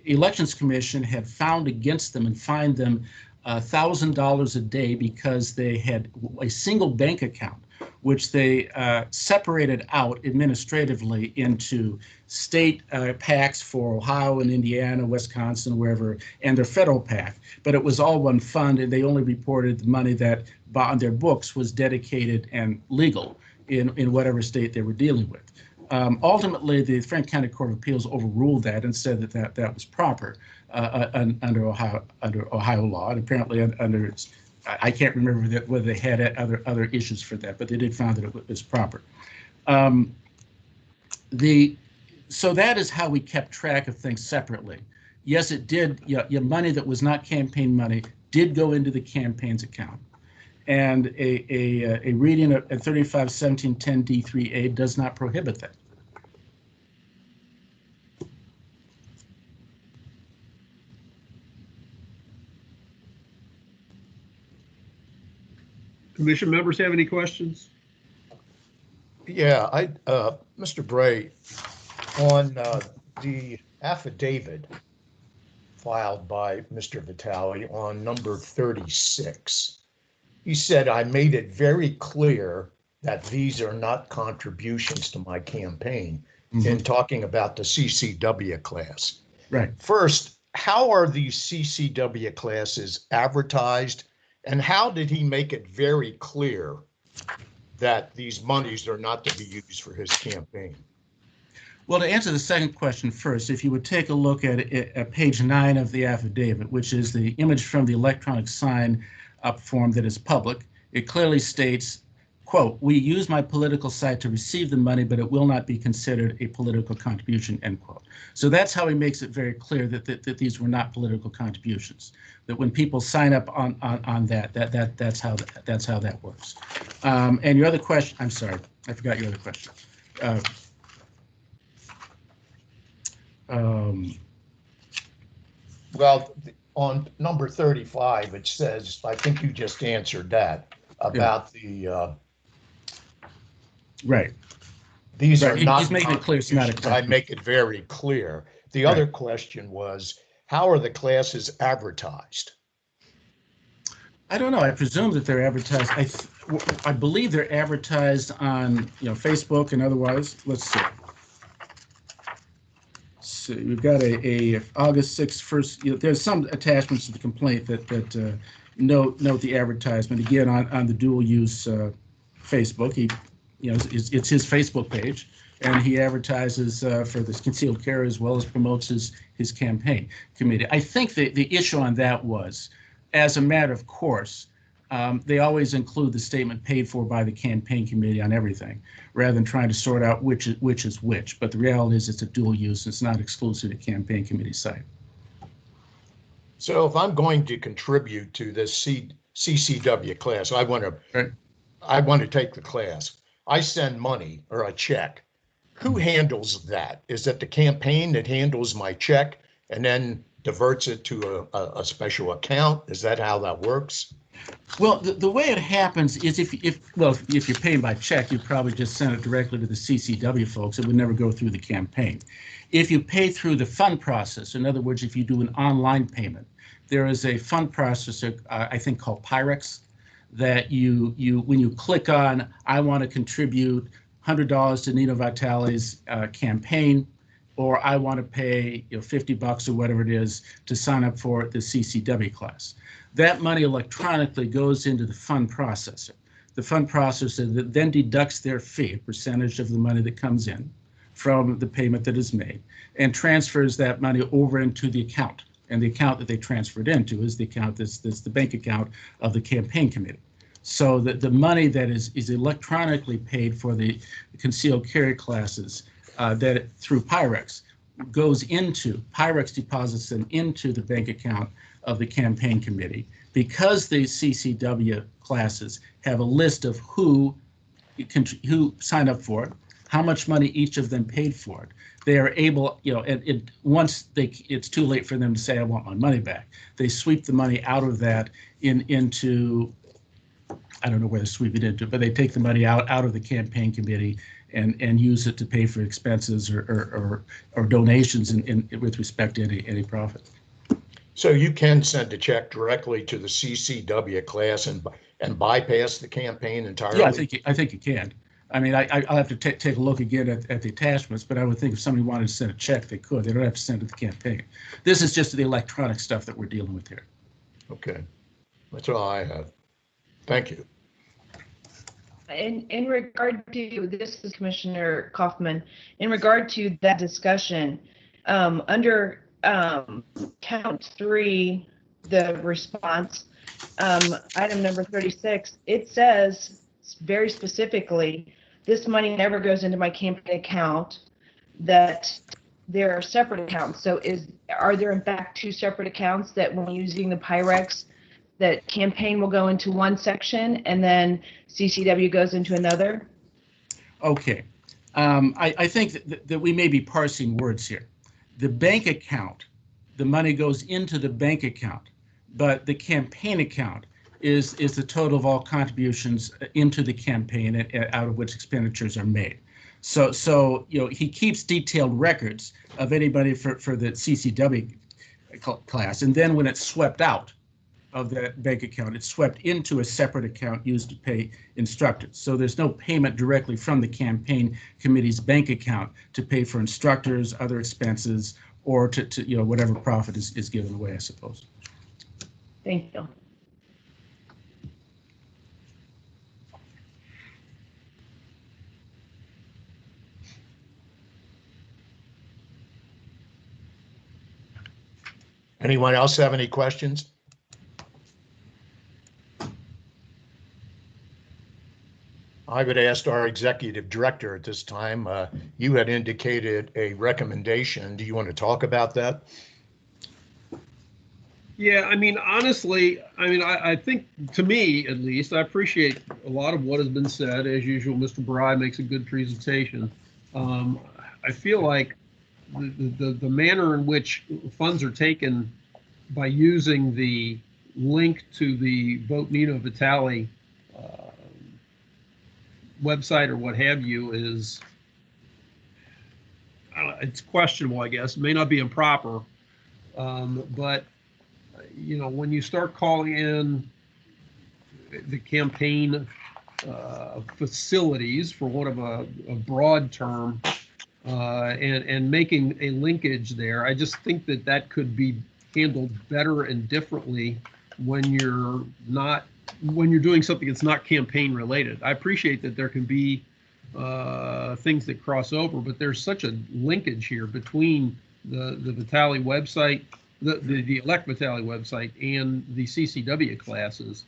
Elections Commission had found against them and fined them $1,000 a day because they had a single bank account, which they separated out administratively into state PACs for Ohio and Indiana, Wisconsin, wherever, and their federal PAC. But it was all one fund, and they only reported the money that on their books was dedicated and legal. in whatever state they were dealing with. Ultimately, the Franklin County Court of Appeals overruled that and said that was proper under Ohio law, and apparently under, I can't remember whether they had other issues for that, but they did find that it was proper. So that is how we kept track of things separately. Yes, it did. Your money that was not campaign money did go into the campaign's account, and a reading at 351710D3A does not prohibit that. Commission members have any questions? Yeah, Mr. Bray, on the affidavit filed by Mr. Vitale on number 36, he said, I made it very clear that these are not contributions to my campaign in talking about the CCW class. Right. First, how are these CCW classes advertised, and how did he make it very clear that these monies are not to be used for his campaign? Well, to answer the second question first, if you would take a look at page 9 of the affidavit, which is the image from the electronic sign up form that is public, it clearly states, quote, we use my political site to receive the money, but it will not be considered a political contribution, end quote. So that's how he makes it very clear that these were not political contributions. That when people sign up on that's how that works. And your other question, I'm sorry, I forgot your other question. Well, on number 35, it says, I think you just answered that about the. Right. These Right. are not. He's making it clear it's not a I make it very clear. The other question was, how are the classes advertised? I don't know. I presume that they're advertised. I believe they're advertised on Facebook and otherwise. Let's see. So we've got a August 6th first. There's some attachments to the complaint that note the advertisement again on the dual use Facebook. It's his Facebook page, and he advertises for this concealed carry as well as promotes his campaign committee. I think the issue on that was, as a matter of course, they always include the statement paid for by the campaign committee on everything, rather than trying to sort out which is which. But the reality is it's a dual use. It's not exclusive to campaign committee site. So if I'm going to contribute to this CCW class, I want to take the class. I send money or a check. Who handles that? Is it the campaign that handles my check and then diverts it to a special account? Is that how that works? Well, the way it happens is if you're paying by check, you'd probably just send it directly to the CCW folks. It would never go through the campaign. If you pay through the fund process, in other words, if you do an online payment, there is a fund processor, I think called Pyrex, that when you click on, I want to contribute $100 to Nino Vitale's campaign, or I want to pay $50 or whatever it is to sign up for the CCW class. That money electronically goes into the fund processor. The fund processor then deducts their fee, a percentage of the money that comes in from the payment that is made, and transfers that money over into the account. And the account that they transferred into is the account that's the bank account of the campaign committee. So the money that is electronically paid for the concealed carry classes that through Pyrex Pyrex deposits them into the bank account of the campaign committee. Because the CCW classes have a list of who signed up for it, how much money each of them paid for it, they are able, once it's too late for them to say, I want my money back, they sweep the money out of that into, I don't know where they sweep it into, but they take the money out of the campaign committee and use it to pay for expenses or donations with respect to any profit. So you can send a check directly to the CCW class and bypass the campaign entirely? Yeah, I think you can. I mean, I'll have to take a look again at the attachments, but I would think if somebody wanted to send a check, they could. They don't have to send it to the campaign. This is just the electronic stuff that we're dealing with here. Okay, that's all I have. Thank you. In regard to, this is Commissioner Kaufman, in regard to that discussion, under count 3, the response, item number 36, it says very specifically, this money never goes into my campaign account, that there are separate accounts. So are there in fact 2 separate accounts that when using the Pyrex, that campaign will go into one section and then CCW goes into another? Okay. I think that we may be parsing words here. The bank account, the money goes into the bank account, but the campaign account is the total of all contributions into the campaign out of which expenditures are made. So he keeps detailed records of anybody for the CCW class, and then when it's swept out of that bank account, it's swept into a separate account used to pay instructors. So there's no payment directly from the campaign committee's bank account to pay for instructors, other expenses, or to whatever profit is given away, I suppose. Thank you. Anyone else have any questions? I would ask our executive director at this time. You had indicated a recommendation. Do you want to talk about that? Yeah, I mean, honestly, I think, to me at least, I appreciate a lot of what has been said. As usual, Mr. Bry makes a good presentation. I feel like the manner in which funds are taken by using the link to the Vote Nino Vitale website or what have you is, it's questionable, I guess. It may not be improper, but when you start calling in the campaign facilities, for want of a broad term, and making a linkage there, I just think that could be handled better and differently when you're doing something that's not campaign related. I appreciate that there can be things that cross over, but there's such a linkage here between the Vitale website, the Elect Vitale website, and the CCW classes.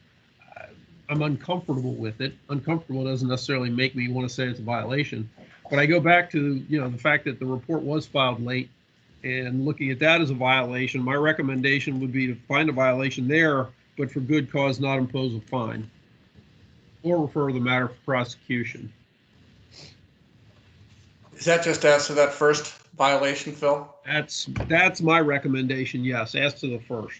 I'm uncomfortable with it. Uncomfortable doesn't necessarily make me want to say it's a violation, but I go back to the fact that the report was filed late, and looking at that as a violation, my recommendation would be to find a violation there, but for good cause, not impose a fine, or refer the matter for prosecution. Is that just as to that first violation, Phil? That's my recommendation, yes, as to the first.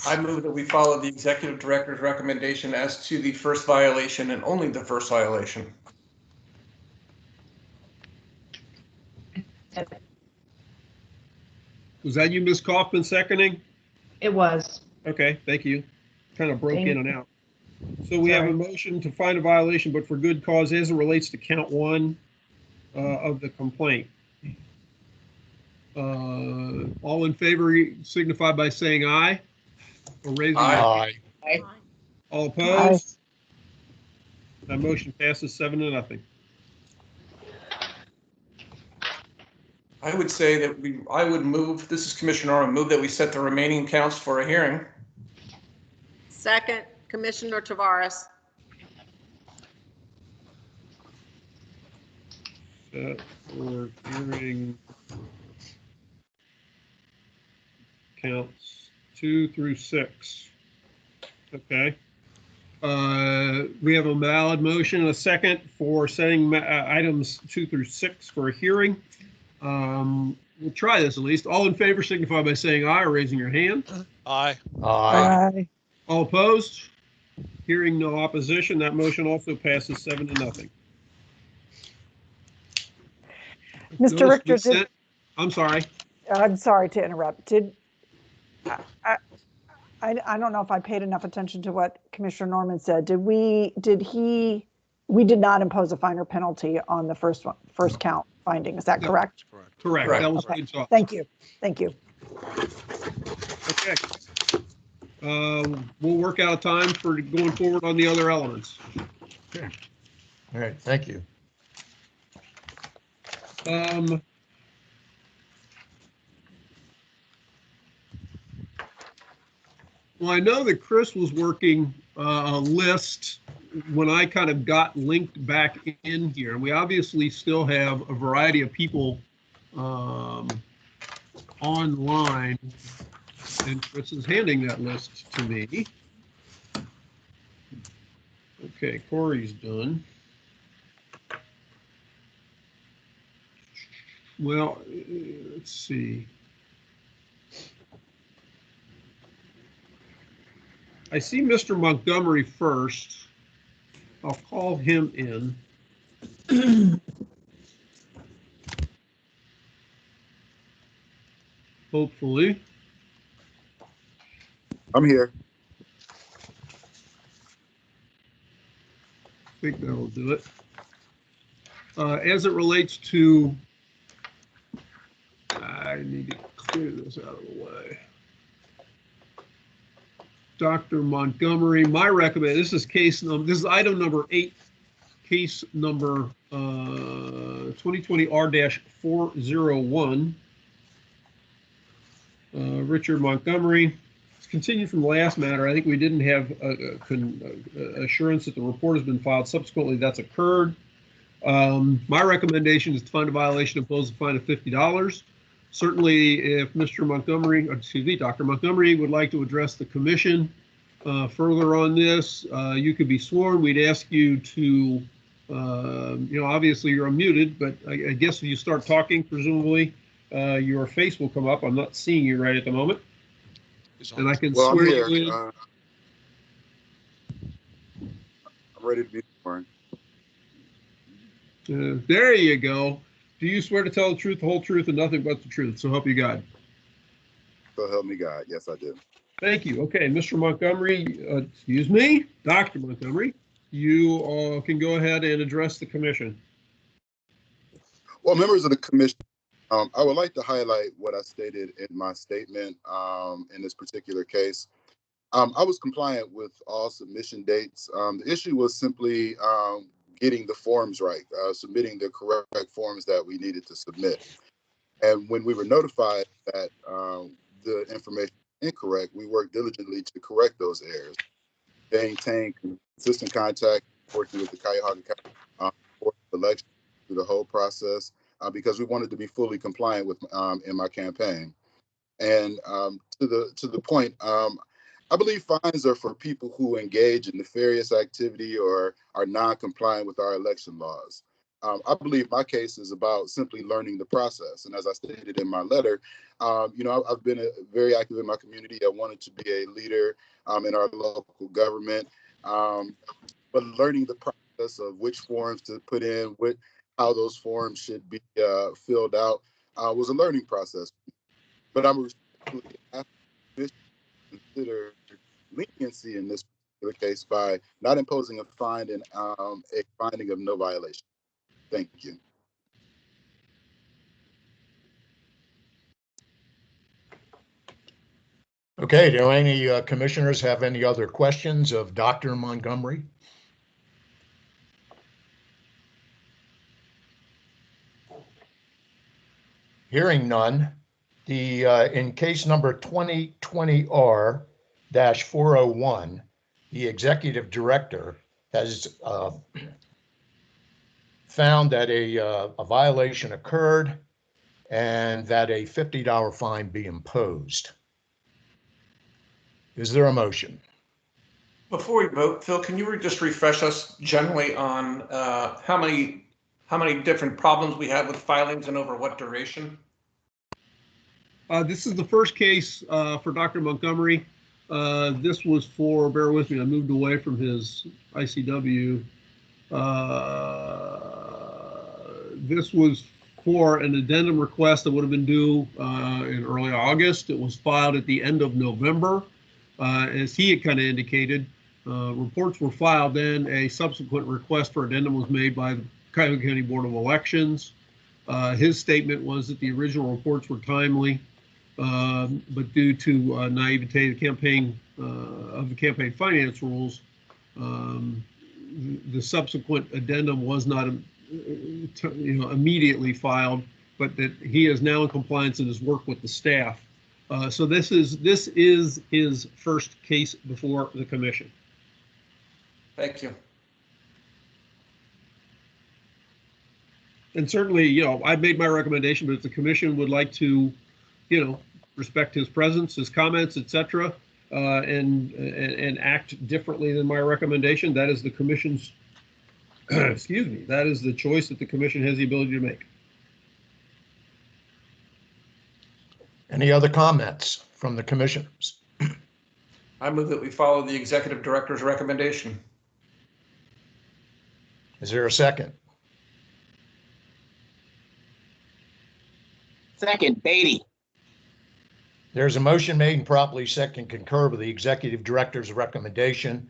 I move that we follow the executive director's recommendation as to the first violation and only the first violation. Was that you, Ms. Kaufman, seconding? It was. Okay, thank you. Kind of broke in and out. So we have a motion to find a violation, but for good cause as it relates to count 1 of the complaint. All in favor signify by saying aye. Or raising your hand. Aye. All opposed? That motion passes 7-0. I would say that I would move, this is Commissioner Arnold, move that we set the remaining counts for a hearing. Second, Commissioner Tavares. Set for hearing counts 2 through 6. Okay. We have a valid motion and a second for setting items 2 through 6 for a hearing. We'll try this at least. All in favor signify by saying aye or raising your hand. Aye. Aye. All opposed? Hearing no opposition, that motion also passes 7-0. Mr. Richter, I'm sorry. I'm sorry to interrupt. I don't know if I paid enough attention to what Commissioner Norman said. We did not impose a fine or penalty on the first count finding. Is that correct? Correct. That was Okay. good talk. Thank you. Thank you. Okay. we'll work out a time for going forward on the other elements. Okay. All right, thank you. Well, I know that Chris was working a list when I kind of got linked back in here. And we obviously still have a variety of people online. And Chris is handing that list to me. Okay, Corey's done. Well, let's see. I see Mr. Montgomery first. I'll call him in. Hopefully. I'm here. I think that'll do it. As it relates to, I need to clear this out of the way. Dr. Montgomery, my recommendation, this is item number 8, case number 2020 R-401. Richard Montgomery. It's continued from the last matter. I think we didn't have assurance that the report has been filed. Subsequently, that's occurred. My recommendation is to find a violation, impose a fine of $50. Certainly, if Mr. Montgomery, excuse me, Dr. Montgomery would like to address the commission further on this, you could be sworn. We'd ask you to, obviously you're unmuted, but I guess if you start talking, presumably your face will come up. I'm not seeing you right at the moment. And I can swear you in. I'm ready to be sworn. There you go. Do you swear to tell the truth, the whole truth, and nothing but the truth? So help you God. So help me God. Yes, I do. Thank you. Okay, Mr. Montgomery, excuse me, Dr. Montgomery, you can go ahead and address the commission. Well, members of the commission, I would like to highlight what I stated in my statement in this particular case. I was compliant with all submission dates. The issue was simply getting the forms right, submitting the correct forms that we needed to submit. And when we were notified that the information was incorrect, we worked diligently to correct those errors. Maintain consistent contact, working with the Cuyahoga County Board of Elections through the whole process, because we wanted to be fully compliant with in my campaign. And to the point, I believe fines are for people who engage in nefarious activity or are non-compliant with our election laws. I believe my case is about simply learning the process. And as I stated in my letter, I've been very active in my community. I wanted to be a leader in our local government, but learning the process of which forms to put in, how those forms should be filled out was a learning process. But I'm respectfully asking to consider leniency in this particular case by not imposing a fine and a finding of no violation. Thank you. Okay, do any commissioners have any other questions of Dr. Montgomery? Hearing none, in case number 2020 R-401, the executive director has found that a violation occurred and that a $50 fine be imposed. Is there a motion? Before we vote, Phil, can you just refresh us generally on how many different problems we have with filings and over what duration? This is the first case for Dr. Montgomery. This was for, bear with me, I moved away from his ICW. This was for an addendum request that would have been due in early August. It was filed at the end of November. As he had kind of indicated, reports were filed, then a subsequent request for addendum was made by the Cuyahoga County Board of Elections. His statement was that the original reports were timely. But due to naivete of the campaign finance rules, the subsequent addendum was not, immediately filed, but that he is now in compliance and has worked with the staff. So this is his first case before the commission. Thank you. And certainly, I've made my recommendation, but if the commission would like to, respect his presence, his comments, etc., and act differently than my recommendation, that is the commission's, excuse me, that is the choice that the commission has the ability to make. Any other comments from the commissioners? I move that we follow the executive director's recommendation. Is there a second? Second, Beatty. There's a motion made and properly second concur with the executive director's recommendation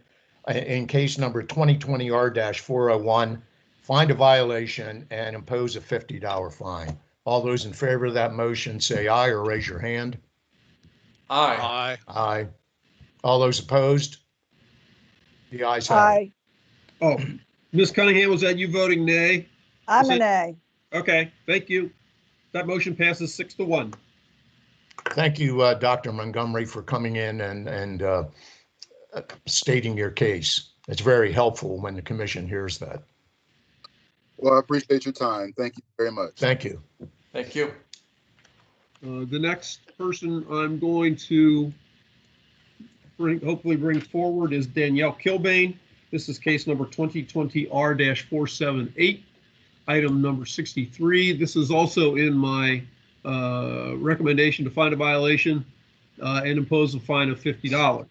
in case number 2020R-401, find a violation and impose a $50 fine. All those in favor of that motion say aye or raise your hand. Aye. Aye. Aye. All those opposed? The ayes have it. Aye. Oh, Ms. Cunningham, was that you voting nay? I'm Is an that- A. Okay, thank you. That motion passes 6-1. Thank you, Dr. Montgomery, for coming in and stating your case. It's very helpful when the commission hears that. Well, I appreciate your time. Thank you very much. Thank you. Thank you. The next person I'm going to hopefully bring forward is Danielle Kilbane. This is case number 2020R-478, item number 63. This is also in my recommendation to find a violation and impose a fine of $50.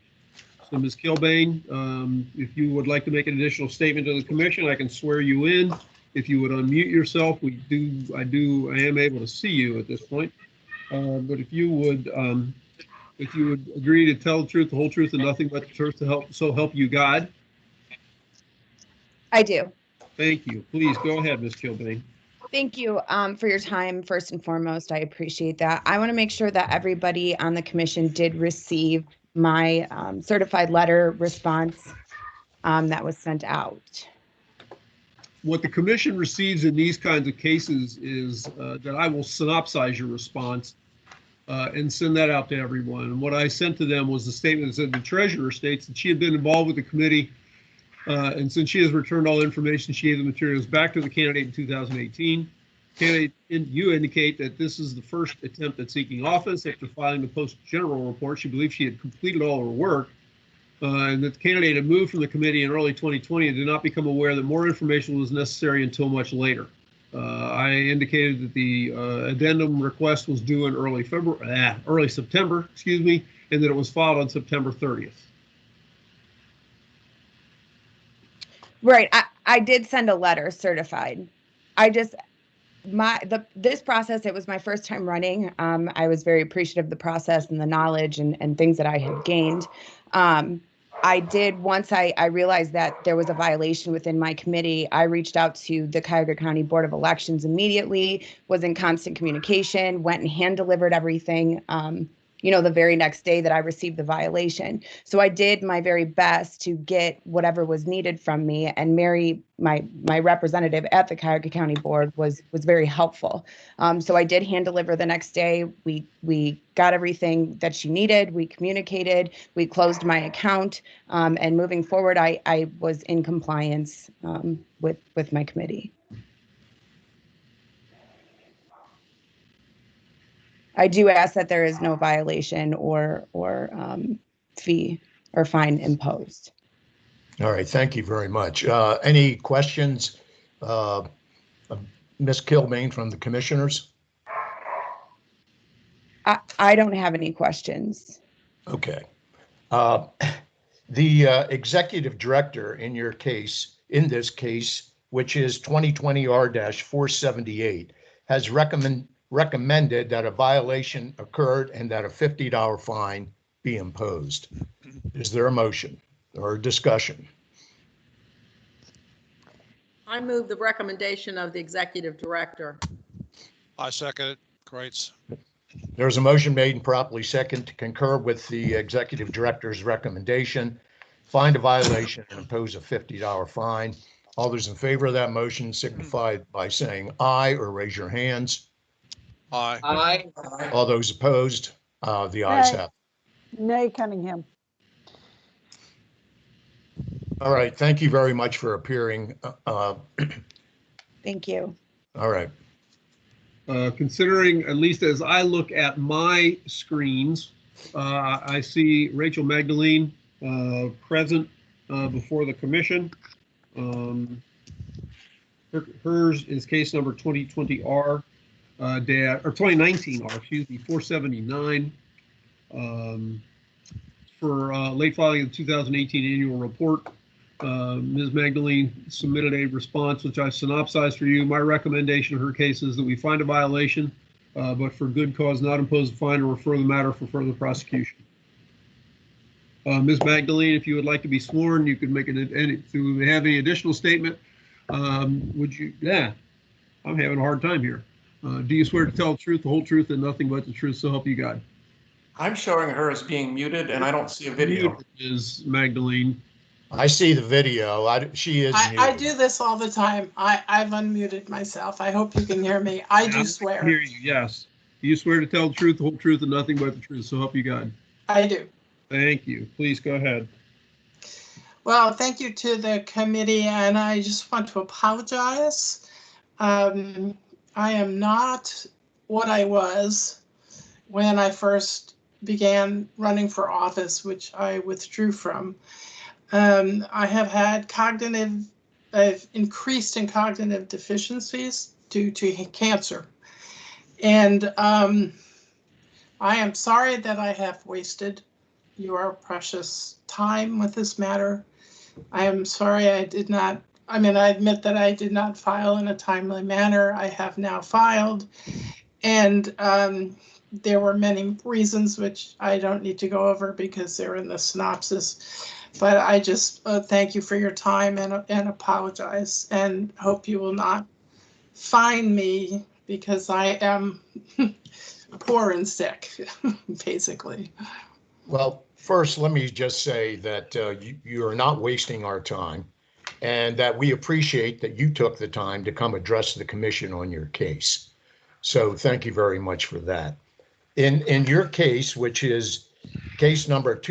So Ms. Kilbane, if you would like to make an additional statement to the commission, I can swear you in. If you would unmute yourself, I am able to see you at this point. But if you would agree to tell the truth, the whole truth, and nothing but the truth, so help you God. I do. Thank you. Please go ahead, Ms. Kilbane. Thank you for your time. First and foremost, I appreciate that. I want to make sure that everybody on the commission did receive my certified letter response that was sent out. What the commission receives in these kinds of cases is that I will synopsize your response and send that out to everyone. And what I sent to them was the statement that said the treasurer states that she had been involved with the committee, and since she has returned all information, she gave the materials back to the candidate in 2018. Candidate, you indicate that this is the first attempt at seeking office. After filing the post-general report, she believed she had completed all her work, and that the candidate had moved from the committee in early 2020 and did not become aware that more information was necessary until much later. I indicated that the addendum request was due in early September, and that it was filed on September 30th. Right. I did send a letter certified. This process, it was my first time running. I was very appreciative of the process and the knowledge and things that I had gained. I did, once I realized that there was a violation within my committee, I reached out to the Cuyahoga County Board of Elections immediately, was in constant communication, went and hand delivered everything, the very next day that I received the violation. So I did my very best to get whatever was needed from me, and Mary, my representative at the Cuyahoga County Board, was very helpful. So I did hand deliver the next day. We got everything that she needed. We communicated. We closed my account, and moving forward, I was in compliance with my committee. I do ask that there is no violation or fee or fine imposed. All right, thank you very much. Any questions, Ms. Kilbane, from the commissioners? I don't have any questions. Okay. The executive director in this case, which is 2020R-478, has recommended that a violation occurred and that a $50 fine be imposed. Is there a motion or a discussion? I move the recommendation of the executive director. I second it. Great. There's a motion made and properly second to concur with the executive director's recommendation, find a violation and impose a $50 fine. All those in favor of that motion signify by saying aye or raise your hands. Aye. Aye. All those opposed, the ayes Nay. have. Nay Cunningham. All right, thank you very much for appearing. Thank you. All right. Considering, at least as I look at my screens, I see Rachel Magdalene present before the commission. Hers is case number 2020R or 2019R, excuse me, 479. For late filing of the 2018 annual report. Ms. Magdalene submitted a response, which I synopsized for you. My recommendation in her case is that we find a violation, but for good cause, not impose a fine or refer the matter for further prosecution. Ms. Magdalene, if you would like to be sworn, you could make it, if you have any additional statement, would you, yeah, I'm having a hard time here. Do you swear to tell the truth, the whole truth, and nothing but the truth, so help you God? I'm showing her as being muted and I don't see a video. Is Magdalene. I see the video. She is I muted. do this all the time. I've unmuted myself. I hope you can hear me. I do swear. I hear you, yes. Do you swear to tell the truth, the whole truth, and nothing but the truth, so help you God? I do. Thank you. Please go ahead. Well, thank you to the committee, and I just want to apologize. I am not what I was when I first began running for office, which I withdrew from. I have had I've increased in cognitive deficiencies due to cancer. And I am sorry that I have wasted your precious time with this matter. I am sorry I admit that I did not file in a timely manner. I have now filed. And there were many reasons which I don't need to go over because they're in the synopsis. But I just thank you for your time and apologize and hope you will not fine me because I am poor and sick, basically. Well, first, let me just say that you are not wasting our time and that we appreciate that you took the time to come address the commission on your case. So thank you very much for that. In your case, which is case number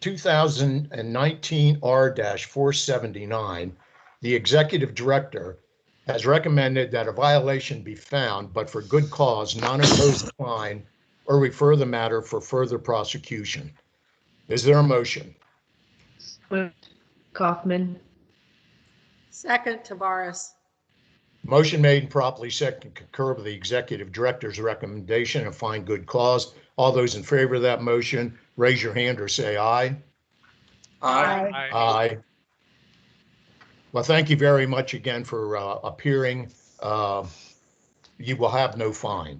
2019 R-479, the executive director has recommended that a violation be found, but for good cause, not impose a fine or refer the matter for further prosecution. Is there a motion? Kaufman. Second, Tavares. Motion made and properly second, concur with the executive director's recommendation and find good cause. All those in favor of that motion, raise your hand or say aye. Aye. Aye. Well, thank you very much again for appearing. You will have no fine.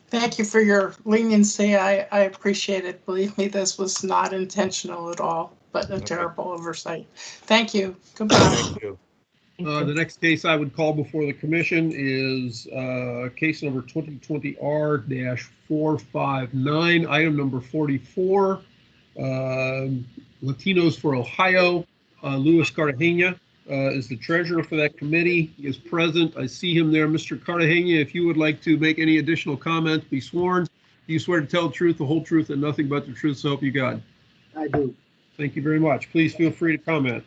Thank you for your leniency. I appreciate it. Believe me, this was not intentional at all, but a terrible oversight. Thank you. Goodbye. Thank you. The next case I would call before the commission is case number 2020 R-459, item number 44, Latinos for Ohio. Louis Cartagena is the treasurer for that committee. He is present. I see him there. Mr. Cartagena, if you would like to make any additional comments, be sworn. Do you swear to tell the truth, the whole truth, and nothing but the truth, so help you God? I do. Thank you very much. Please feel free to comment.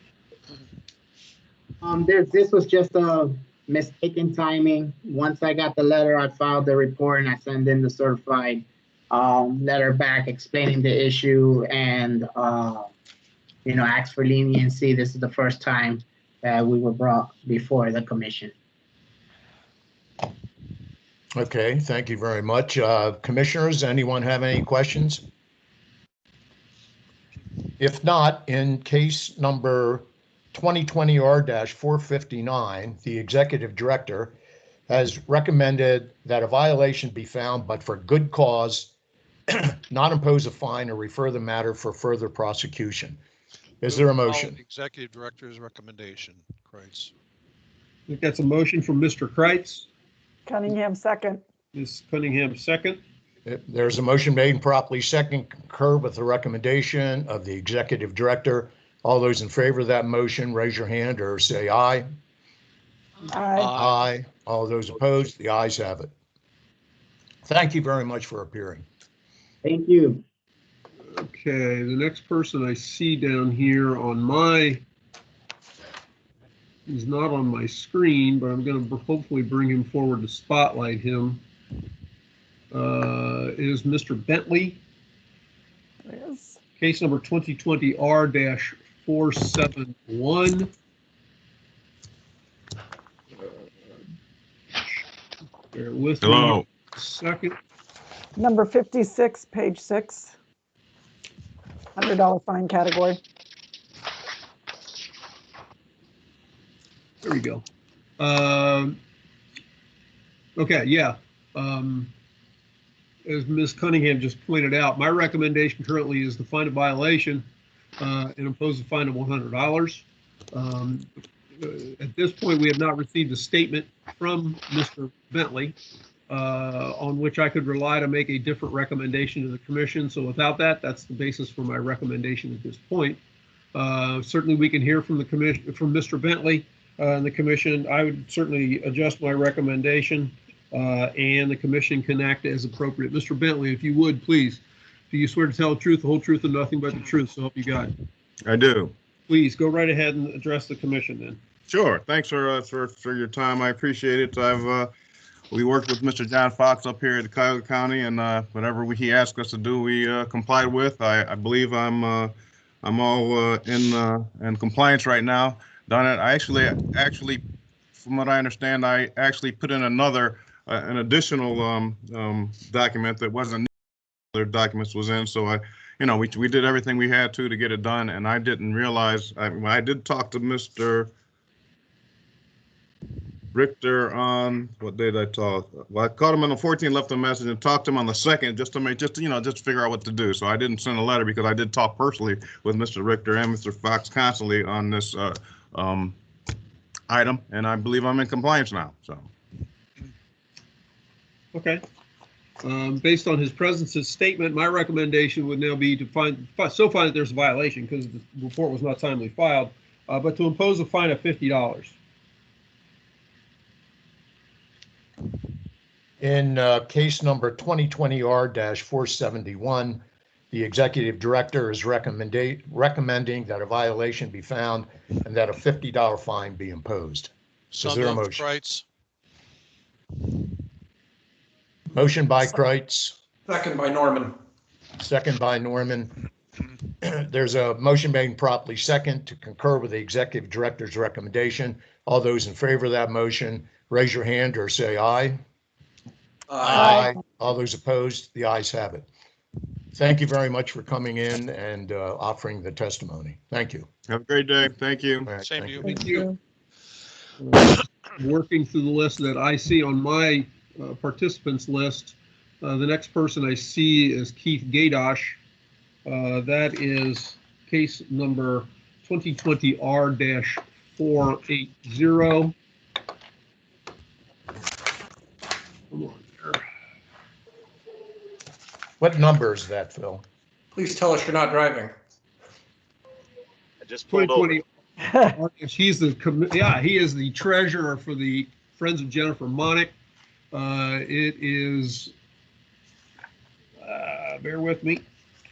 This was just a mistaken timing. Once I got the letter, I filed the report and I sent in the certified letter back explaining the issue and, asked for leniency. This is the first time that we were brought before the commission. Okay, thank you very much. Commissioners, anyone have any questions? If not, in case number 2020 R-459, the executive director has recommended that a violation be found, but for good cause, not impose a fine or refer the matter for further prosecution. Is there a motion? The executive director's recommendation, Kreitz. I think that's a motion from Mr. Kreitz. Cunningham, second. Ms. Cunningham, second. There's a motion made and properly second, concur with the recommendation of the executive director. All those in favor of that motion, raise your hand or say aye. Aye. Aye. All those opposed, the ayes have it. Thank you very much for appearing. Thank you. Okay, the next person I see down here on my, he's not on my screen, but I'm going to hopefully bring him forward to spotlight him, is Mr. Bentley. Yes. Case number 2020-R-471. Bear with me a second. Number 56, page 6. $100 fine category. There we go. Okay, yeah. As Ms. Cunningham just pointed out, my recommendation currently is to find a violation and impose a fine of $100. At this point, we have not received a statement from Mr. Bentley on which I could rely to make a different recommendation to the commission. So without that, that's the basis for my recommendation at this point. Certainly, we can hear from the commission, from Mr. Bentley and the commission. I would certainly adjust my recommendation, and the commission can act as appropriate. Mr. Bentley, if you would, please, do you swear to tell the truth, the whole truth, and nothing but the truth? So help you God. I do. Please go right ahead and address the commission then. Sure. Thanks for your time. I appreciate it. We worked with Mr. John Fox up here at Cuyahoga County, and whatever he asked us to do, we complied with. I believe I'm all in compliance right now. Done it. I actually, from what I understand, I actually put in an additional document that wasn't other documents was in. So we did everything we had to get it done, and I didn't realize. I did talk to Mr. Richter on what day did I talk? Well, I called him on the 14th, left a message, and talked to him on the 2nd just to figure out what to do. So I didn't send a letter because I did talk personally with Mr. Richter and Mr. Fox constantly on this item, and I believe I'm in compliance now. So. Okay. Based on his presence's statement, my recommendation would now be to find that there's a violation because the report was not timely filed, but to impose a fine of $50. In case number 2020-R-471, the executive director is recommending that a violation be found and that a $50 fine be imposed. So Is there a moved, motion? Kreitz. Motion by Kreitz, Second by Norman. second by Norman. There's a motion made properly second to concur with the executive director's recommendation. All those in favor of that motion, raise your hand or say aye. Aye. All those opposed, the ayes have it. Thank you very much for coming in and offering the testimony. Thank you. Have a great day. Thank you. All right, Same to you. Thank you. Working through the list that I see on my participants list, the next person I see is Keith Gaydosh. That is case number 2020-R-480. Come on there. What number is that, Phil? Please tell us you're not driving. I just pulled over. 2020. He is the treasurer for the Friends of Jennifer Monick. It is, bear with me,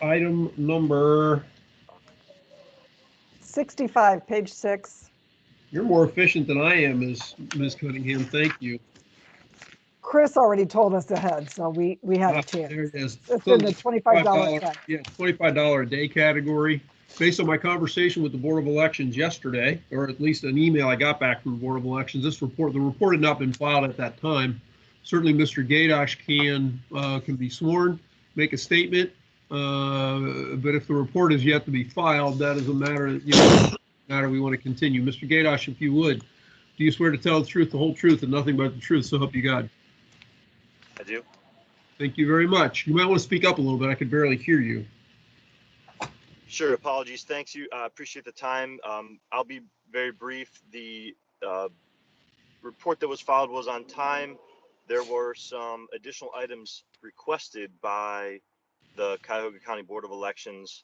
item number 65, page 6. You're more efficient than I am, Ms. Cunningham. Thank you. Chris already told us ahead, so we had a chance. There it is. It's in the $25 check. Yeah, $25 a day category. Based on my conversation with the Board of Elections yesterday, or at least an email I got back from the Board of Elections, the report had not been filed at that time. Certainly, Mr. Gaydosh can be sworn, make a statement, but if the report is yet to be filed, that is a matter we want to continue. Mr. Gaydosh, if you would, do you swear to tell the truth, the whole truth, and nothing but the truth? So help you God. I do. Thank you very much. You might want to speak up a little bit. I could barely hear you. Sure. Apologies. Thanks. Appreciate the time. I'll be very brief. The report that was filed was on time. there were some additional items requested by the Cuyahoga County Board of Elections,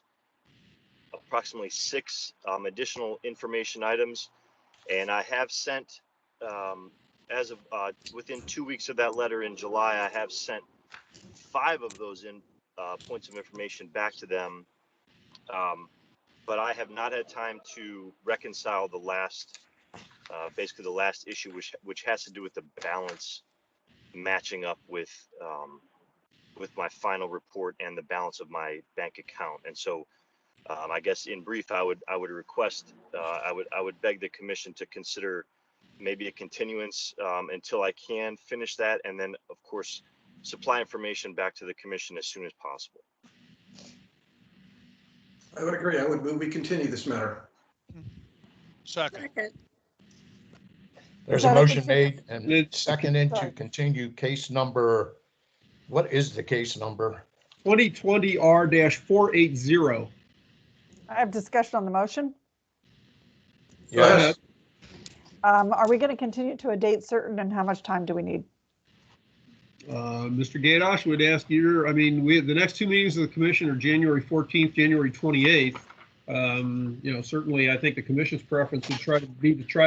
approximately 6 additional information items. And I have sent, as of within 2 weeks of that letter in July, I have sent 5 of those points of information back to them. But I have not had time to reconcile the last, basically the last issue, which has to do with the balance matching up with my final report and the balance of my bank account. And so I guess in brief, I would request, I would beg the commission to consider maybe a continuance until I can finish that, and then of course supply information back to the commission as soon as possible. I would agree. I would move we continue this matter. Second. There's a motion made and seconded to continue case number, what is the case number? 2020 R-480. I have discussion on the motion. Yes. Are we going to continue to a date certain, and how much time do we need? Mr. Gadosh would ask you, I mean, the next 2 meetings of the commission are January 14th, January 28th. You know, certainly I think the commission's preference would try to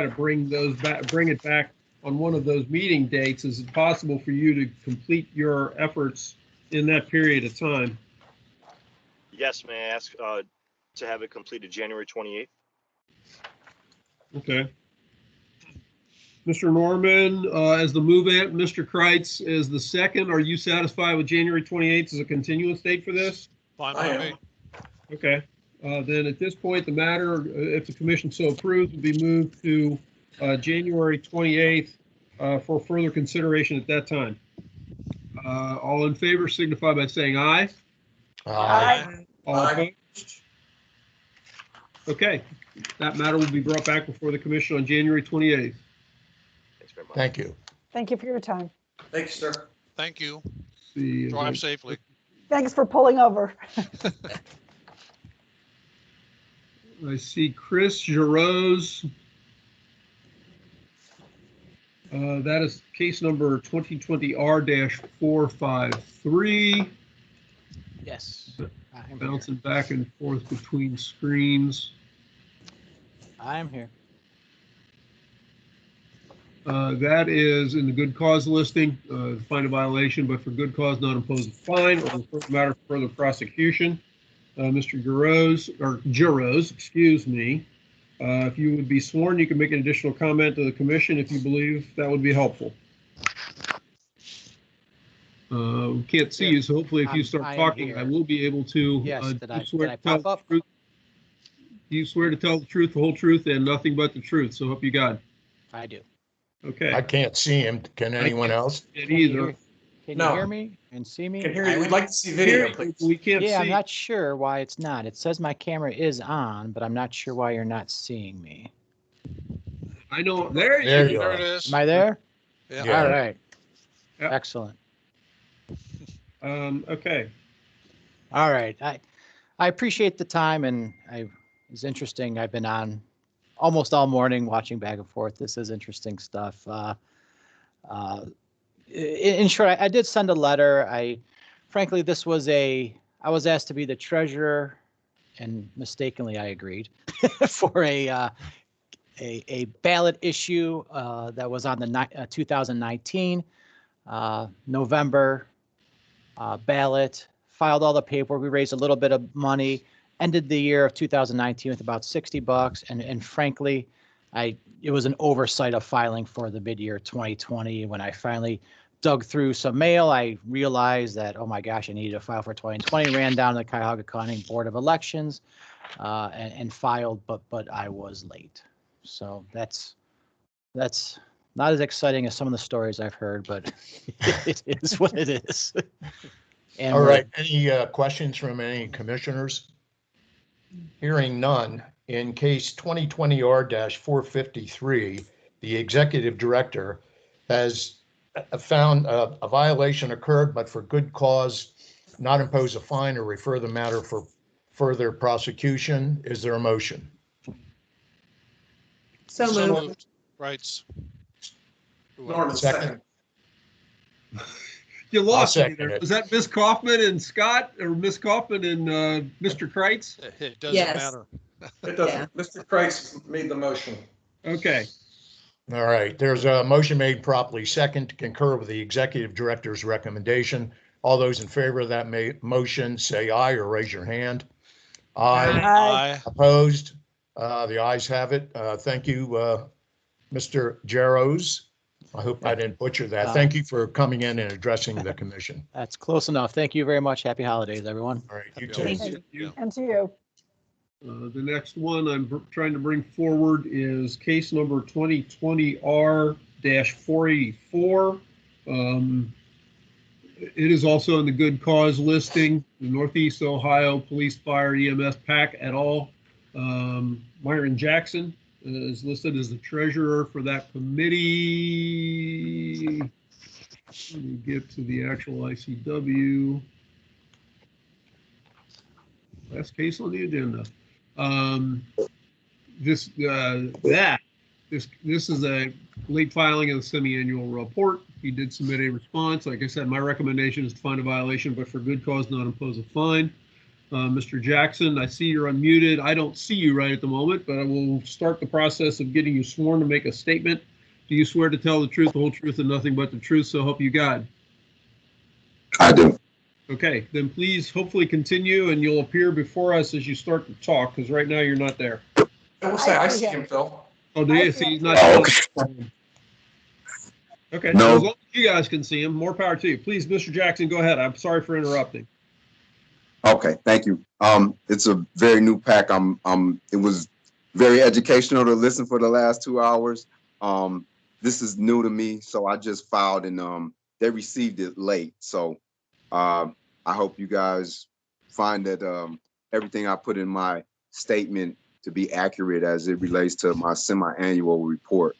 bring those back, bring it back on one of those meeting dates. Is it possible for you to complete your efforts in that period of time? Yes, may I ask to have it completed January 28th? Okay. Mr. Norman, as the move-in, Mr. Kreitz as the second, are you satisfied with January 28th as a continuous date for this? Fine by me. Okay. Then at this point, the matter, if the commission so approves, will be moved to January 28th for further consideration at that time. All in favor signify by saying aye. Aye. All opposed? Okay, that matter will be brought back before the commission on January 28th. Thank you. Thank you for your time. Thank you, sir. Thank you. See, Drive safely. Thanks for pulling over. I see Chris Giroux. That is case number 2020 R-453. Yes. Bouncing back and forth between screens. I'm here. That is in the good cause listing, find a violation, but for good cause not impose a fine or refer the matter for further prosecution. Mr. Giroux, excuse me. If you would be sworn, you can make an additional comment to the commission if you believe that would be helpful. We can't see you, so hopefully if you start talking, I will be able to. Yes, did I pop up? Do you swear to tell the truth, the whole truth, and nothing but the truth? So help you God. I do. Okay. I can't see him. Can anyone else? Either. Can you hear me and see me? Can hear you. We'd like to see video, please. We can't see. Yeah, I'm not sure why it's not. It says my camera is on, but I'm not sure why you're not seeing me. I know. There you There are. it is. Am I there? Yeah. All right. Yep. Excellent. Okay. All right. I appreciate the time, and it's interesting. I've been on almost all morning watching back and forth. This is interesting stuff. In short, I did send a letter. Frankly, I was asked to be the treasurer, and mistakenly I agreed for a ballot issue that was on the 2019 November ballot. Filed all the paperwork. We raised a little bit of money. Ended the year of 2019 with about $60, and frankly, it was an oversight of filing for the mid-year 2020. When I finally dug through some mail, I realized that, oh my gosh, I needed to file for 2020. Ran down to the Cuyahoga County Board of Elections and filed, but I was late. So that's not as exciting as some of the stories I've heard, but it is what it is. And All right. Any questions from any commissioners? Hearing none, in case 2020 R-453, the executive director has found a violation occurred, but for good cause, not impose a fine or refer the matter for further prosecution. Is there a motion? So moved. Rights. Norman, Second. You lost me second there. it. Was that Ms. Kaufman and Scott, or Ms. Kaufman and Mr. Kreitz? It doesn't Yes. matter. It doesn't. Mr. Kreitz made the motion. Okay. All right, there's a motion made properly second to concur with the executive director's recommendation. All those in favor of that motion, say aye or raise your hand. Aye. Aye. Opposed? The ayes have it. Thank you, Mr. Jaros. I hope I didn't butcher that. Thank you for coming in and addressing the commission. That's close enough. Thank you very much. Happy holidays, everyone. All right, you Happy too. holidays. You. And to you. The next one I'm trying to bring forward is case number 2020R-484. It is also in the good cause listing, the Northeast Ohio Police Fire EMS PAC et al. Myron Jackson is listed as the treasurer for that committee. Let me get to the actual ICW. Last case on the agenda. This is a late filing of the semi-annual report. He did submit a response. Like I said, my recommendation is to find a violation, but for good cause, not impose a fine. Mr. Jackson, I see you're unmuted. I don't see you right at the moment, but I will start the process of getting you sworn to make a statement. Do you swear to tell the truth, the whole truth, and nothing but the truth, so help you God? I do. Okay, then please hopefully continue, and you'll appear before us as you start to talk, because right now you're not there. I will say, I see him, Phil. Oh, do you? See, he's not. Okay, No. so as long as you guys can see him, more power to you. Please, Mr. Jackson, go ahead. I'm sorry for interrupting. Okay, thank you. It's a very new pack. It was very educational to listen for the last 2 hours. This is new to me, so I just filed and they received it late. So I hope you guys find that everything I put in my statement to be accurate as it relates to my semi-annual report.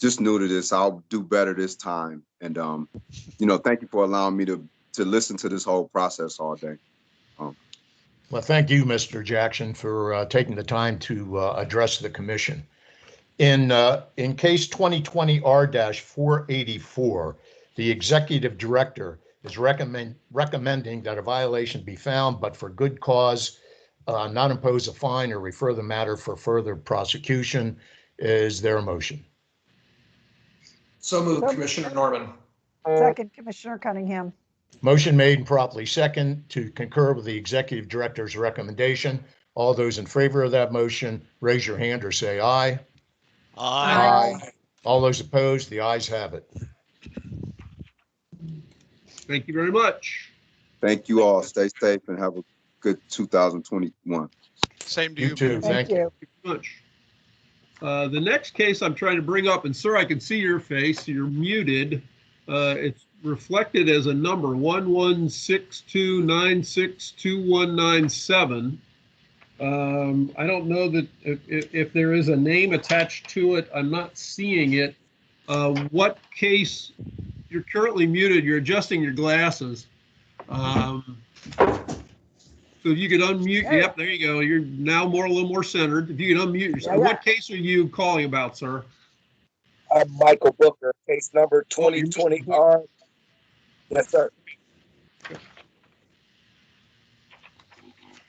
Just new to this. I'll do better this time. And thank you for allowing me to listen to this whole process all day. Well, thank you, Mr. Jackson, for taking the time to address the commission. In case 2020R-484, the executive director is recommending that a violation be found, but for good cause, not impose a fine or refer the matter for further prosecution. Is there a motion? So moved, Commissioner Norman. Second, Commissioner Cunningham. Motion made and properly second to concur with the executive director's recommendation. All those in favor of that motion, raise your hand or say aye. Aye. All those opposed, the ayes have it. Thank you very much. Thank you all. Stay safe and have a good 2021. Same to You you. too. Peter. Thank you. Much. The next case I'm trying to bring up, and sir, I can see your face. You're muted. It's reflected as a number 1162962197. I don't know that if there is a name attached to it. I'm not seeing it. What case? You're currently muted. You're adjusting your glasses. So if you could unmute, yep, there you go. You're now a little more centered. If you could unmute yourself. Yeah. What case are you calling about, sir? Michael Booker, case number 2020R. Yes, sir.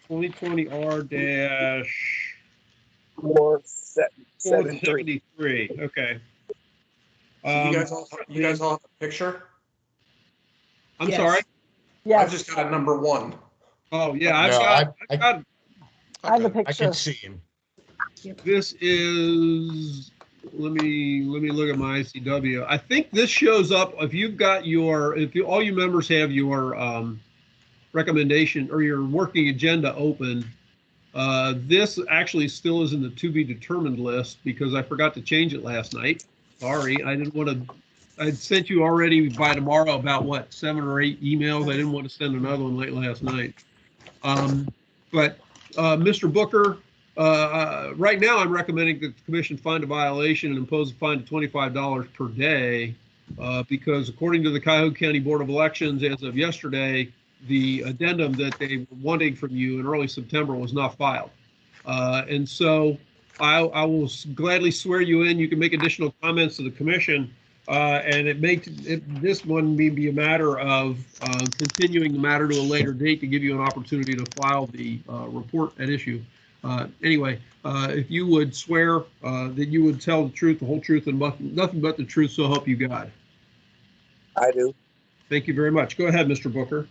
2020R-473. Okay. So you guys all have a picture? I'm Yes. sorry. I've just got a number 1. Oh, yeah, No, I've got, I have a I picture. can see him. this is, let me look at my ICW. I think this shows up, if you've got all you members have your recommendation or your working agenda open, this actually still is in the to be determined list because I forgot to change it last night. Sorry, I didn't want to, I'd sent you already by tomorrow about what, 7 or 8 emails. I didn't want to send another one late last night. But Mr. Booker, right now I'm recommending that the commission find a violation and impose a fine of $25 per day because according to the Cuyahoga County Board of Elections, as of yesterday, the addendum that they were wanting from you in early September was not filed. And so I will gladly swear you in. You can make additional comments to the commission. And this one may be a matter of continuing the matter to a later date to give you an opportunity to file the report at issue. Anyway, if you would swear that you would tell the truth, the whole truth, and nothing but the truth, so help you God. I do. Thank you very much. Go ahead, Mr. Booker.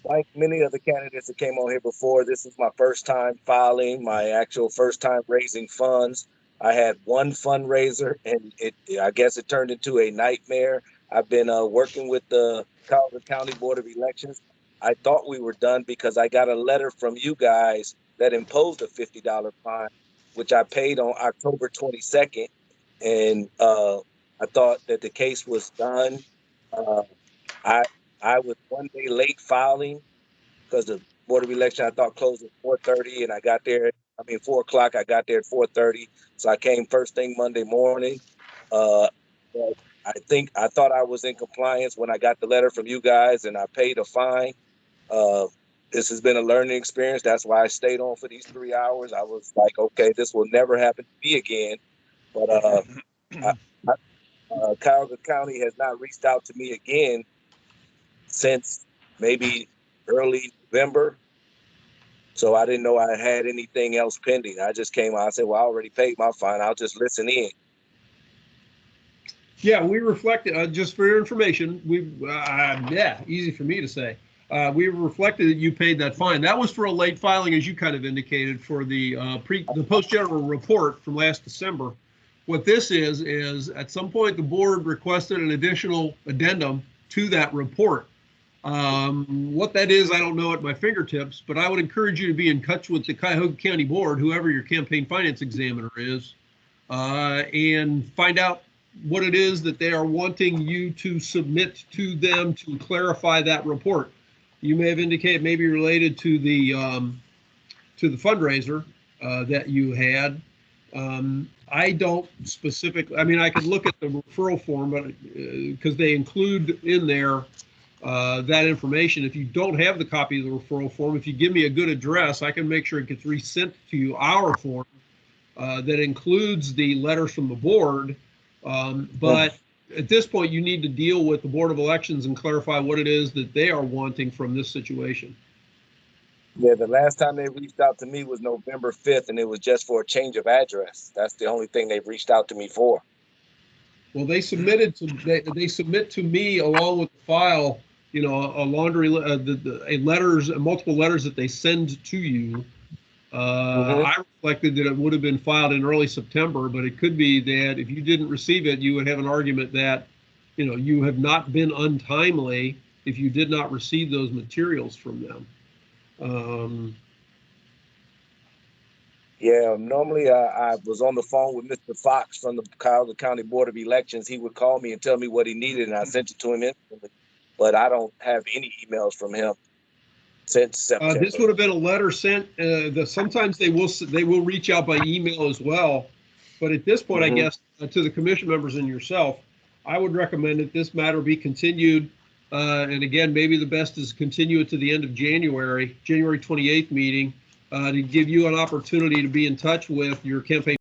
Like many of the candidates that came on here before, this is my first time filing, my actual first time raising funds. I had one fundraiser and I guess it turned into a nightmare. I've been working with the Cuyahoga County Board of Elections. I thought we were done because I got a letter from you guys that imposed a $50 fine, which I paid on October 22nd. And I thought that the case was done. I was one day late filing because the Board of Election I thought closed at 4:30, and I got there. 4 o'clock. I got there at 4:30, so I came first thing Monday morning. But I thought I was in compliance when I got the letter from you guys, and I paid a fine. This has been a learning experience. That's why I stayed on for these 3 hours. I was like, okay, this will never happen to me again. But Cuyahoga County has not reached out to me again since maybe early November. So I didn't know I had anything else pending. I just came out and said, well, I already paid my fine. I'll just listen in. Yeah, we reflected, just for your information, easy for me to say. We reflected that you paid that fine. That was for a late filing, as you kind of indicated, for the post-general report from last December. What this is at some point the board requested an additional addendum to that report. What that is, I don't know at my fingertips, but I would encourage you to be in touch with the Cuyahoga County Board, whoever your campaign finance examiner is, and find out what it is that they are wanting you to submit to them to clarify that report. You may have indicated maybe related to the fundraiser that you had. I don't specifically, I could look at the referral form, but because they include in there that information. If you don't have the copy of the referral form, if you give me a good address, I can make sure it gets resent to you, our form that includes the letters from the board. But at this point, you need to deal with the Board of Elections and clarify what it is that they are wanting from this situation. Yeah, the last time they reached out to me was November 5th, and it was just for a change of address. That's the only thing they've reached out to me for. Well, they submitted to they submit to me along with the file, a laundry multiple letters that they send to you. I reflected that it would have been filed in early September, but it could be that if you didn't receive it, you would have an argument that, you have not been untimely if you did not receive those materials from them. Yeah, normally I was on the phone with Mr. Fox from the Cuyahoga County Board of Elections. He would call me and tell me what he needed, and I sent it to him instantly. But I don't have any emails from him since September. This would have been a letter sent. Sometimes they will reach out by email as well. But at this point, I guess to the commission members and yourself, I would recommend that this matter be continued. And again, maybe the best is continue it to the end of January 28th meeting, to give you an opportunity to be in touch with your campaign